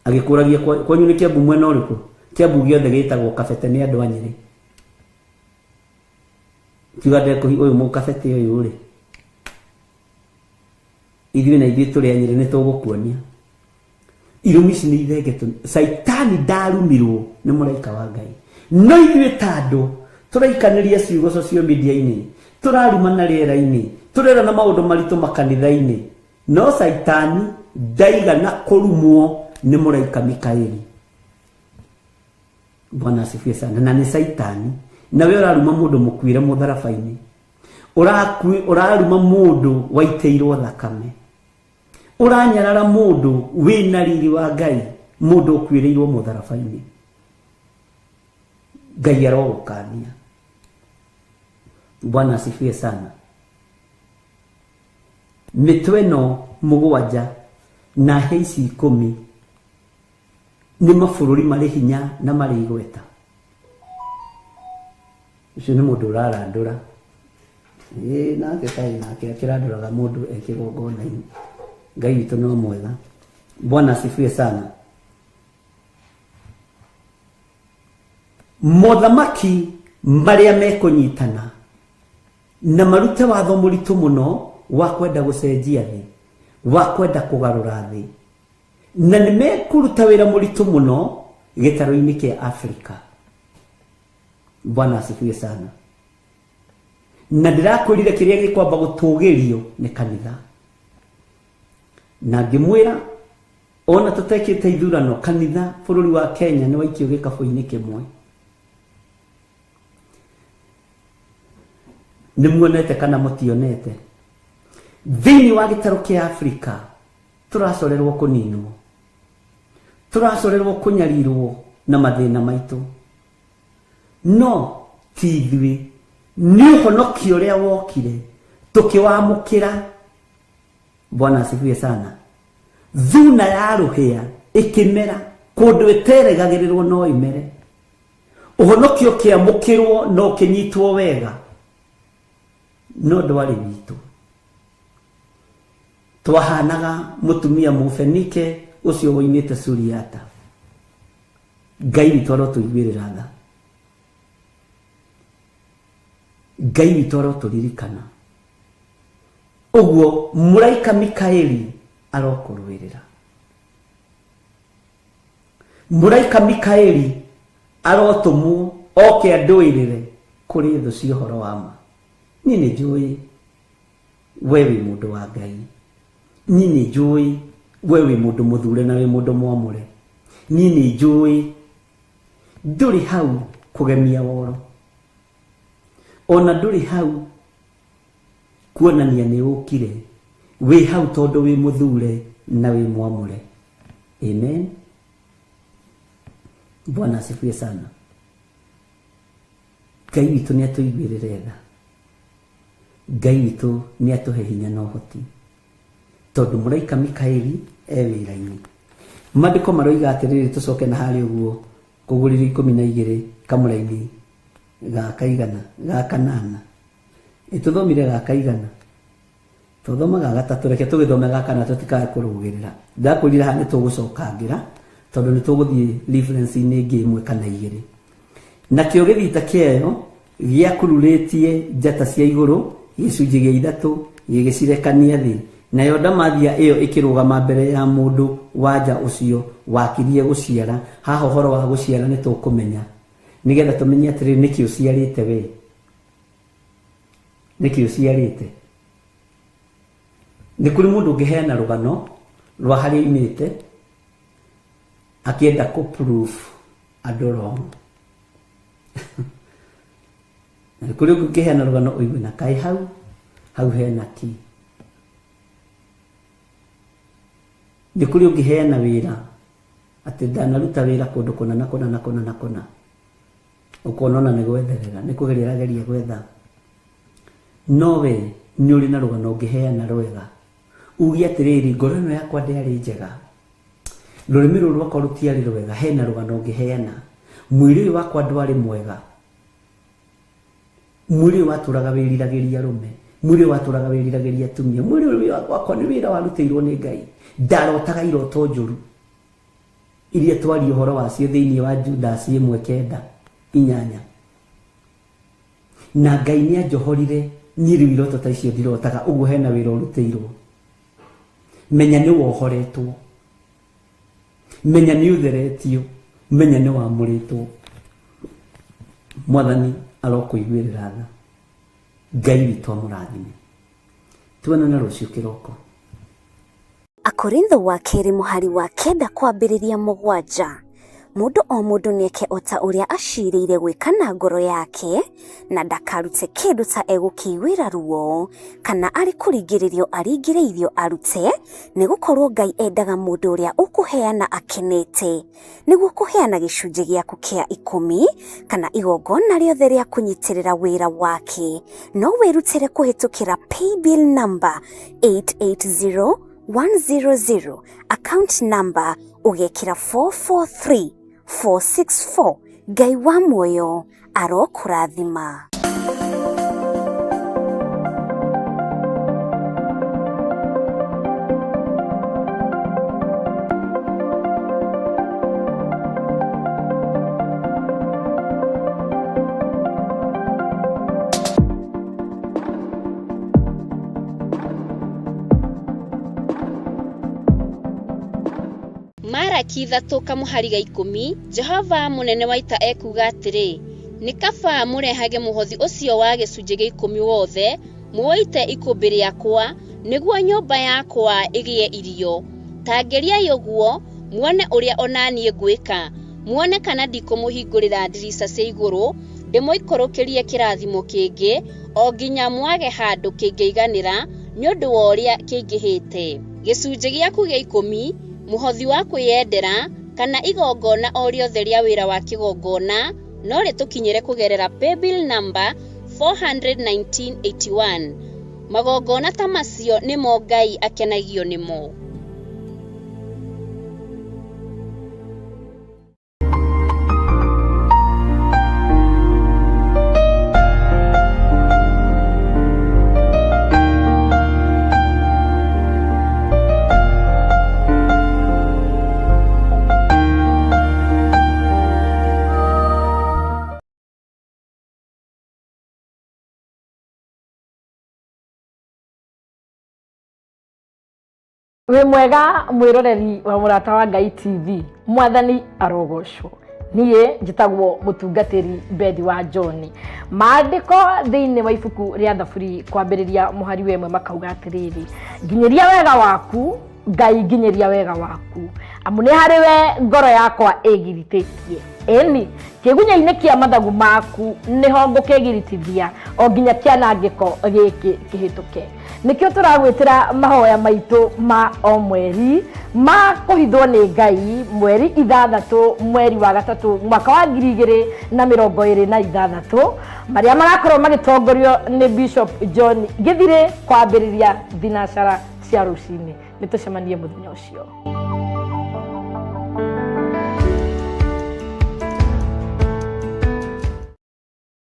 Agĩkũragia kwanyu nĩ Kĩambu mwena ũrĩkũ? Kĩambu gĩothe gĩtagwo Kabete nĩ andũ a Nyĩrĩ. Kiuga ndekũhi ũyũ mũkabete ũyũ rĩ. Ithuĩ na ithuĩ tũrĩ a Nyĩrĩ nĩ tũgũkuonia. Irumi ici nĩ ithengetwo. Saitani ndarumirwo nĩ mũraika wa Ngai. No ithuĩ ta andũ tũraikanĩria ciugo social media-inĩ, tũrarumana rĩera-inĩ, tũrera na maũndũ maritũ makanitha-inĩ. No Saitani ndaigana kũrumwo nĩ mũraika Mikaeli. Bwana asifiwe sana. Na nĩ Saitani. Na we ũraruma mũndũ mũkuĩre mũtharaba-inĩ. Ũraruma mũndũ waitĩirwo thakame. Uranyarara mũndũ wĩna riri wa Ngai, mũndũ ũkuĩrĩirwo mũtharaba-inĩ. Ngai arogũkania. Bwana asifiwe sana. Mitwe ĩno mũgwanja na hĩa ici 10 nĩ mabũrũri marĩ hinya na marĩ igweta. Ũcio nĩ mũndũ ũrarandũra. Nake kaĩ nake akĩrandũraga mũndũ ekĩgongona-inĩ. Ngai witũ no mwega. Bwana asifiwe sana. Mothamaki marĩa mekũnyitana na marute watho mũritũ mũno wa kwenda gũcenjia thĩ, wa kwenda kũgarũra thĩ, na nĩ mekũruta wĩra mũritũ mũno gĩtarũ-inĩ kĩa Afrika. Bwana asifiwe sana. Na ndĩrakwĩrire kĩrĩa gĩkwamba gũtũgĩrio nĩ kanitha. Na ngĩmwĩra ona tũtekĩte ithurano, kanitha bũrũri wa Kenya nĩ waikio gĩkabũ-inĩ kĩmwe. Nĩ muonete kana mũtionete? Thĩinĩ wa gĩtarũ kĩa Afrika tũracorerwo kũninwo, tũracorerwo kũnyarirwo na mathĩna maitũ. No ti ithuĩ, nĩ ũhonokio ũrĩa wokire tũkĩwamũkĩra. Bwana asifiwe sana. Thuna ya rũhĩa ĩkĩmera kũndũ ĩterĩgagĩrĩrwo no ĩmere. Ũhonokio kĩamũkĩrwo no kĩnyitwo wega, no ndwarĩ witũ. Twahanaga mũtumia Mũfenike ũcio woimĩte Suriata. Ngai witũ arotũiguĩrĩra tha. Ngai witũ arotũririkana. Ũguo mũraika Mikaeli arokũrũĩrĩra. Muraika Mikaeli arotumwo oke andwirire kuri thu cia horo wa ma. Ni ni njui wewe mundu wa Ngai. Ni ni njui wewe mundu muthure na we mundu mwamure. Ni ni njui nduri hau kugemia woro. Ona nduri hau kuonania ni ukire. We hau tondu we muthure na we mwamure. Amen. Bwana asifiwe sana. Ngai witũ nĩ atũiguĩrĩre tha. Ngai witũ nĩ atũhe hinya na ũhoti. Tondũ mũraika Mikaeli wĩra-inĩ. Maandĩko maroiga atĩrĩrĩ, tũcoke na harĩa ũguo Kũgũrĩrwo 12 kamũra-inĩ ga kaigana ga kanana. Tũthomire ga kaigana. Tũthoma ga gatatũ, reke tũgĩthome ga kana tũtikae kũrũgĩrĩra. Ndakwĩrire haha nĩ tũgũcokangĩra tondũ nĩ tũgũthiĩ reference-inĩ ĩngĩ ĩmwe kana igĩrĩ. Nakĩo gĩthita kĩayo gĩakururĩtie njata cia igũrũ gĩcunjĩ gĩa ithatũ gĩgĩcirekania thĩ. Nayo ndamathia ĩyo ĩkĩrũgama mbere ya mũndũ wanja ũcio wakirie gũciara. Haha ũhoro wa gũciara nĩ tũkũmenya nĩgetha tũmenye atĩrĩrĩ nĩkĩ ũciarĩte we. Nĩkĩ ũciarĩte. Nĩ kũrĩ mũndũ ũngĩheana rũgano rwa harĩa imĩte akienda kũ-prove andũ wrong. Nĩ kũrĩ ũngĩheana rũgano ũigue na kaĩ hau hena ki. Nĩ kũrĩ ũngĩheana wĩra atĩ ndanaruta wĩra kũndũ kũna na kũna na kũna na kũna. Ũkonona nĩ gwetherera, nĩ kũgeria geria gwetha. No we nĩ ũrĩ na rũgano ũngĩheana rwega. Uge atĩrĩrĩ, ngoro ĩno yakwa ndĩarĩ njega. Rũrĩmĩ rũrũ rwakwa rũtiarĩ rwega, hena rũgano ũngĩheana. Mwĩrĩ ũyũ wakwa ndwarĩ mwega. Mwĩrĩ ũyũ watũraga wĩriragĩria rũme. Mwĩrĩ ũyũ watũraga wĩriragĩria atumia. Mwĩrĩ ũyũ wakwa nĩ wĩra warutĩirwo nĩ Ngai. Ndarotaga iroto njũru iria twari ũhoro wacio thĩinĩ wa Judas 1:9. Na Ngai nĩ anjohorire niĩ rĩu iroto ta icio ndirotaga. Ũguo hena wĩra ũrutĩirwo. Menya nĩ wohoretwo. Menya nĩ ũtheretio. Menya nĩ wamũrĩtwo. Mwathani arokũiguĩrĩra tha. Ngai witũ amũrathime. Tuonane rũciũ kĩroko. Akorintho wa kerĩ mũhari wa 9:7. Mũndũ o mũndũ nĩeke o ta ũrĩa acirĩire gwĩka na ngoro yake, na ndakarute kĩndũ ta egũkĩiguĩra ruo, kana arĩ kũringĩrĩrio aringĩrĩirio arute, nĩgũkorwo Ngai endaga mũndũ ũrĩa ũkũheana akenete, nĩguo kũheana gĩcunjĩ gĩaku kĩa 10 kana igongona rĩothe rĩa kũnyitĩrĩra wĩra wake. No wĩrutĩre kũhĩtũkĩra paybill number 880100, account number ugekĩra 443464. Ngai wa muoyo arokũrathima. Maraki 3:10. Jehova munene wa ita ekuga atĩrĩ, nĩ kaba mũrehage mũhothi ũcio wa gĩcunjĩ gĩa 10 wothe muoite ikũmbĩ rĩakwa, nĩguo nyũmba yakwa ĩgĩe irio. Tangeriai ũguo muone ũrĩa onaniĩ ngwĩka, muone kana ndikũmũhingũrĩra ndirica cia igũrũ, ndĩmũikũrũkĩrie kĩrathimo kĩngĩ o nginya mwage handũ kĩngĩiganĩra nĩ ũndũ wa ũrĩa kĩingĩhĩte. Gĩcunjĩ gĩaku gĩa 10, muhothi wa kwĩyendera kana igongona o rĩothe rĩa wĩra wa kĩgongona no rĩtũkinyĩre kũgerera paybill number 41981. Magongona ta macio nĩmo Ngai akenagio nĩmo. We mwega mwiroreri wa Murata wa Ngai TV, Mwathani arogocwo. Niĩ njĩtagwo mũtungatĩri Bethi wa John. Maandĩko thĩinĩ wa ibuku rĩa Thaburi kwambĩrĩria mũhari wa 1 makauga atĩrĩrĩ, nginyĩria wega waku Ngai, nginyĩria wega waku, amu nĩ harĩ we ngoro yakwa ĩgiritĩtie. Eni kĩgunya-inĩ kĩa mathagu maku nĩho ngũkĩgiritithia o nginya kĩanangĩko gĩkĩ kĩhĩtũke. Nikio turagwitira mahoya maitũ ma o mweri ma kuhithwo ni Ngai mweri 6 mweri wa 3 mwaka wa 2026 maria marakorwo magitongorio ni Bishop John Githire kwambĩrĩria thinacara cia rũcinĩ. Nĩtũcemanie mũthenya ũcio.